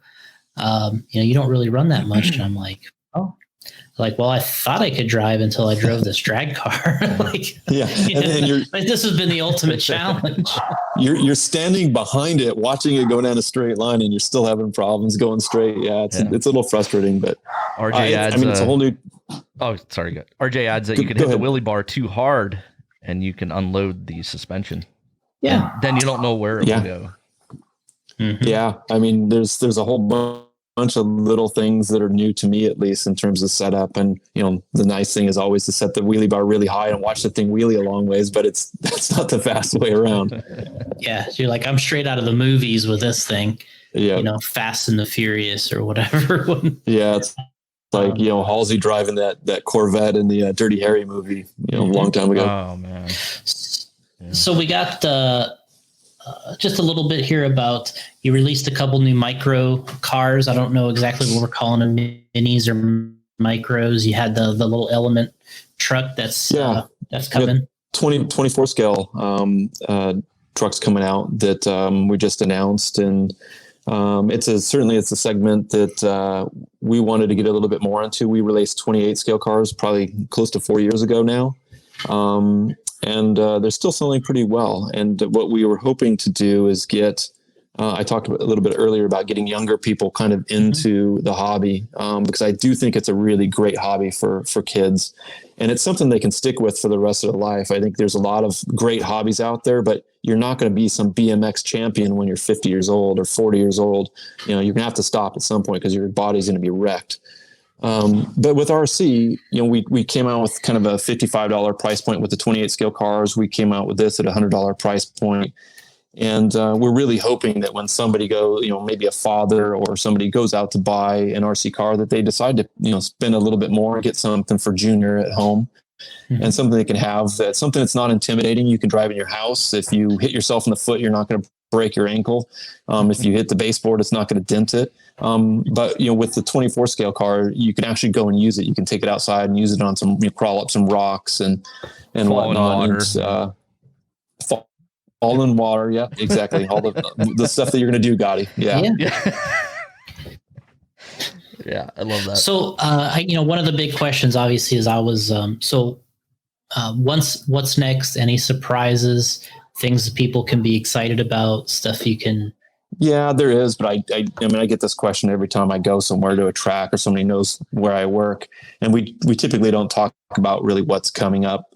You don't really run that much, and I'm like, oh. Like, well, I thought I could drive until I drove this drag car. And this has been the ultimate challenge. You're standing behind it, watching it go down a straight line, and you're still having problems going straight. Yeah, it's a little frustrating, but RJ adds. It's a whole new. Oh, sorry. Good. RJ adds that you can hit the wheelie bar too hard, and you can unload the suspension. Yeah. And then you don't know where it will go. Mm-hmm. Yeah, there's a whole bunch of little things that are new to me, at least in terms of setup. And the nice thing is always to set the wheelie bar really high and watch the thing wheelie a long ways, but that's not the fast way around. Yeah, so you're like, I'm straight out of the movies with this thing. Fast and the Furious or whatever. Yeah, it's like Halsey driving that Corvette in the Dirty Harry movie a long time ago. Oh man. So we got just a little bit here about, you released a couple new micro cars. I don't know exactly what we're calling them, minis or micros. You had the little Element truck that's coming. 24 scale trucks coming out that we just announced, and it's a segment that we wanted to get a little bit more into. We released 28 scale cars probably close to 4 years ago now. And they're still selling pretty well. And what we were hoping to do is get, I talked a little bit earlier about getting younger people kind of into the hobby, because I do think it's a really great hobby for kids. And it's something they can stick with for the rest of their life. I think there's a lot of great hobbies out there, but you're not going to be some BMX champion when you're 50 years old or 40 years old. You're going to have to stop at some point because your body's going to be wrecked. But with RC, we came out with kind of a $55 price point with the 28 scale cars. We came out with this at a $100 price point. And we're really hoping that when somebody maybe a father or somebody goes out to buy an RC car, that they decide to, spend a little bit more and get something for Junior at home. Mm-hmm. And something they can have, that's something that's not intimidating. You can drive in your house. If you hit yourself in the foot, you're not going to break your ankle. If you hit the baseboard, it's not going to dent it. But with the 24 scale car, you can actually go and use it. You can take it outside and use it on crawl up some rocks and whatnot. Fall in water. Yeah, exactly. All the stuff that you're going to do, Gotti. Yeah. Yeah, I love that. So, one of the big questions, obviously, is I was, so what's next? Any surprises? Things that people can be excited about? Stuff you can. Yeah, there is, but I mean, I get this question every time I go somewhere to a track or somebody knows where I work, and we typically don't talk about really what's coming up.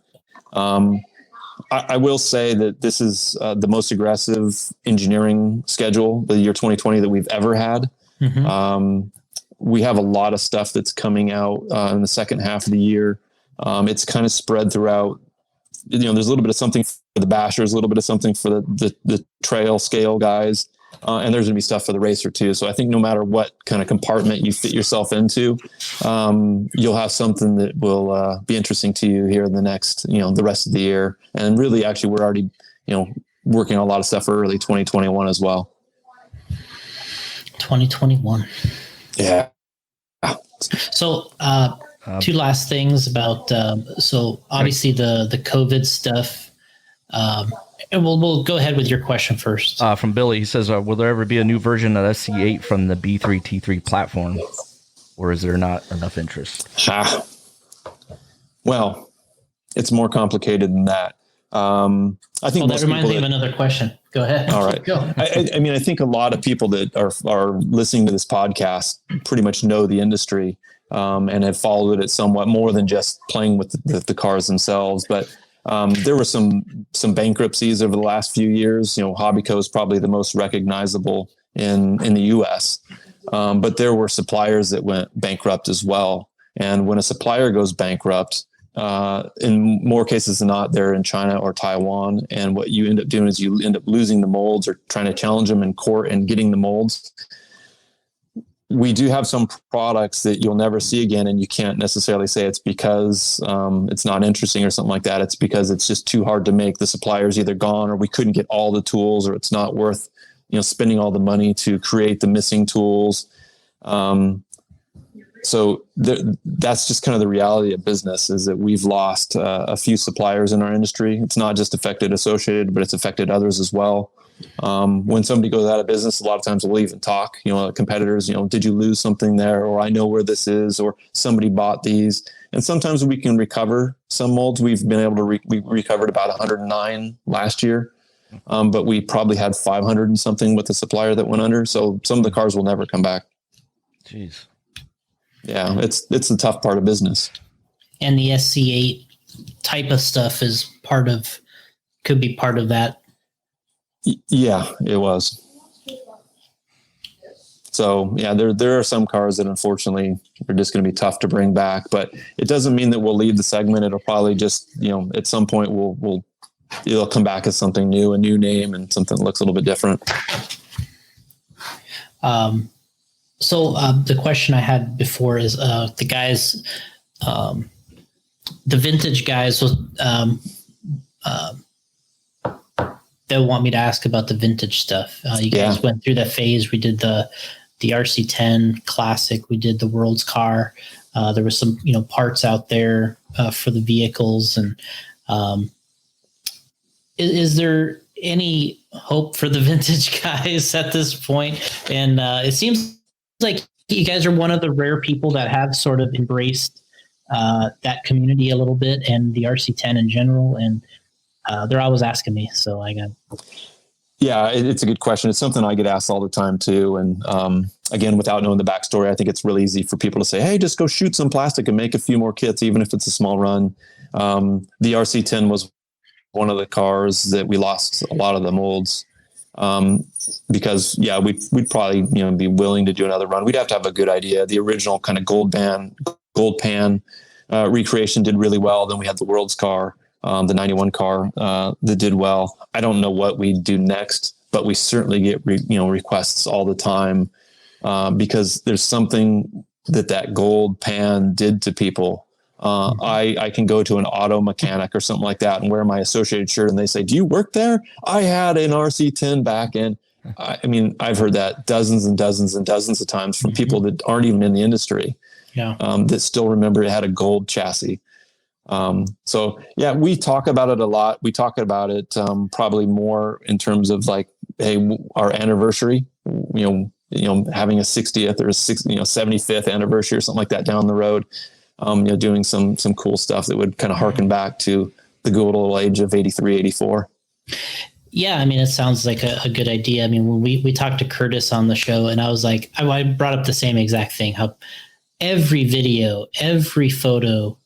I will say that this is the most aggressive engineering schedule, the year 2020, that we've ever had. Mm-hmm. We have a lot of stuff that's coming out in the second half of the year. It's kind of spread throughout. There's a little bit of something for the bashers, a little bit of something for the trail scale guys. And there's going to be stuff for the racer too. So I think no matter what kind of compartment you fit yourself into, you'll have something that will be interesting to you here in the next, the rest of the year. And really, actually, we're already, working on a lot of stuff for early 2021 as well. 2021. Yeah. So, two last things about, so obviously the COVID stuff, and we'll go ahead with your question first. From Billy, he says, will there ever be a new version of SC8 from the B3 T3 platform, or is there not enough interest? Well, it's more complicated than that. I think that reminds me of another question. Go ahead. All right. Go. I mean, I think a lot of people that are listening to this podcast pretty much know the industry and have followed it somewhat more than just playing with the cars themselves. But there were some bankruptcies over the last few years. Hobbyco is probably the most recognizable in the U.S., but there were suppliers that went bankrupt as well. And when a supplier goes bankrupt, in more cases than not, they're in China or Taiwan. And what you end up doing is you end up losing the molds or trying to challenge them in court and getting the molds. We do have some products that you'll never see again, and you can't necessarily say it's because it's not interesting or something like that. It's because it's just too hard to make. The supplier's either gone, or we couldn't get all the tools, or it's not worth spending all the money to create the missing tools. So that's just kind of the reality of business, is that we've lost a few suppliers in our industry. It's not just affected Associated, but it's affected others as well. When somebody goes out of business, a lot of times we'll even talk, competitors, did you lose something there? Or I know where this is, or somebody bought these. And sometimes we can recover some molds. We've been able to, we recovered about 109 last year. But we probably had 500 and something with the supplier that went under. So some of the cars will never come back. Jeez. Yeah. It's the tough part of business. And the SC8 type of stuff could be part of that. Yeah, it was. So yeah, there are some cars that unfortunately are just going to be tough to bring back, but it doesn't mean that we'll leave the segment. It'll probably just, at some point it'll come back as something new, a new name, and something that looks a little bit different. So the question I had before is the guys, the vintage guys was, they'll want me to ask about the vintage stuff. You guys went through that phase. We did the RC10 Classic. We did the World's Car. There was some, parts out there for the vehicles. And is there any hope for the vintage guys at this point? And it seems like you guys are one of the rare people that have sort of embraced that community a little bit, and the RC10 in general. And they're always asking me, so I got. Yeah, it's a good question. It's something I get asked all the time too. And again, without knowing the backstory, I think it's really easy for people to say, "Hey, just go shoot some plastic and make a few more kits, even if it's a small run." The RC10 was one of the cars that we lost a lot of the molds because we'd probably be willing to do another run. We'd have to have a good idea. The original kind of gold pan recreation did really well. Then we had the World's Car. The 91 car that did well. I don't know what we do next, but we certainly get requests all the time because there's something that gold pan did to people. I can go to an auto mechanic or something like that and wear my Associated shirt, and they say, "Do you work there? I had an RC10 back in." I mean, I've heard that dozens and dozens and dozens of times from people that aren't even in the industry. Yeah. That still remember it had a gold chassis. So yeah, we talk about it a lot. We talk about it, probably more in terms of like, hey, our anniversary, having a 60th or 75th anniversary or something like that down the road. doing some cool stuff that would kind of harken back to the good old age of 83, 84. Yeah, I mean, it sounds like a good idea. I mean, when we talked to Curtis on the show, and I was like, I brought up the same exact thing, how every video, every photo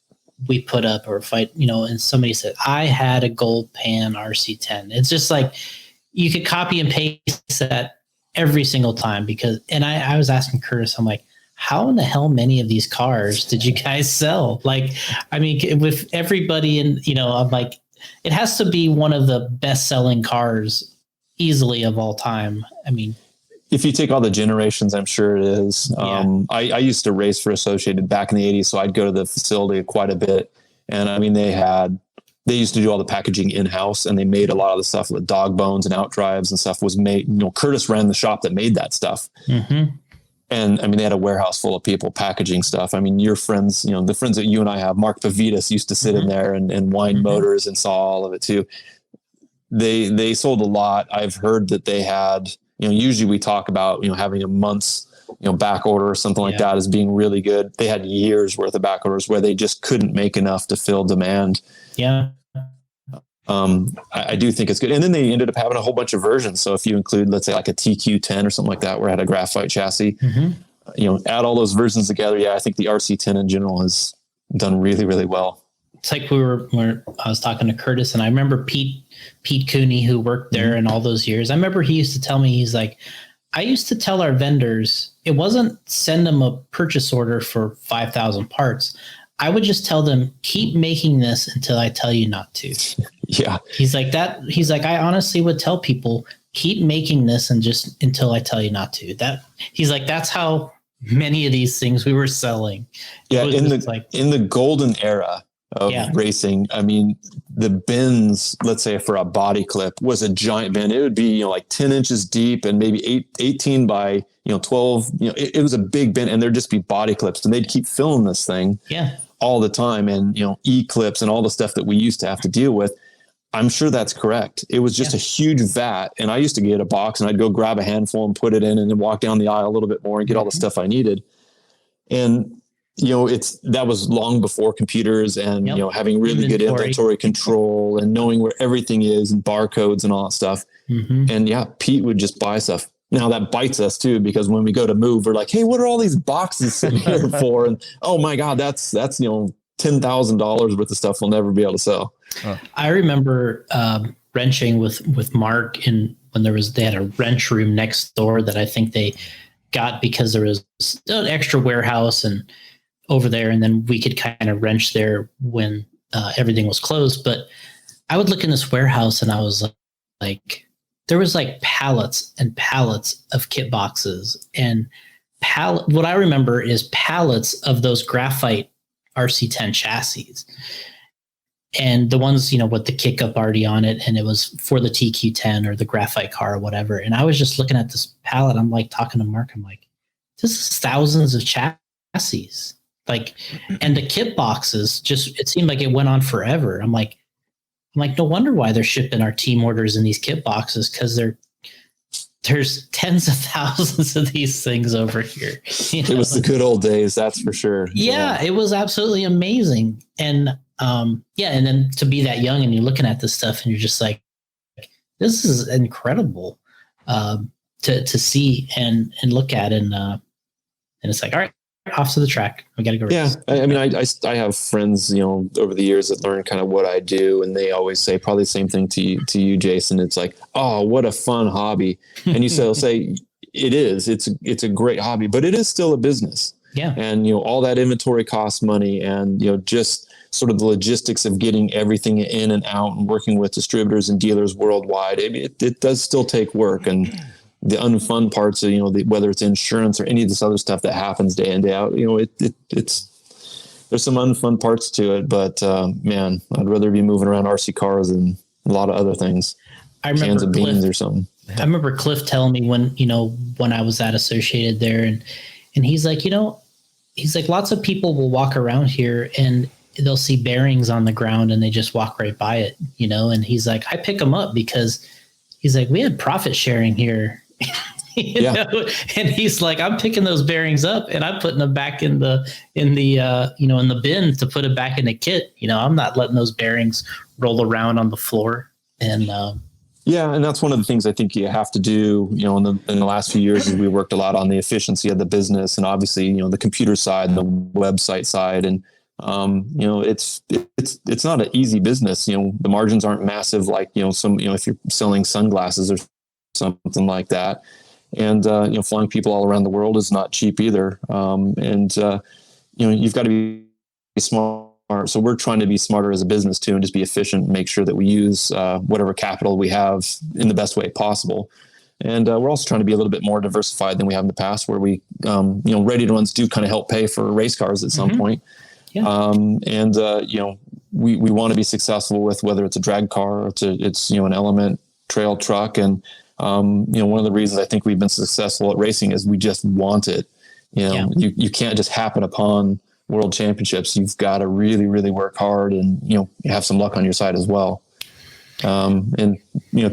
we put up or fight, and somebody said, I had a gold pan RC10. It's just like you could copy and paste that every single time and I was asking Curtis, I'm like, how in the hell many of these cars did you guys sell? Like, I mean, with everybody I'm like, it has to be one of the best selling cars easily of all time. I mean, if you take all the generations, I'm sure it is. Yeah. I used to race for Associated back in the 80s, so I'd go to the facility quite a bit. And I mean, they used to do all the packaging in-house, and they made a lot of the stuff with dog bones and outdrives and stuff was made. Curtis ran the shop that made that stuff. Mm-hmm. And I mean, they had a warehouse full of people packaging stuff. I mean, your friends, the friends that you and I have, Mark Pavitas used to sit in there and wind motors and saw all of it too. They sold a lot. I've heard that they had, usually we talk about, having a month's, back order or something like that as being really good. They had years worth of back orders where they just couldn't make enough to fill demand. Yeah. I do think it's good. And then they ended up having a whole bunch of versions. So if you include, let's say like a TQ10 or something like that, where it had a graphite chassis, add all those versions together. Yeah. I think the RC10 in general has done really, really well. It's like I was talking to Curtis, and I remember Pete Cooney, who worked there in all those years. I remember he used to tell me, he's like, I used to tell our vendors, it wasn't send them a purchase order for 5,000 parts. I would just tell them, keep making this until I tell you not to. Yeah. He's like, I honestly would tell people, keep making this and just until I tell you not to. He's like, that's how many of these things we were selling. Yeah. In the golden era of racing, I mean, the bins, let's say for a body clip, was a giant bin. It would be, like 10 inches deep and maybe 18 by, 12, it was a big bin, and there'd just be body clips, and they'd keep filling this thing. Yeah. All the time, and E-clips and all the stuff that we used to have to deal with. I'm sure that's correct. It was just a huge vat, and I used to get a box and I'd go grab a handful and put it in, and then walk down the aisle a little bit more and get all the stuff I needed. And that was long before computers and having really good inventory control and knowing where everything is and barcodes and all that stuff. And Pete would just buy stuff. Now that bites us too, because when we go to move, we're like, hey, what are all these boxes sitting here for? And oh my God, that's $10,000 worth of stuff we'll never be able to sell. I remember wrenching with Mark when they had a wrench room next door that I think they got because there was an extra warehouse and over there, and then we could kind of wrench there when everything was closed. But I would look in this warehouse and I was like, there was like pallets and pallets of kit boxes, and what I remember is pallets of those graphite RC10 chassis, and the ones, with the kick up already on it. And it was for the TQ10 or the graphite car or whatever. And I was just looking at this pallet. I'm like talking to Mark. I'm like, this is thousands of chassis. Like, and the kit boxes it seemed like it went on forever. I'm like, no wonder why they're shipping our team orders in these kit boxes, because there's tens of thousands of these things over here. It was the good old days, that's for sure. Yeah, it was absolutely amazing. And and then to be that young and you're looking at this stuff and you're just like, this is incredible to see and look at, and it's like, all right, off to the track. We got to go race. Yeah. I mean, I have friends, over the years that learn kind of what I do, and they always say probably the same thing to you, Jason. It's like, oh, what a fun hobby. And they'll say it is, it's a great hobby, but it is still a business. Yeah. And, all that inventory costs money, and, just sort of the logistics of getting everything in and out and working with distributors and dealers worldwide. I mean, it does still take work, and the unfun parts of, whether it's insurance or any of this other stuff that happens day in, day out, there's some unfun parts to it, but man, I'd rather be moving around RC cars than a lot of other things. I remember cans of beans or something. I remember Cliff telling me when I was at Associated there, and he's like, lots of people will walk around here and they'll see bearings on the ground and they just walk right by it, and he's like, I pick them up because he's like, we had profit sharing here. You know? And he's like, I'm picking those bearings up and I'm putting them back in the in the bin to put it back in the kit. I'm not letting those bearings roll around on the floor. And yeah, and that's one of the things I think you have to do. In the last few years, is we worked a lot on the efficiency of the business, and obviously, the computer side and the website side, and it's not an easy business. The margins aren't massive like if you're selling sunglasses or something like that, and flying people all around the world is not cheap either. You've got to be smart. So we're trying to be smarter as a business too, and just be efficient and make sure that we use whatever capital we have in the best way possible. And we're also trying to be a little bit more diversified than we have in the past, where we, ready to runs do kind of help pay for race cars at some point. Yeah. We want to be successful with whether it's a drag car or it's an element trail truck. And, one of the reasons I think we've been successful at racing is we just want it. You can't just happen upon world championships. You've got to really, really work hard and, have some luck on your side as well. And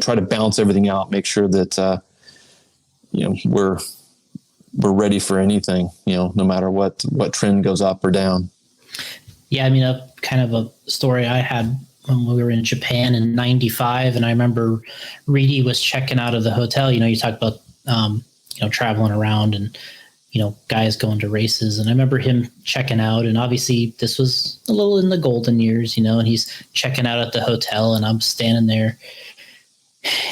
try to balance everything out, make sure that, we're ready for anything, no matter what trend goes up or down. Yeah. I mean, a kind of a story I had when we were in Japan in 95. And I remember Reedy was checking out of the hotel. You talk about, traveling around and, guys going to races. And I remember him checking out, and obviously this was a little in the golden years, and he's checking out at the hotel, and I'm standing there,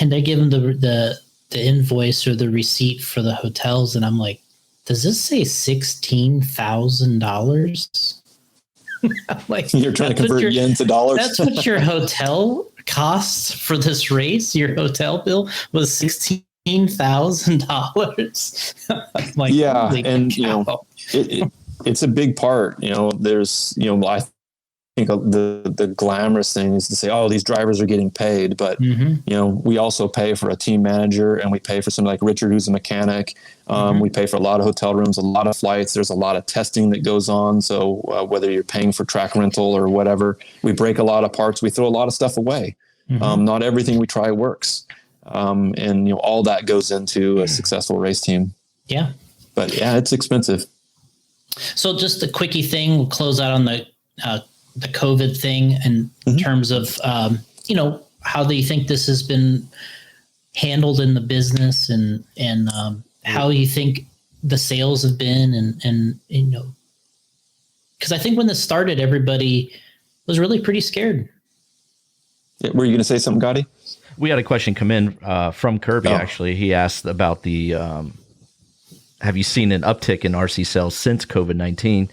and they give him the invoice or the receipt for the hotels. And I'm like, does this say $16,000? I'm like, you're trying to convert yen to dollars. That's what your hotel costs for this race. Your hotel bill was $16,000. Like, yeah, and it's a big part. There's I think the glamorous thing is to say, oh, these drivers are getting paid, but we also pay for a team manager, and we pay for somebody like Richard, who's a mechanic. We pay for a lot of hotel rooms, a lot of flights. There's a lot of testing that goes on. So whether you're paying for track rental or whatever, we break a lot of parts. We throw a lot of stuff away. Not everything we try works. And all that goes into a successful race team. Yeah. But yeah, it's expensive. So just a quickie thing, we'll close out on the COVID thing in terms of, how do you think this has been handled in the business, and how you think the sales have been, and because I think when this started, everybody was really pretty scared. Yeah, were you going to say something, Gotti? We had a question come in from Kirby, actually. He asked about the, have you seen an uptick in RC sales since COVID-19?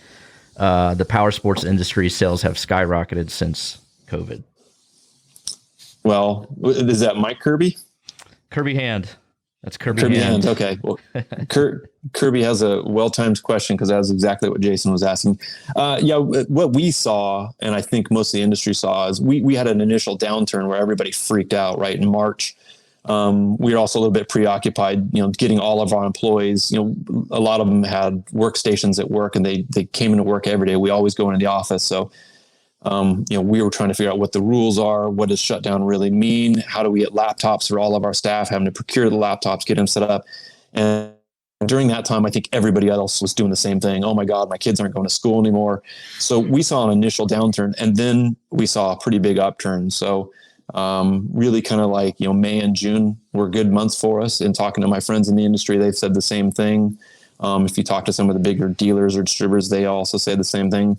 The power sports industry sales have skyrocketed since COVID. Well, is that Mike Kirby? Kirby Hand. That's Kirby Hand. Okay. Well, Kirby has a well-timed question, because that's exactly what Jason was asking. What we saw, and I think most of the industry saw, is we had an initial downturn where everybody freaked out right in March. We were also a little bit preoccupied, getting all of our employees, a lot of them had workstations at work, and they came into work every day. We always go into the office. So, we were trying to figure out what the rules are. What does shutdown really mean? How do we get laptops for all of our staff, having to procure the laptops, get them set up? And during that time, I think everybody else was doing the same thing. Oh my God, my kids aren't going to school anymore. So we saw an initial downturn, and then we saw a pretty big upturn. So, really kind of like, May and June were good months for us. And talking to my friends in the industry, they've said the same thing. If you talk to some of the bigger dealers or distributors, they also say the same thing.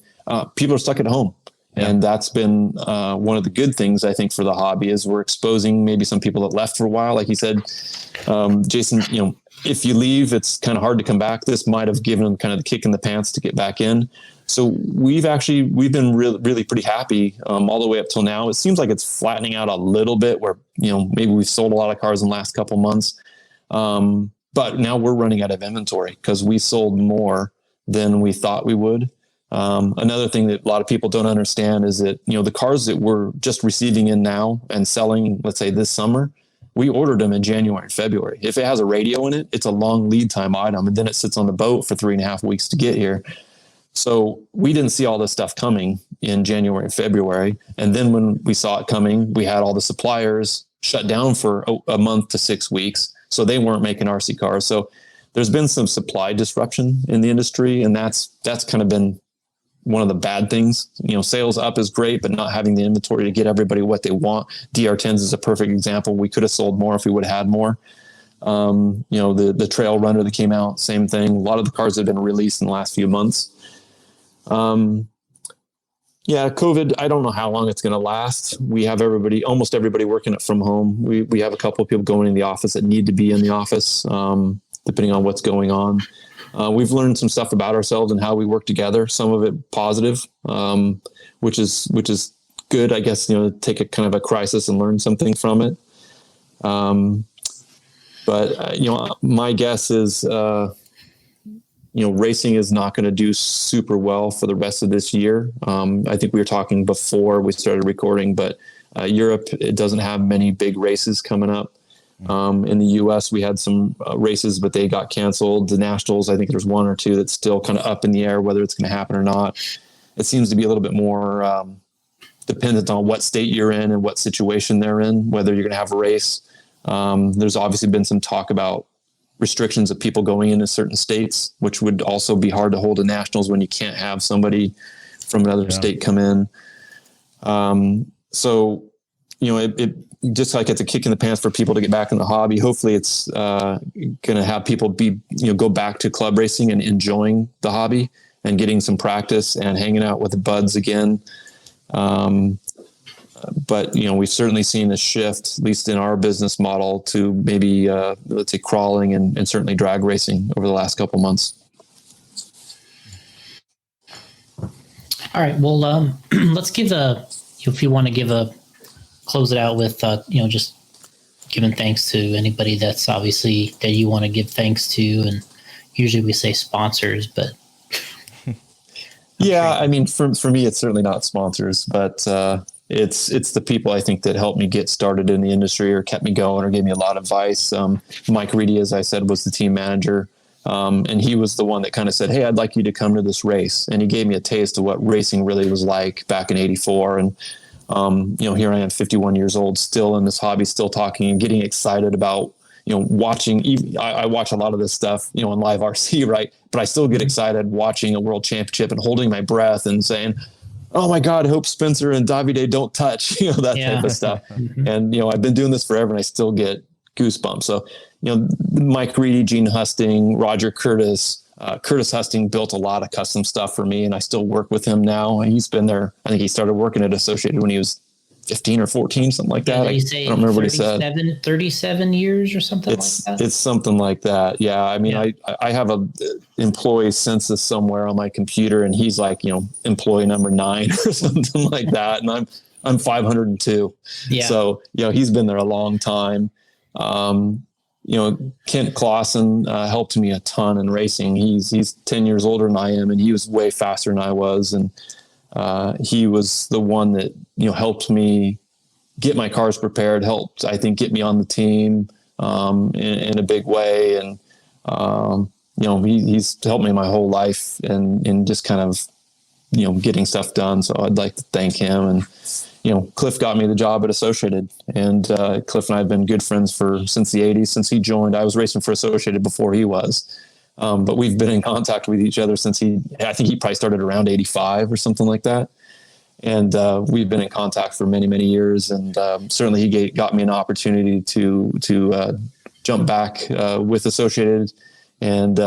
People are stuck at home. Yeah. And that's been one of the good things, I think, for the hobby, is we're exposing maybe some people that left for a while. Like you said, Jason, if you leave, it's kind of hard to come back. This might have given them kind of the kick in the pants to get back in. So we've been really pretty happy all the way up till now. It seems like it's flattening out a little bit, where, maybe we've sold a lot of cars in the last couple months. But now we're running out of inventory because we sold more than we thought we would. Another thing that a lot of people don't understand is that, the cars that we're just receiving in now and selling, let's say this summer, we ordered them in January and February. If it has a radio in it, it's a long lead time item, and then it sits on the boat for 3.5 weeks to get here. So we didn't see all this stuff coming in January and February. And then when we saw it coming, we had all the suppliers shut down for a month to 6 weeks. So they weren't making RC cars. So there's been some supply disruption in the industry, and that's kind of been one of the bad things. Sales up is great, but not having the inventory to get everybody what they want. DR10s is a perfect example. We could have sold more if we would have had more. The Trail Runner that came out, same thing. A lot of the cars have been released in the last few months. COVID, I don't know how long it's going to last. We have almost everybody working from home. We have a couple of people going in the office that need to be in the office, depending on what's going on. We've learned some stuff about ourselves and how we work together. Some of it positive, which is good, I guess, take a kind of a crisis and learn something from it. But my guess is, racing is not going to do super well for the rest of this year. I think we were talking before we started recording, but Europe, it doesn't have many big races coming up. In the US, we had some races, but they got canceled. The Nationals, I think there's one or two that's still kind of up in the air, whether it's going to happen or not. It seems to be a little bit more dependent on what state you're in and what situation they're in, whether you're going to have a race. There's obviously been some talk about restrictions of people going into certain states, which would also be hard to hold a Nationals when you can't have somebody from another state come in. It just like it's a kick in the pants for people to get back in the hobby. Hopefully it's going to have people go back to club racing and enjoying the hobby and getting some practice and hanging out with the buds again. But we've certainly seen a shift, at least in our business model, to maybe, let's say, crawling and certainly drag racing over the last couple of months. All right. Well, let's give if you want to close it out with, just giving thanks to anybody that's obviously that you want to give thanks to. And usually we say sponsors, but. Yeah, I mean, for me, it's certainly not sponsors, but it's the people I think that helped me get started in the industry or kept me going or gave me a lot of advice. Mike Reedy, as I said, was the team manager. And he was the one that kind of said, "Hey, I'd like you to come to this race." And he gave me a taste of what racing really was like back in '84. And, here I am 51 years old, still in this hobby, still talking and getting excited about, watching. I watch a lot of this stuff, in live RC, right? But I still get excited watching a world championship and holding my breath and saying, "Oh my God, I hope Spencer and Davide don't touch," that type of stuff. And, I've been doing this forever and I still get goosebumps. So, Mike Reedy, Gene Husting, Roger Curtis, Curtis Husting built a lot of custom stuff for me, and I still work with him now. He's been there. I think he started working at Associated when he was 15 or 14, something like that. I don't remember what he said. 37 years or something like that? It's something like that. Yeah. I mean, I have a employee census somewhere on my computer, and he's like, employee number 9 or something like that. And I'm 502. Yeah. So, he's been there a long time. Kent Clausen helped me a ton in racing. He's 10 years older than I am, and he was way faster than I was. And he was the one that, helped me get my cars prepared, helped, I think, get me on the team in a big way. And, he's helped me my whole life and just kind of, getting stuff done. So I'd like to thank him. And, Cliff got me the job at Associated, and Cliff and I have been good friends since the 80s, since he joined. I was racing for Associated before he was. But we've been in contact with each other since I think he probably started around 85 or something like that. And we've been in contact for many, many years. And certainly he got me an opportunity to jump back with Associated and,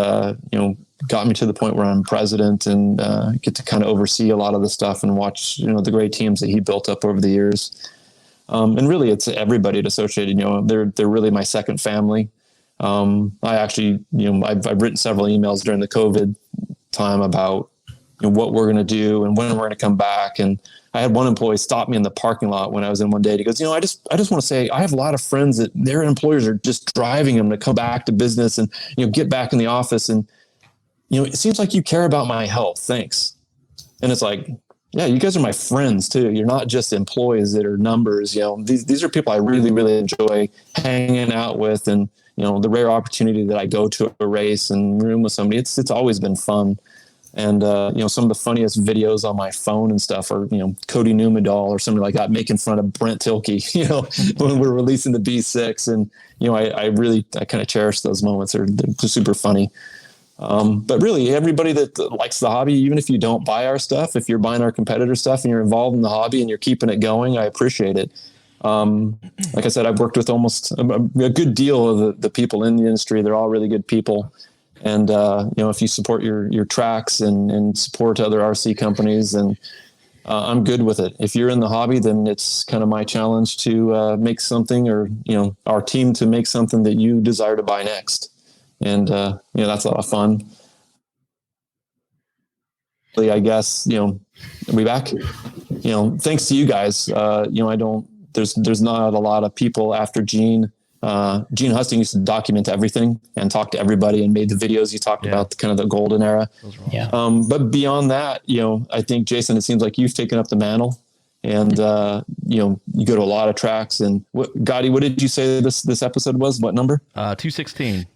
got me to the point where I'm president and get to kind of oversee a lot of the stuff and watch, the great teams that he built up over the years. And really it's everybody at Associated, they're really my second family. I actually, I've written several emails during the COVID time about what we're going to do and when we're going to come back. And I had one employee stop me in the parking lot when I was in one day. He goes, I just want to say, I have a lot of friends that their employers are just driving them to come back to business and, get back in the office. And, it seems like you care about my health. Thanks. And it's like, yeah, you guys are my friends too. You're not just employees that are numbers. These are people I really, really enjoy hanging out with. And, the rare opportunity that I go to a race and room with somebody, it's always been fun. And, some of the funniest videos on my phone and stuff are, Cody Numadal or somebody like that making fun of Brent Tilke, when we're releasing the B6. And, I kind of cherish those moments. They're super funny. But really, everybody that likes the hobby, even if you don't buy our stuff, if you're buying our competitor stuff and you're involved in the hobby and you're keeping it going, I appreciate it. Like I said, I've worked with almost a good deal of the people in the industry. They're all really good people. And, if you support your tracks and support other RC companies, then I'm good with it. If you're in the hobby, then it's kind of my challenge to make something, or, our team to make something that you desire to buy next. And, that's a lot of fun. I guess, are we back? Thanks to you guys. There's not a lot of people after Gene. Gene Husting used to document everything and talk to everybody and made the videos you talked about, the kind of the golden era. Yeah. But beyond that, I think, Jason, it seems like you've taken up the mantle, and, you go to a lot of tracks. And Gotti, what did you say this episode was? What number? 216.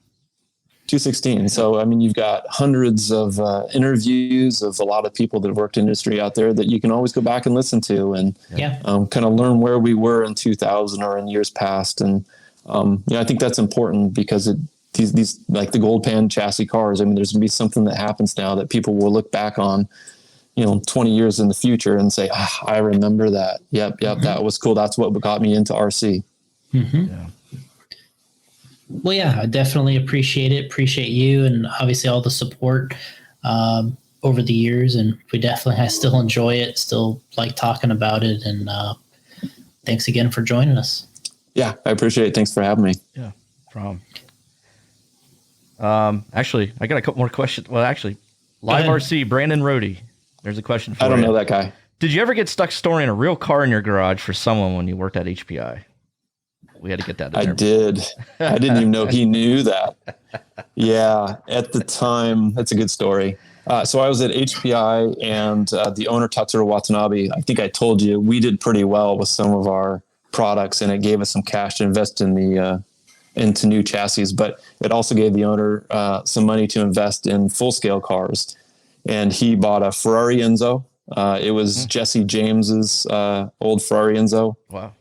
216. So, you've got hundreds of interviews of a lot of people that have worked in industry out there that you can always go back and listen to, and kind of learn where we were in 2000 or in years past. And, I think that's important, because these like the gold pan chassis cars, there's going to be something that happens now that people will look back on, 20 years in the future and say, I remember that. Yep. That was cool. That's what got me into RC. Mm-hmm. Yeah. Well, yeah, I definitely appreciate it. Appreciate you, and obviously all the support over the years. And I still enjoy it. Still like talking about it. And thanks again for joining us. Yeah, I appreciate it. Thanks for having me. Yeah, problem. Actually, I got a couple more questions. Well, actually, Live RC, Brandon Rohde. There's a question for you. I don't know that guy. Did you ever get stuck storing a real car in your garage for someone when you worked at HPI? We had to get that in there. I did. I didn't even know he knew that. Yeah, at the time, that's a good story. So I was at HPI, and the owner, Tatsuro Watanabe, I think I told you, we did pretty well with some of our products, and it gave us some cash to invest in into new chassis, but it also gave the owner some money to invest in full-scale cars. And he bought a Ferrari Enzo. It was Jesse James's old Ferrari Enzo. Wow.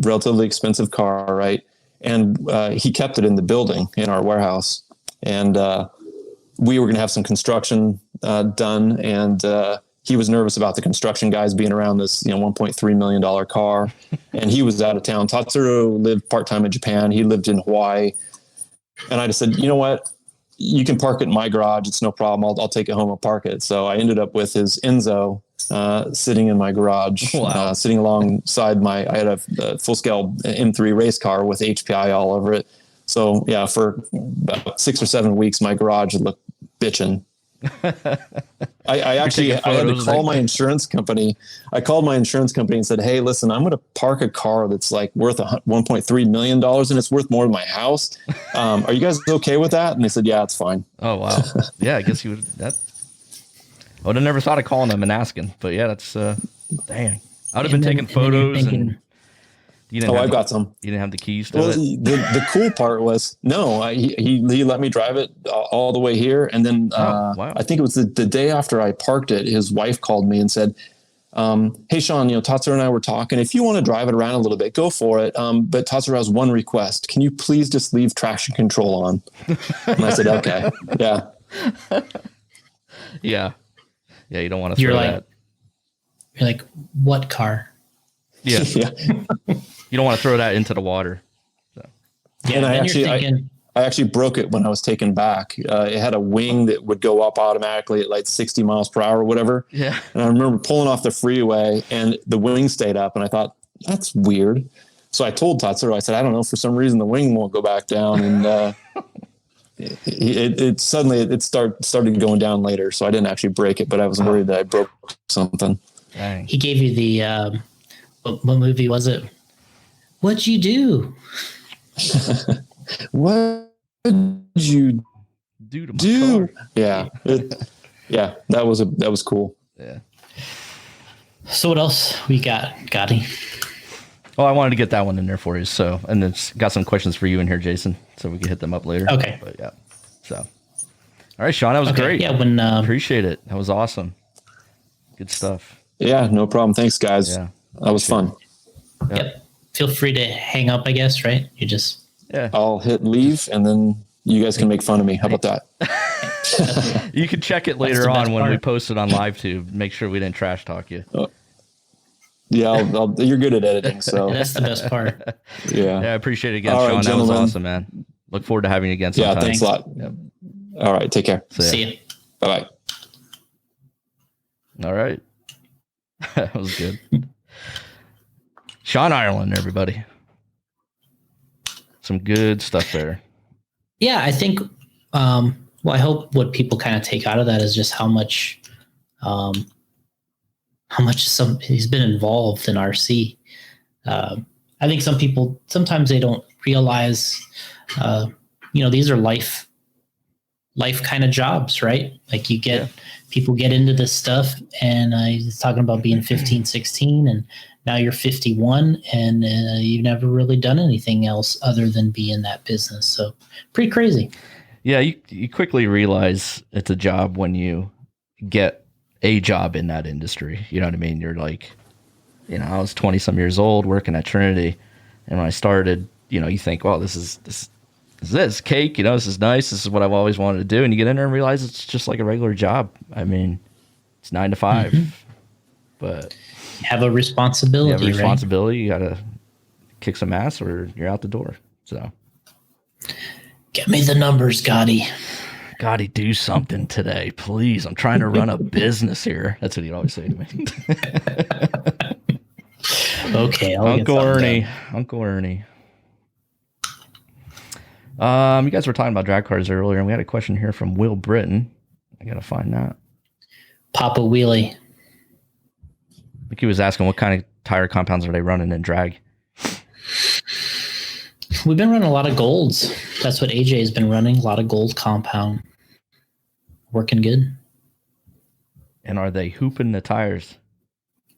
Relatively expensive car, right? And he kept it in the building in our warehouse. And we were going to have some construction done, and he was nervous about the construction guys being around this, $1.3 million car. And he was out of town. Tatsuro lived part-time in Japan. He lived in Hawaii. And I just said, you know what? You can park it in my garage. It's no problem. I'll take it home and park it. So I ended up with his Enzo sitting in my garage, sitting alongside I had a full-scale M3 race car with HPI all over it. So yeah, for about 6 or 7 weeks, my garage looked bitching. I had to call my insurance company. I called my insurance company and said, hey, listen, I'm going to park a car that's like worth $1.3 million, and it's worth more than my house. Are you guys okay with that? And they said, yeah, it's fine. Oh, wow. Yeah, I guess you would. I would have never thought of calling them and asking, but yeah, that's dang. I would have been taking photos and I've got some. You didn't have the keys to it? The cool part was, he let me drive it all the way here. And then I think it was the day after I parked it, his wife called me and said, hey, Shawn, Tatsuro and I were talking. If you want to drive it around a little bit, go for it. But Tatsuro has one request. Can you please just leave traction control on? And I said, okay. Yeah. Yeah. Yeah, you don't want to throw that. You're like, what car? Yeah. You don't want to throw that into the water. So. Yeah, and I actually broke it when I was taken back. It had a wing that would go up automatically at like 60 miles per hour or whatever. Yeah. And I remember pulling off the freeway, and the wing stayed up, and I thought, that's weird. So I told Tatsuro, I said, I don't know, for some reason the wing won't go back down. And it suddenly started going down later. So I didn't actually break it, but I was worried that I broke something. Dang. He gave you the, what movie was it? What'd you do? What did you do to my car? Yeah. That was cool. Yeah. So what else we got, Gotti? Oh, I wanted to get that one in there for you. So, and it's got some questions for you in here, Jason, so we can hit them up later. Okay. But yeah. So, All right, Shawn, that was great. Yeah, when appreciate it. That was awesome. Good stuff. Yeah, no problem. Thanks, guys. Yeah, that was fun. Yep. Feel free to hang up, I guess, right? You just I'll hit leave and then you guys can make fun of me. How about that? You can check it later on when we post it on LiveTube. Make sure we didn't trash talk you. Yeah, you're good at editing, so that's the best part. Yeah, I appreciate it again, All Shawn. right, That was gentlemen. awesome, man. Look forward to having you again sometime. Yeah, thanks a lot. Yep. All right, take care. See you. Bye-bye. All right. That was good. Shawn Ireland, everybody. Some good stuff there. Yeah, I think, well, I hope what people kind of take out of that is just how much he's been involved in RC. I think some people, sometimes they don't realize, these are life kind of jobs, right? Like people get into this stuff, and I was talking about being 15, 16, and now you're 51 and you've never really done anything else other than be in that business. So pretty crazy. Yeah. You quickly realize it's a job when you get a job in that industry. You know what I mean? You're like, I was 20 some years old working at Trinity. And when I started, you think, well, this is cake, this is nice. This is what I've always wanted to do. And you get in there and realize it's just like a regular job. I mean, it's 9 to 5, but you have a responsibility. Right? You got to kick some ass or you're out the door. So get me the numbers, Gotti. Gotti, do something today, please. I'm trying to run a business here. That's what he'd always say to me. Okay. Uncle Ernie. You guys were talking about drag cars earlier, and we had a question here from Will Britton. I got to find that. Papa Wheelie. I think he was asking what kind of tire compounds are they running in drag? We've been running a lot of golds. That's what AJ has been running. A lot of gold compound. Working good. And are they hooping the tires?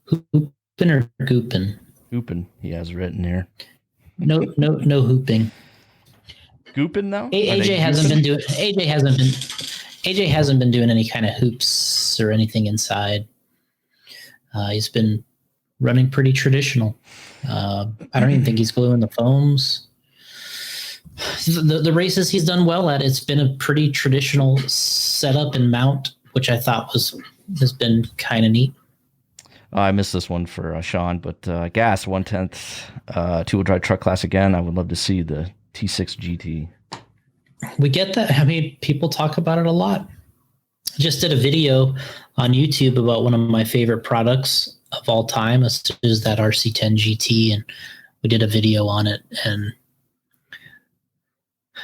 Hooping or gooping? Hooping, he has written here. No hooping. Gooping though? AJ hasn't been doing any kind of hoops or anything inside. He's been running pretty traditional. I don't even think he's gluing the foams. The races he's done well at, it's been a pretty traditional setup and mount, which I thought has been kind of neat. I missed this one for Shawn, but gas 1/10 two-wheel drive truck class again. I would love to see the T6 GT. We get that. I mean, people talk about it a lot. Just did a video on YouTube about one of my favorite products of all time is that RC10 GT, and we did a video on it. And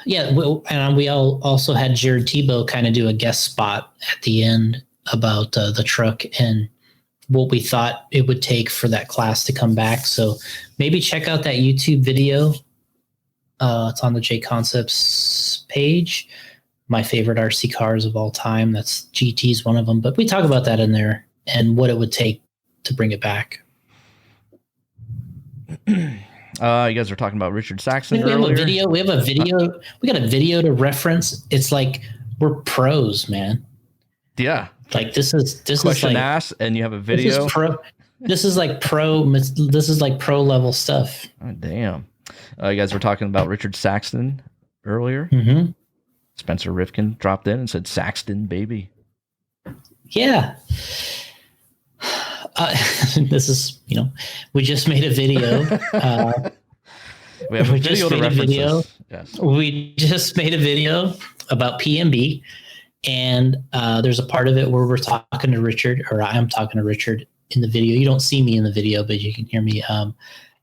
yeah, we also had Jared Tebow kind of do a guest spot at the end about the truck and what we thought it would take for that class to come back. So maybe check out that YouTube video. It's on the J Concepts page. My favorite RC cars of all time. That's GT's one of them. But we talk about that in there and what it would take to bring it back. You guys were talking about Richard Saxton earlier. We have a video. We got a video to reference. It's like we're pros, man. Yeah. Like this is question like, asked, and you have a video. This is like pro level stuff. Oh, damn. You guys were talking about Richard Saxton earlier. Mm-hmm. Spencer Rifkin dropped in and said, "Saxton, baby." Yeah. This is, we just made a video. We have a video to reference this. Yes. We just made a video about PMB, and there's a part of it where we're talking to Richard, or I'm talking to Richard in the video. You don't see me in the video, but you can hear me.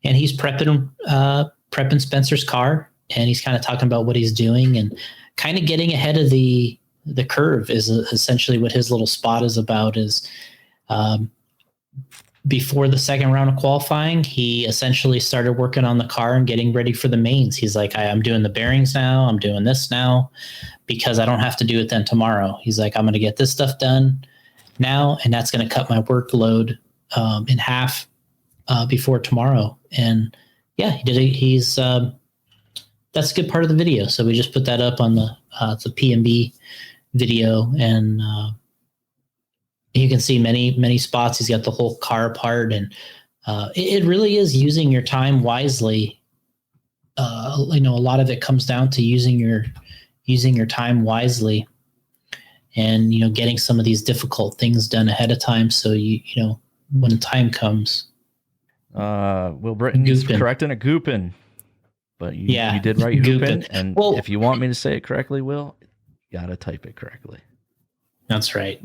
And he's prepping Spencer's car, and he's kind of talking about what he's doing and kind of getting ahead of the curve is essentially what his little spot is about. Is before the second round of qualifying, he essentially started working on the car and getting ready for the mains. He's like, I'm doing the bearings now. I'm doing this now because I don't have to do it then tomorrow. He's like, I'm going to get this stuff done now, and that's going to cut my workload in half before tomorrow. And yeah, he did it. That's a good part of the video. So we just put that up on the PMB video, and you can see many spots. He's got the whole car apart, and it really is using your time wisely. A lot of it comes down to using your time wisely, and getting some of these difficult things done ahead of time, so when the time comes. Will Britton's correcting a goopin', but you did write hoopin', and if you want me to say it correctly, Will, you gotta type it correctly. That's right.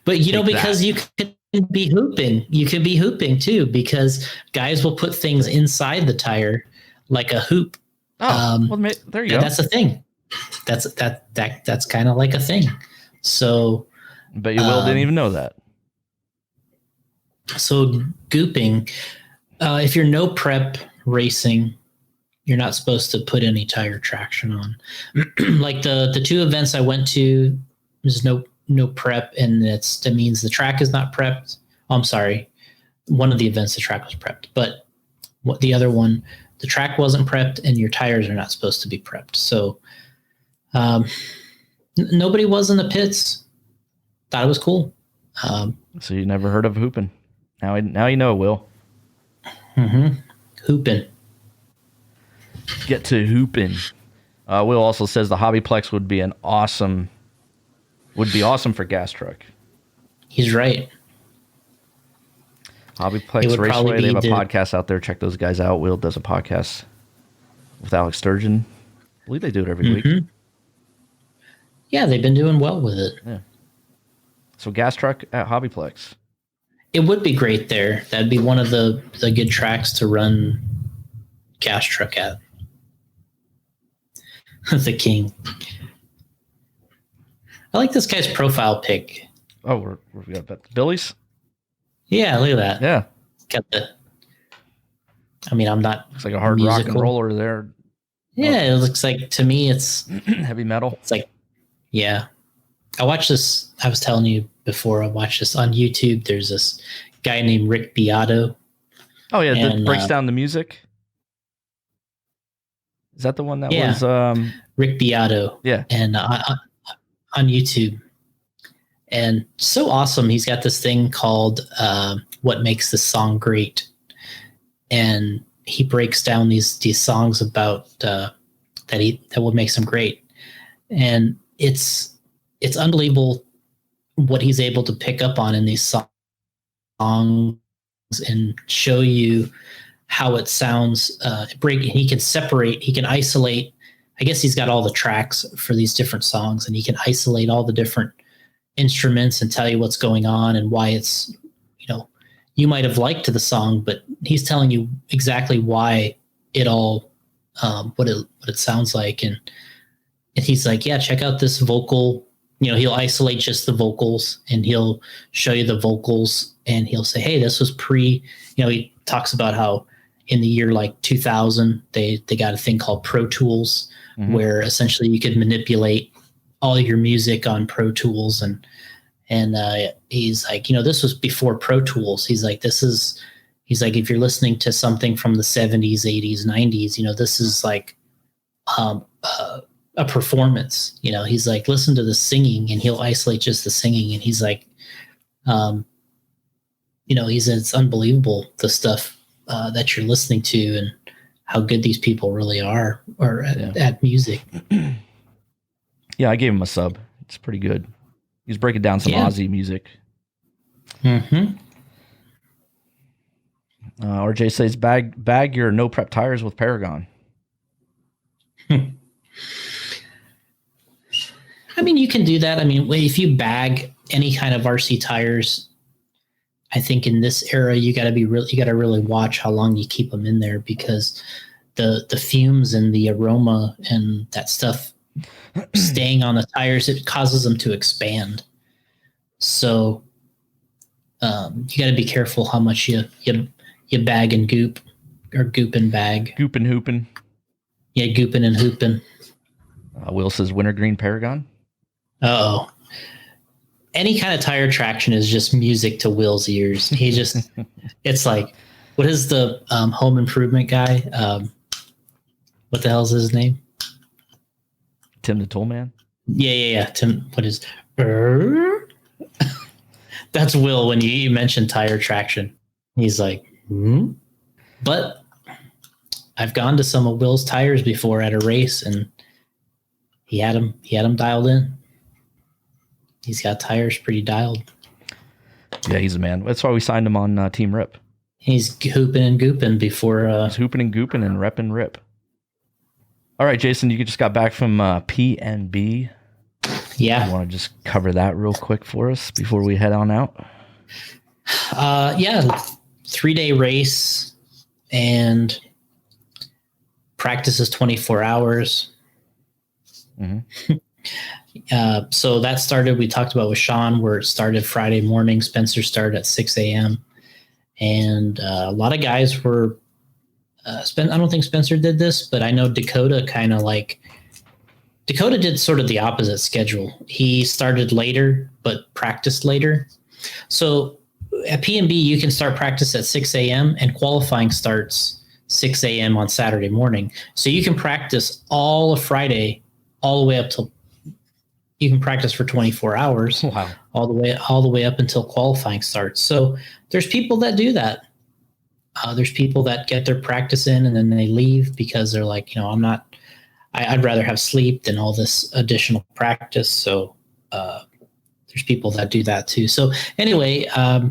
But because you can be hooping, too, because guys will put things inside the tire like a hoop. There you go. That's a thing. That's kind of like a thing. So, but you Will didn't even know that. So gooping, if you're no prep racing, you're not supposed to put any tire traction on. Like the two events I went to, there's no prep, and that means the track is not prepped. Oh, I'm sorry. One of the events, the track was prepped, but the other one, the track wasn't prepped, and your tires are not supposed to be prepped. So nobody was in the pits. Thought it was cool. So you never heard of hooping? Now you know, Will. Mm-hmm. Hooping. Get to hooping. Will also says the Hobbyplex would be awesome for gas truck. He's right. Hobbyplex Raceway, they have a podcast out there. Check those guys out. Will does a podcast with Alex Sturgeon. I believe they do it every week. Yeah, they've been doing well with it. Yeah. So gas truck at Hobbyplex. It would be great there. That'd be one of the good tracks to run gas truck at. The King. I like this guy's profile pic. Oh, we got Billy's? Yeah, look at that. Yeah. I'm not. Looks like a hard musical rock and roller there. Yeah, it looks like, to me, it's heavy metal. It's like, yeah. I watched this. I was telling you before, I watched this on YouTube. There's this guy named Rick Beato. Oh, yeah. That breaks down the music. Is that the one that was Rick Beato? Yeah. And on YouTube. And so awesome. He's got this thing called What Makes This Song Great. And he breaks down these songs about that what makes them great. And it's unbelievable what he's able to pick up on in these songs and show you how it sounds. He can isolate. I guess he's got all the tracks for these different songs, and he can isolate all the different instruments and tell you what's going on and why it's, you might have liked the song, but he's telling you exactly why it all, what it sounds like. And he's like, yeah, check out this vocal. He'll isolate just the vocals, and he'll show you the vocals, and he'll say, hey, this was he talks about how in the year like 2000, they got a thing called Pro Tools, where essentially you could manipulate all your music on Pro Tools. And he's like, this was before Pro Tools. He's like, if you're listening to something from the 70s, 80s, 90s, this is like a performance. He's like, listen to the singing, and he'll isolate just the singing. And he's like, it's unbelievable, the stuff that you're listening to and how good these people really are at music. Yeah, I gave him a sub. It's pretty good. He's breaking down some Aussie music. Mm-hmm. RJ says, bag your no prep tires with Paragon. You can do that. If you bag any kind of RC tires, I think in this era you got to really watch how long you keep them in there, because the fumes and the aroma and that stuff staying on the tires, it causes them to expand. So you got to be careful how much you bag and goop, or goop and bag. Goop and hooping. Yeah, gooping and hooping. Will says wintergreen Paragon. Uh-oh. Any kind of tire traction is just music to Will's ears. He just, it's like, what is the home improvement guy? What the hell is his name? Tim the Toolman? Yeah. Tim, what is? That's Will when you mentioned tire traction. He's like, hmm? But I've gone to some of Will's tires before at a race, and he had him dialed in. He's got tires pretty dialed. Yeah, he's a man. That's why we signed him on Team Rip. He's hooping and gooping before. He's hooping and gooping and repping Rip. All right, Jason, you just got back from PNB. Yeah. You want to just cover that real quick for us before we head on out? Yeah, 3-day race, and practice is 24 hours. Mm-hmm. So that started, we talked about with Shawn, where it started Friday morning. Spencer started at 6 a.m. And a lot of guys were, I don't think Spencer did this, but I know Dakota Dakota did sort of the opposite schedule. He started later, but practiced later. So at PNB, you can start practice at 6 a.m. and qualifying starts 6 a.m. on Saturday morning. So you can practice all of Friday, all the way up till you can practice for 24 hours. Wow. all the way up until qualifying starts. So there's people that do that. There's people that get their practice in and then they leave because they're like, I'd rather have sleep than all this additional practice. So there's people that do that too. So anyway, at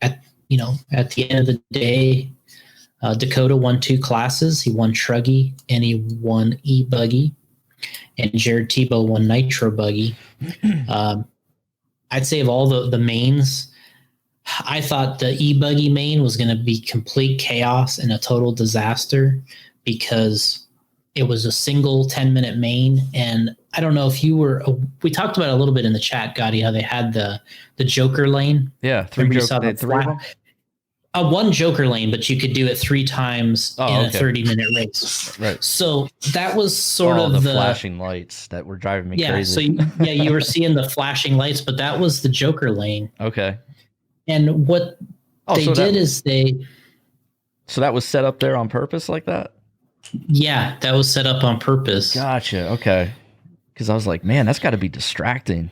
the end of the day, Dakota won 2 classes. He won Truggy and he won E-Buggy. And Jared Tebow won Nitro Buggy. I'd say of all the mains, I thought the E-Buggy main was going to be complete chaos and a total disaster because it was a single 10-minute main. And I don't know if you were, we talked about it a little bit in the chat, Gotti, how they had the Joker lane. Yeah, three of them. One Joker lane, but you could do it 3 times in a 30-minute race. Right. So that was sort of the flashing lights that were driving me crazy. So you were seeing the flashing lights, but that was the Joker lane. Okay. And what they did is So that was set up there on purpose like that? Yeah, that was set up on purpose. Gotcha. Okay. Because I was like, man, that's got to be distracting.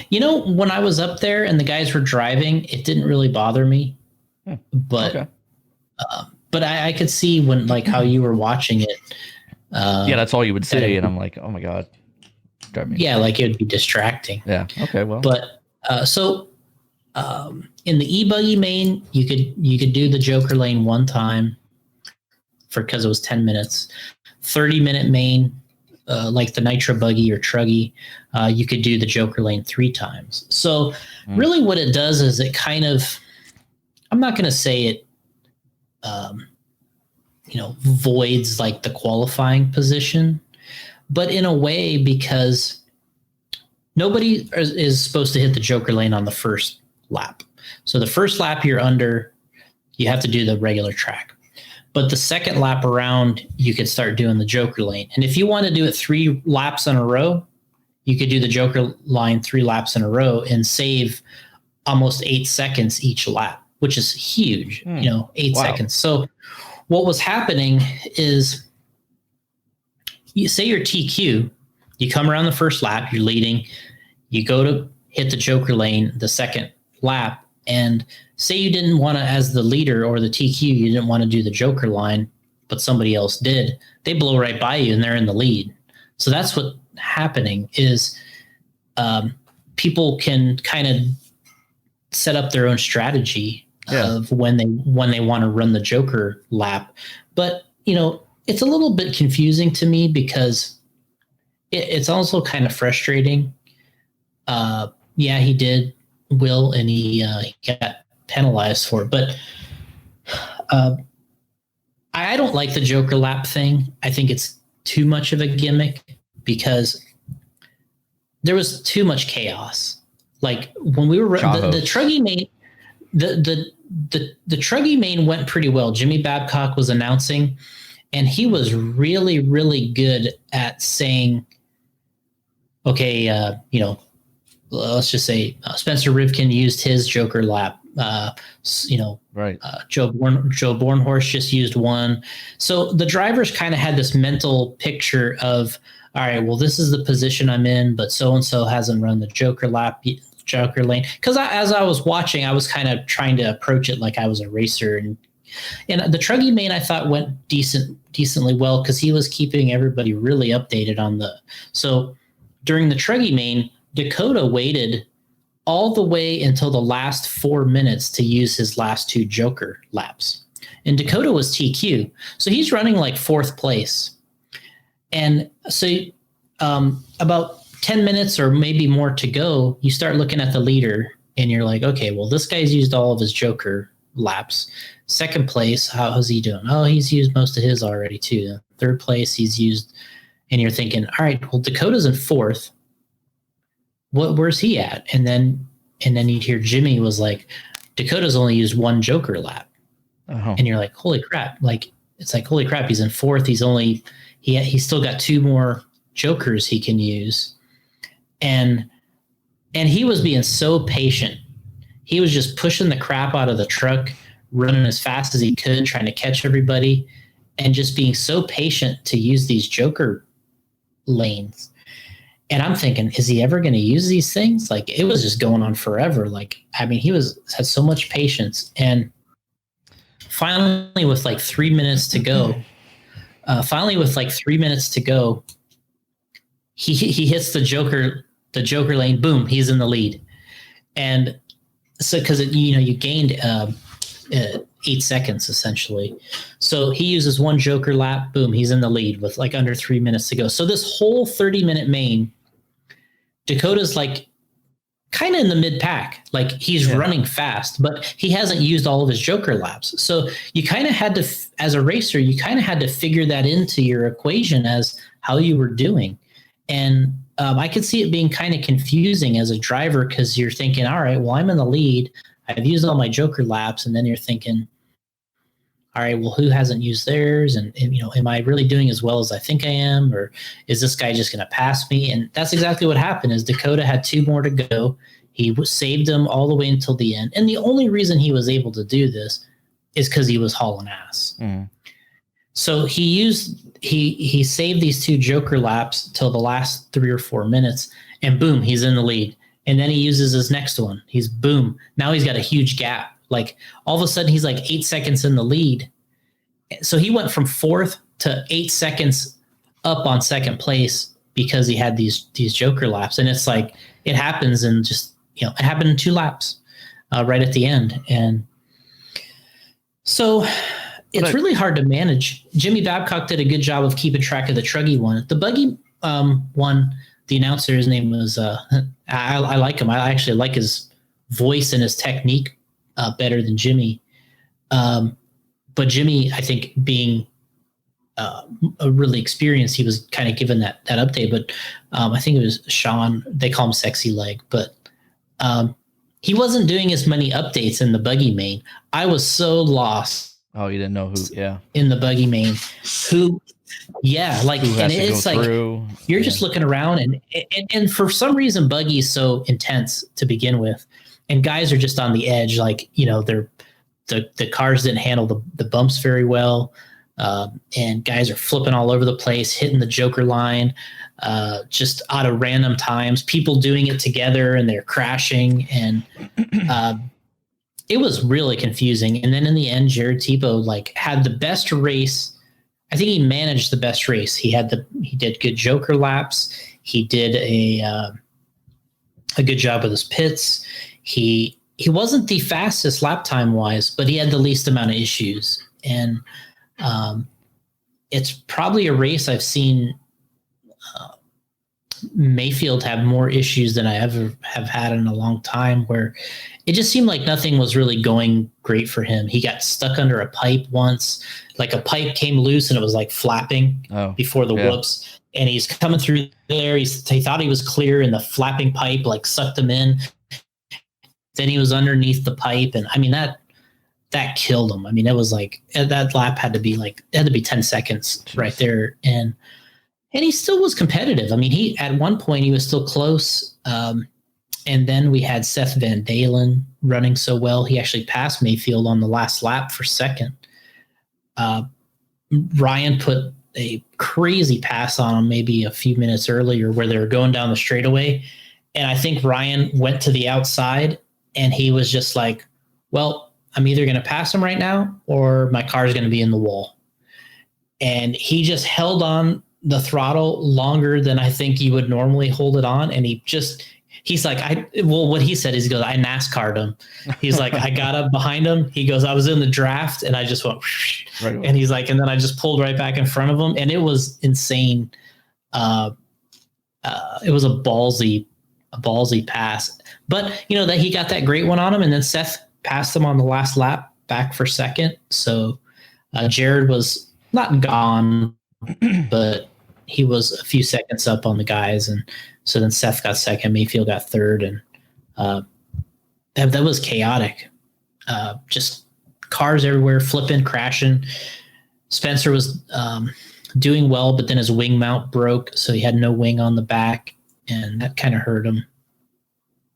When I was up there and the guys were driving, it didn't really bother me. But but I could see when how you were watching it. Yeah, that's all you would say, and I'm like, oh my god, drive me. Yeah, it would be distracting. Yeah. Okay. Well. But in the E-Buggy main, you could do the Joker lane 1 time because it was 10 minutes. 30-minute main. Like the Nitro Buggy or Truggy, you could do the Joker lane 3 times. So really what it does is it kind of, I'm not going to say it, voids the qualifying position, but in a way, because nobody is supposed to hit the Joker lane on the first lap. So the first lap you have to do the regular track. But the second lap around, you could start doing the Joker lane. And if you want to do it 3 laps in a row, you could do the Joker line 3 laps in a row and save almost 8 seconds each lap, which is huge, 8 seconds. So what was happening is, you say you're TQ, you come around the first lap, you're leading, you go to hit the Joker lane the second lap, and say you didn't want to, as the leader or the TQ, you didn't want to do the Joker line, but somebody else did. They blow right by you and they're in the lead. So that's what's happening is people can kind of set up their own strategy of when they want to run the Joker lap. But, it's a little bit confusing to me because it's also kind of frustrating. He did, Will, and he got penalized for it. But I don't like the Joker lap thing. I think it's too much of a gimmick because there was too much chaos. When we were the Truggy main, the Truggy main went pretty well. Jimmy Babcock was announcing, and he was really, really good at saying, okay, let's just say Spencer Rivkin used his Joker lap. Right. Joe Bornhorst just used one. So the drivers kind of had this mental picture of, all right, well, this is the position I'm in, but so-and-so hasn't run the Joker lane. Because as I was watching, I was kind of trying to approach it like I was a racer. And the Truggy main, I thought, went decently well because he was keeping everybody really updated on so during the Truggy main, Dakota waited all the way until the last 4 minutes to use his last 2 Joker laps. And Dakota was TQ. So he's running like 4th place. And so about 10 minutes or maybe more to go, you start looking at the leader and you're like, okay, well, this guy's used all of his Joker laps. 2nd place, how's he doing? Oh, he's used most of his already too. 3rd place, he's used, and you're thinking, all right, well, Dakota's in 4th. Where's he at? And then you'd hear Jimmy was like, Dakota's only used 1 Joker lap. Oh. And you're like, holy crap. Like, it's like, holy crap, he's in 4th. He's still got 2 more Jokers he can use. And he was being so patient. He was just pushing the crap out of the truck, running as fast as he could, trying to catch everybody, and just being so patient to use these Joker lanes. And I'm thinking, is he ever going to use these things? Like, it was just going on forever. Like, I mean, he had so much patience. And finally, with like 3 minutes to go, he hits the Joker lane. Boom, he's in the lead. And so, because you gained 8 seconds essentially. So he uses 1 Joker lap. Boom, he's in the lead with like under 3 minutes to go. So this whole 30-minute main, Dakota's like kind of in the mid pack. Like, he's running fast, but he hasn't used all of his Joker laps. So you kind of had to, as a racer, you kind of had to figure that into your equation as how you were doing. And I could see it being kind of confusing as a driver because you're thinking, all right, well, I'm in the lead. I've used all my Joker laps. And then you're thinking, all right, well, who hasn't used theirs? And am I really doing as well as I think I am? Or is this guy just going to pass me? And that's exactly what happened is Dakota had 2 more to go. He saved them all the way until the end. And the only reason he was able to do this is because he was hauling ass. Mm. So he saved these 2 Joker laps till the last 3 or 4 minutes, and boom, he's in the lead. And then he uses his next one. Now he's got a huge gap. Like, all of a sudden he's like 8 seconds in the lead. So he went from 4th to 8 seconds up on 2nd place because he had these Joker laps. And it's like, it happens in just, it happened in 2 laps right at the end. And so it's really hard to manage. Jimmy Babcock did a good job of keeping track of the Truggy one. The buggy one, the announcer, his name was, I like him. I actually like his voice and his technique better than Jimmy. But Jimmy, I think, being a really experienced, he was kind of given that update. But I think it was Shawn. They call him Sexy Leg. But he wasn't doing as many updates in the buggy main. I was so lost. Oh, you didn't know who? Yeah. In the buggy main, like, and it's like you're just looking around, and for some reason, buggy is so intense to begin with, and guys are just on the edge. Like, the cars didn't handle the bumps very well, and guys are flipping all over the place, hitting the Joker line, just out of random times. People doing it together, and they're crashing, and it was really confusing. And then in the end, Jared Tebow had the best race. I think he managed the best race. He did good Joker laps. He did a good job with his pits. He wasn't the fastest lap time wise, but he had the least amount of issues. And it's probably a race I've seen Mayfield have more issues than I ever have had in a long time, where it just seemed like nothing was really going great for him. He got stuck under a pipe once, like a pipe came loose and it was like flapping before the whoops. And he's coming through there. He thought he was clear, and the flapping pipe like sucked him in. Then he was underneath the pipe. And I mean, that killed him. I mean, it was like, that lap had to be 10 seconds right there. And he still was competitive. I mean, at one point he was still close. And then we had Seth Van Dalen running so well. He actually passed Mayfield on the last lap for second. Ryan put a crazy pass on him maybe a few minutes earlier where they were going down the straightaway. And I think Ryan went to the outside and he was just like, well, I'm either going to pass him right now or my car is going to be in the wall. And he just held on the throttle longer than I think you would normally hold it on. And he's like, what he said is he goes, I NASCAR'd him. He's like, I got up behind him. He goes, I was in the draft and I just went, right. And he's like, and then I just pulled right back in front of him. And it was insane. It was a ballsy pass, but you know that he got that great one on him. And then Seth passed him on the last lap back for second. So Jared was not gone, but he was a few seconds up on the guys. And so then Seth got second, Mayfield got third. And that was chaotic. Just cars everywhere, flipping, crashing. Spencer was doing well, but then his wing mount broke. So he had no wing on the back and that kind of hurt him.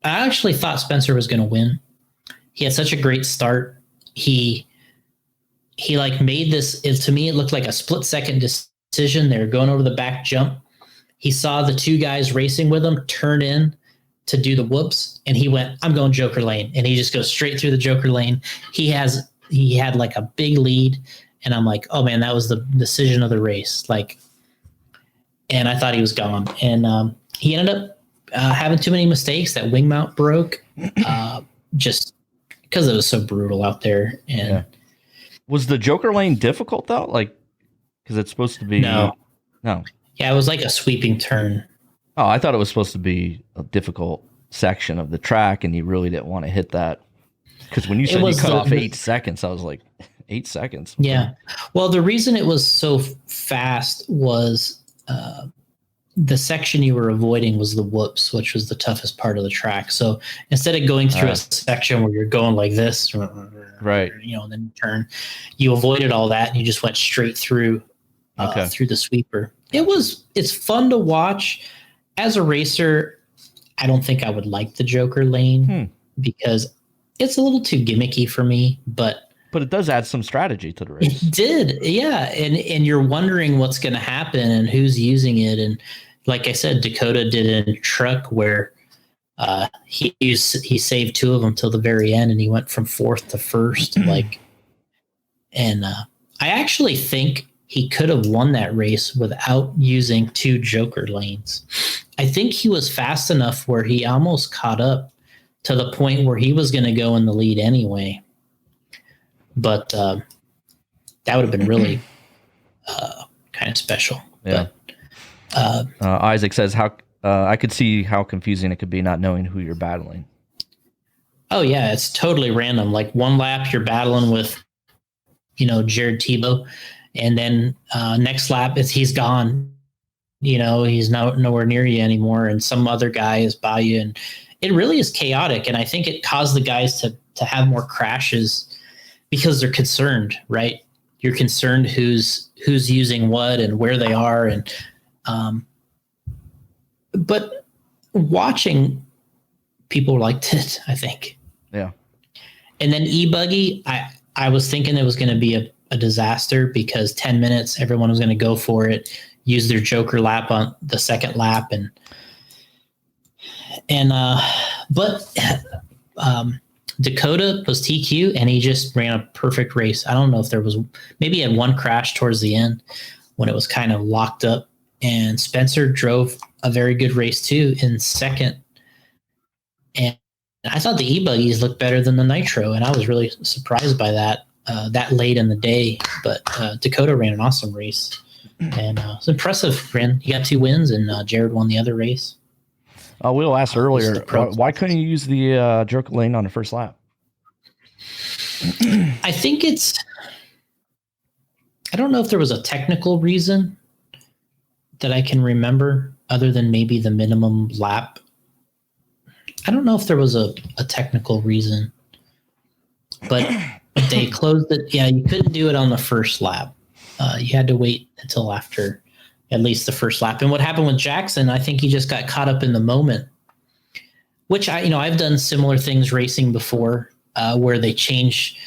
I actually thought Spencer was going to win. He had such a great start. He like made this, to me, it looked like a split second decision. They were going over the back jump. He saw the two guys racing with him turn in to do the whoops. And he went, I'm going Joker lane. And he just goes straight through the Joker lane. He had like a big lead. And I'm like, oh man, that was the decision of the race. Like, and I thought he was gone. And he ended up having too many mistakes. That wing mount broke just because it was so brutal out there. And yeah. Was the Joker lane difficult though? Like, because it's supposed to be no. Yeah, it was like a sweeping turn. Oh, I thought it was supposed to be a difficult section of the track, and you really didn't want to hit that. Because when you said you cut off 8 seconds, I was like, 8 seconds? Yeah. Well, the reason it was so fast was the section you were avoiding was the whoops, which was the toughest part of the track. So instead of going through a section where you're going like this, right, you know, and then you turn, you avoided all that and you just went straight through through the sweeper. It's fun to watch. As a racer, I don't think I would like the Joker lane because it's a little too gimmicky for me, but it does add some strategy to the race. It did. Yeah. And you're wondering what's going to happen and who's using it. And like I said, Dakota did a truck where he saved 2 of them till the very end and he went from 4th to 1st. I actually think he could have won that race without using 2 Joker lanes. I think he was fast enough where he almost caught up to the point where he was going to go in the lead anyway. But that would have been really kind of special. Yeah. But, Isaac says, "How I could see how confusing it could be not knowing who you're battling." Oh yeah, it's totally random. Like one lap you're battling with, Jared Tebow, and then next lap he's gone. He's nowhere near you anymore, and some other guy is by you, and it really is chaotic. And I think it caused the guys to have more crashes. Because they're concerned, right? You're concerned who's using what and where they are, and but watching people liked it, I think. Yeah. And then e-buggy, I was thinking it was going to be a disaster because 10 minutes, everyone was going to go for it, use their Joker lap on the second lap, but Dakota was TQ and he just ran a perfect race. I don't know if maybe he had one crash towards the end when it was kind of locked up, and Spencer drove a very good race too in second. And I thought the e-buggies looked better than the Nitro, and I was really surprised by that late in the day. But Dakota ran an awesome race, and it was impressive. He got 2 wins, and Jared won the other race. Will asked earlier, why couldn't you use the Joker lane on the first lap? I think I don't know if there was a technical reason that I can remember other than maybe the minimum lap. I don't know if there was a technical reason, but they closed it. Yeah, you couldn't do it on the first lap. You had to wait until after at least the first lap. And what happened with Jackson, I think he just got caught up in the moment, which I've done similar things racing before, where they change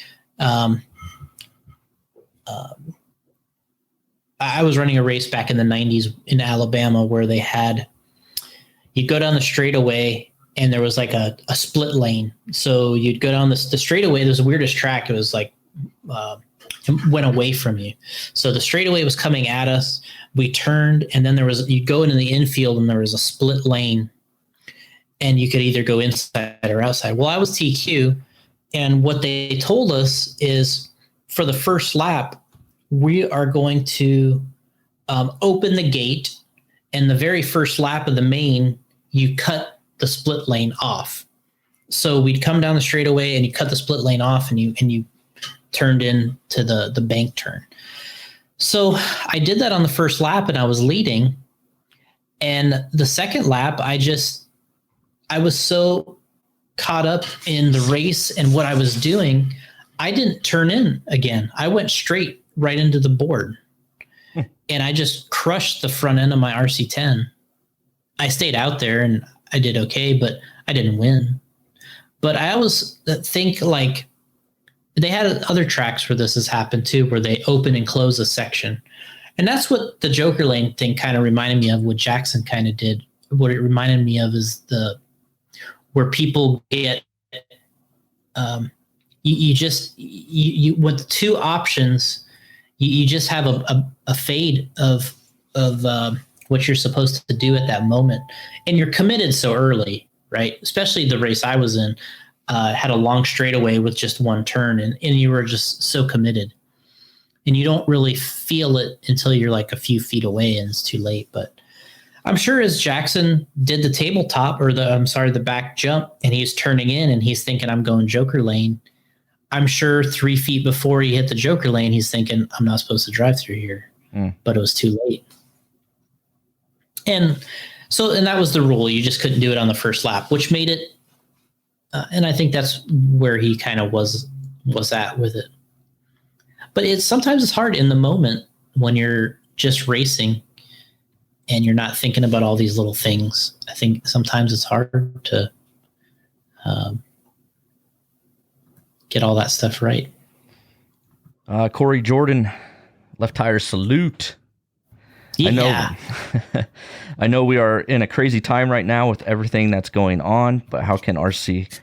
I was running a race back in the 90s in Alabama where you'd go down the straightaway and there was like a split lane. So you'd go down the straightaway. There's the weirdest track. It was like, it went away from you. So the straightaway was coming at us. We turned, and then you'd go into the infield and there was a split lane and you could either go inside or outside. Well, I was TQ, and what they told us is for the first lap, we are going to open the gate, and the very first lap of the main, you cut the split lane off. So we'd come down the straightaway and you cut the split lane off, and you turned into the bank turn. So I did that on the first lap, and I was leading. And the second lap, I was so caught up in the race and what I was doing, I didn't turn in again. I went straight right into the board, and I just crushed the front end of my RC10. I stayed out there and I did okay, but I didn't win. But I always think, like, they had other tracks where this has happened too, where they open and close a section. And that's what the Joker Lane thing kind of reminded me of, what Jackson kind of did. What it reminded me of is where people get, you with two options, you just have a fade of what you're supposed to do at that moment. And you're committed so early, right? Especially the race I was in, had a long straightaway with just one turn, and you were just so committed. And you don't really feel it until you're like a few feet away and it's too late. But I'm sure as Jackson did the tabletop, or the back jump, and he's turning in and he's thinking, I'm going Joker Lane. I'm sure 3 feet before he hit the Joker Lane, he's thinking, I'm not supposed to drive through here, but it was too late. And that was the rule. You just couldn't do it on the first lap, which made it, and I think that's where he kind of was at with it. But sometimes it's hard in the moment when you're just racing and you're not thinking about all these little things. I think sometimes it's hard to get all that stuff right. Corey Jordan, left tire salute. Yeah. I know we are in a crazy time right now with everything that's going on, but how can RC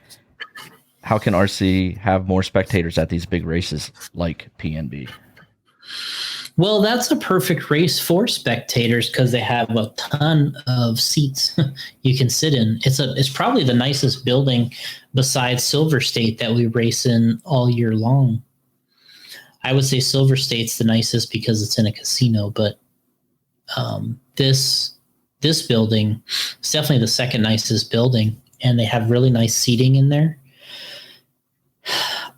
have more spectators at these big races like PNB? Well, that's a perfect race for spectators because they have a ton of seats you can sit in. It's probably the nicest building besides Silver State that we race in all year long. I would say Silver State's the nicest because it's in a casino, but this building is definitely the second nicest building, and they have really nice seating in there.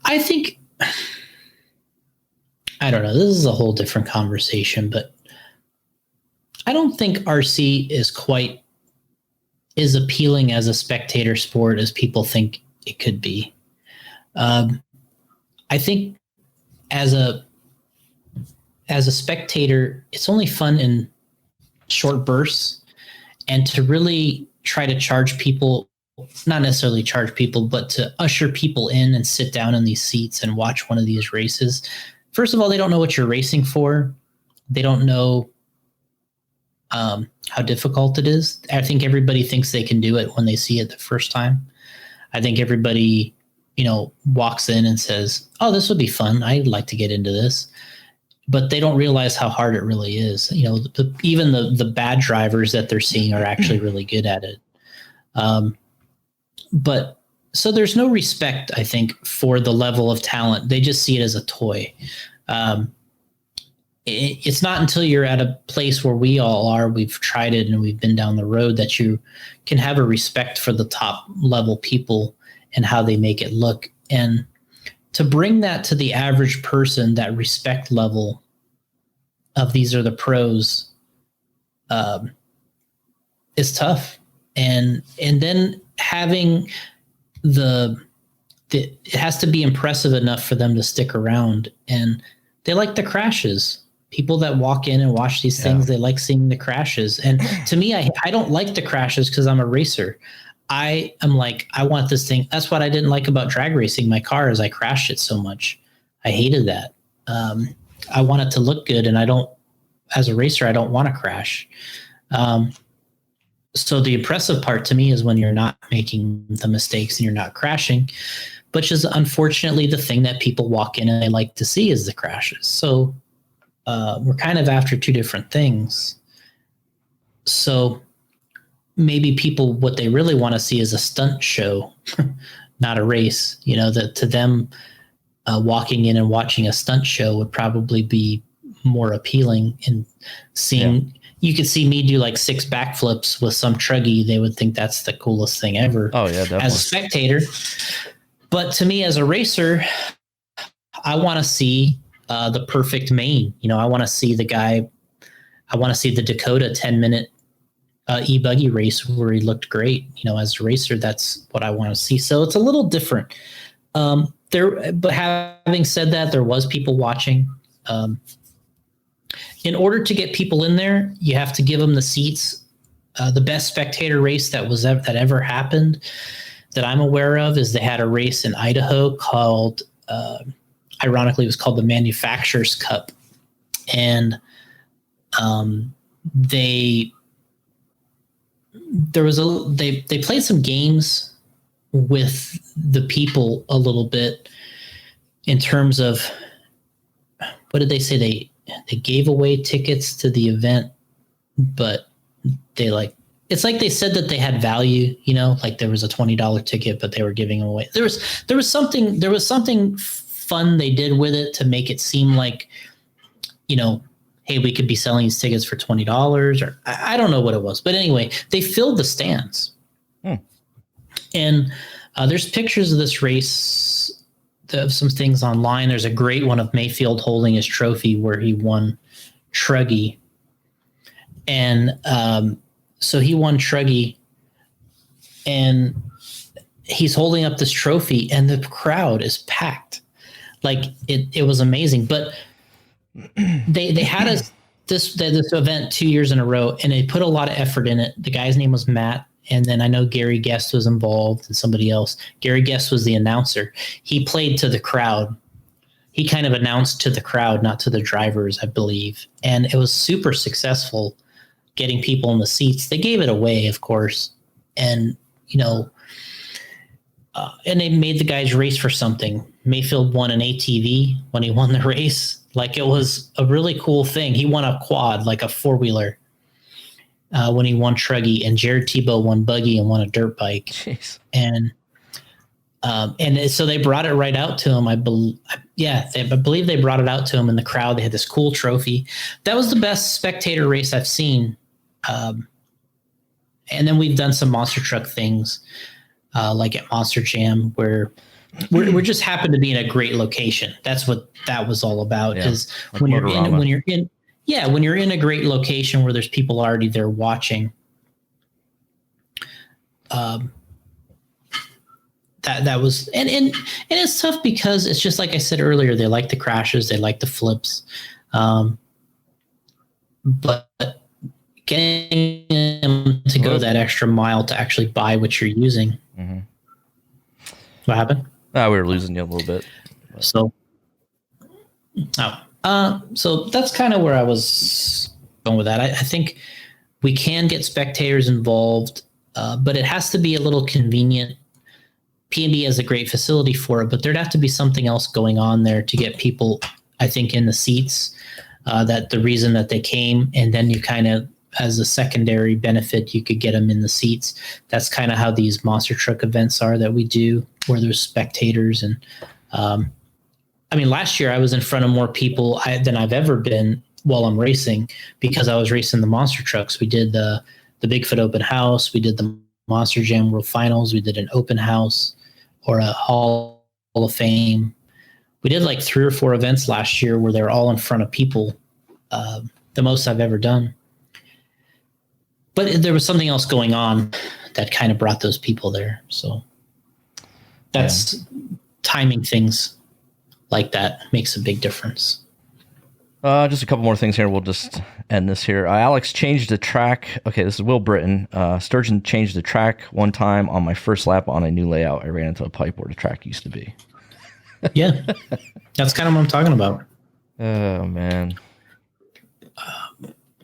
I think, I don't know, this is a whole different conversation, but I don't think RC is quite as appealing as a spectator sport as people think it could be. I think as a spectator, it's only fun in short bursts, and to really try to charge people, not necessarily charge people, but to usher people in and sit down in these seats and watch one of these races. First of all, they don't know what you're racing for. They don't know how difficult it is. I think everybody thinks they can do it when they see it the first time. I think everybody, walks in and says, oh, this would be fun. I'd like to get into this. But they don't realize how hard it really is. Even the bad drivers that they're seeing are actually really good at it. But so there's no respect, I think, for the level of talent. They just see it as a toy. It's not until you're at a place where we all are, we've tried it and we've been down the road, that you can have a respect for the top level people and how they make it look. And to bring that to the average person, that respect level of these are the pros, is tough. And then having it has to be impressive enough for them to stick around. And they like the crashes. People that walk in and watch these things, they like seeing the crashes. And to me, I don't like the crashes because I'm a racer. I am like, I want this thing. That's what I didn't like about drag racing my car, is I crashed it so much. I hated that. I want it to look good, and I don't as a racer, I don't want to crash. So the impressive part to me is when you're not making the mistakes and you're not crashing, which is unfortunately the thing that people walk in and they like to see is the crashes. So we're kind of after two different things. So maybe people, what they really want to see is a stunt show, not a race. You know, that to them, walking in and watching a stunt show would probably be more appealing. And seeing, you could see me do like 6 backflips with some truggy. They would think that's the coolest thing ever. Oh yeah, definitely. As a spectator. But to me, as a racer, I want to see the perfect main. You know, I want to see the guy. I want to see the Dakota 10-minute e-buggy race where he looked great. You know, as a racer, that's what I want to see. So it's a little different. But having said that, there was people watching. In order to get people in there, you have to give them the seats. The best spectator race that ever happened that I'm aware of is they had a race in Idaho called, ironically, it was called the Manufacturers Cup. And they played some games with the people a little bit in terms of, what did they say? They gave away tickets to the event, but it's like they said that they had value, you know, like there was a $20 ticket, but they were giving away. There was something fun they did with it to make it seem like, you know, hey, we could be selling these tickets for $20, or I don't know what it was. But anyway, they filled the stands. And there's pictures of this race, of some things online. There's a great one of Mayfield holding his trophy where he won Truggy. And so he won Truggy, and he's holding up this trophy, and the crowd is packed. Like it was amazing. But they had this event 2 years in a row, and they put a lot of effort in it. The guy's name was Matt, and then I know Gary Guest was involved and somebody else. Gary Guest was the announcer. He played to the crowd. He kind of announced to the crowd, not to the drivers, I believe. And it was super successful getting people in the seats. They gave it away, of course. And, you know, and they made the guys race for something. Mayfield won an ATV when he won the race. Like, it was a really cool thing. He won a quad, like a 4-wheeler, when he won Truggy, and Jared Tebow won buggy and won a dirt bike. Jeez. And so they brought it right out to him. I believe they brought it out to him in the crowd. They had this cool trophy. That was the best spectator race I've seen. And then we've done some monster truck things, like at Monster Jam, where we're just happened to be in a great location. That's what that was all about. Yeah. Is Like when you're in a great location where there's people already there watching. That was, and it's tough because it's just like I said earlier, they like the crashes, they like the flips, but getting them to go that extra mile to actually buy what you're using. Mm-hmm. What happened? We were losing you a little bit. So that's kind of where I was going with that. I think we can get spectators involved, but it has to be a little convenient. P&B has a great facility for it, but there'd have to be something else going on there to get people, I think, in the seats, that the reason that they came, and then you kind of, as a secondary benefit, you could get them in the seats. That's kind of how these monster truck events are that we do, where there's spectators. And I mean, last year I was in front of more people than I've ever been while I'm racing, because I was racing the monster trucks. We did the Bigfoot open house. We did the Monster Jam World Finals. We did an open house, or a Hall of Fame. We did like 3 or 4 events last year where they're all in front of people, the most I've ever done. But there was something else going on that kind of brought those people there. So that's timing things like that makes a big difference. Just a couple more things here. We'll just end this here. Alex changed the track. Okay, this is Will Britton. Sturgeon changed the track one time on my first lap on a new layout. I ran into a pipe where the track used to be. Yeah, that's kind of what I'm talking about. Oh, man.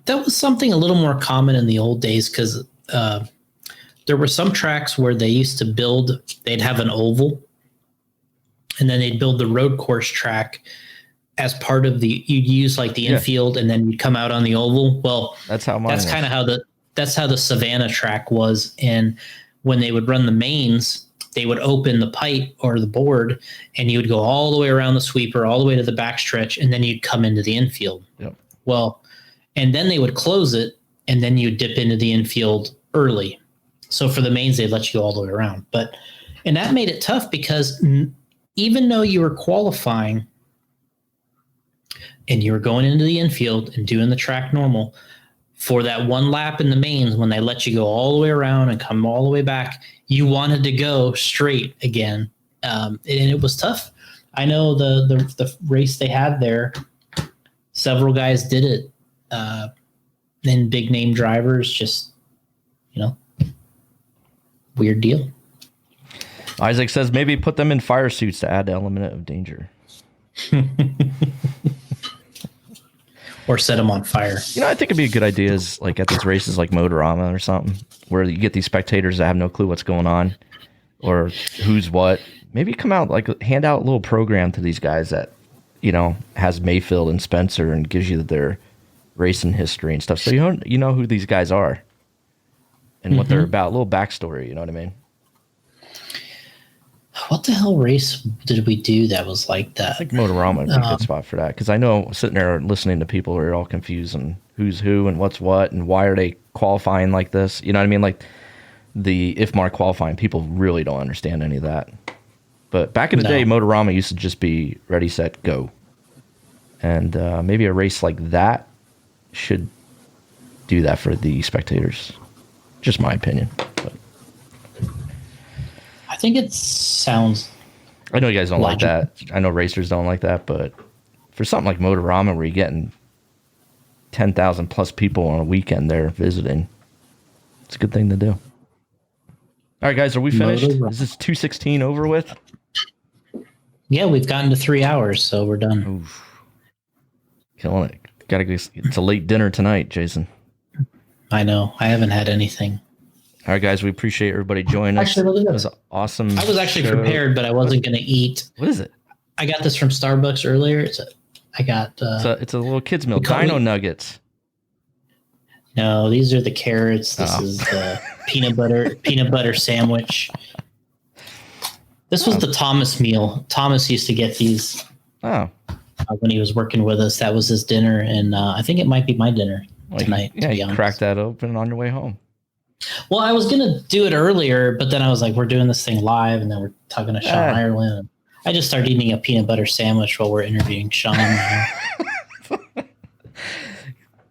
that was something a little more common in the old days because there were some tracks where they used to build, they'd have an oval, and then they'd build the road course track as part of the, you'd use like the infield and then you'd come out on the oval. Well, that's how that's kind of how the Savannah track was. And when they would run the mains, they would open the pipe or the board and you would go all the way around the sweeper, all the way to the backstretch, and then you'd come into the infield. Yep. Well, and then they would close it and then you'd dip into the infield early. So for the mains, they'd let you go all the way around. And that made it tough because even though you were qualifying and you were going into the infield and doing the track normal, for that one lap in the mains, when they let you go all the way around and come all the way back, you wanted to go straight again. And it was tough. I know the race they had there, several guys did it. Then big name drivers, just, weird deal. Isaac says maybe put them in fire suits to add the element of danger. Or set them on fire. I think it'd be a good idea is like at these races like Motorama or something, where you get these spectators that have no clue what's going on or who's what. Maybe come out, like hand out a little program to these guys that, has Mayfield and Spencer and gives you their racing history and stuff. So you know who these guys are and what they're about, a little backstory, you know what I mean? What the hell race did we do that was like that? I think Motorama would be a good spot for that, because I know sitting there listening to people are all confused on who's who and what's what and why are they qualifying like this. You know what I mean? Like the IFMAR qualifying, people really don't understand any of that. But back in the day, Motorama used to just be ready, set, go. And maybe a race like that should do that for the spectators. Just my opinion. But I think it sounds. I know you guys don't logical. like that. I know racers don't like that, but for something like Motorama, where you're getting 10,000 plus people on a weekend there visiting, it's a good thing to do. All right, guys, are we finished? Is this 2:16 over with? Yeah, we've gotten to 3 hours, so we're done. Oof. Killing it. It's a late dinner tonight, Jason. I know. I haven't had anything. All right, guys, we appreciate everybody joining us. Actually, look at this. It was awesome. I was actually prepared, but I wasn't going to eat. What is it? I got this from Starbucks earlier. It's It's a little kid's meal. Dino Nuggets. No, these are the carrots. This is the peanut butter sandwich. This was the Thomas meal. Thomas used to get these when he was working with us. That was his dinner, and I think it might be my dinner tonight. Yeah, you crack that open on your way home. Well, I was gonna do it earlier, but then I was like, we're doing this thing live, and then we're talking to Shawn Ireland. I just started eating a peanut butter sandwich while we're interviewing Shawn.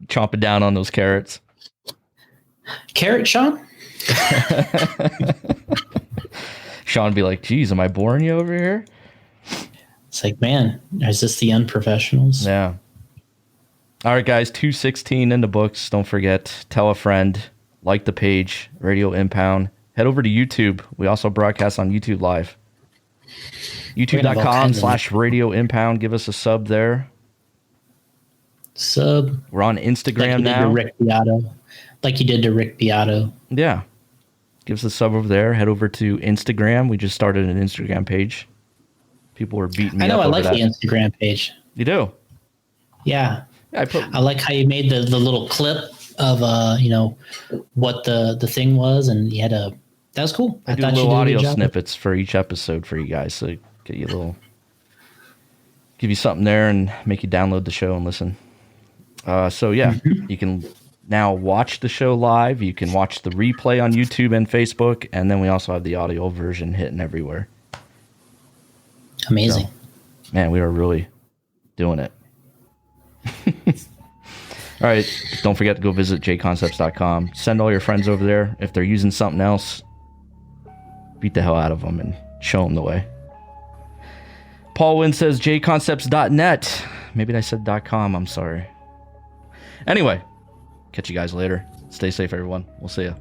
Chomping down on those carrots. Carrot, Shawn? Shawn would be like, geez, am I boring you over here? It's like, man, is this the unprofessionals? Yeah. All right, guys, 2:16 in the books. Don't forget, tell a friend, like the page, Radio Impound. Head over to YouTube. We also broadcast on YouTube Live. YouTube.com/Radio Impound. Give us a sub there. Sub. We're on Instagram now. Like you did to Rick Beato. Yeah. Give us a sub over there. Head over to Instagram. We just started an Instagram page. People were beating me up. I like the Instagram page. You do? Yeah. I like how you made the little clip of what the thing was, and you had that was cool. I do little audio snippets for each episode for you guys, so get you give you something there and make you download the show and listen. You can now watch the show live. You can watch the replay on YouTube and Facebook, and then we also have the audio version hitting everywhere. Amazing. So, man, we are really doing it. All right. Don't forget to go visit jconcepts.com. Send all your friends over there. If they're using something else, beat the hell out of them and show them the way. Paul Wynn says jconcepts.net. Maybe I said .com. I'm sorry. Anyway, catch you guys later. Stay safe, everyone. We'll see you.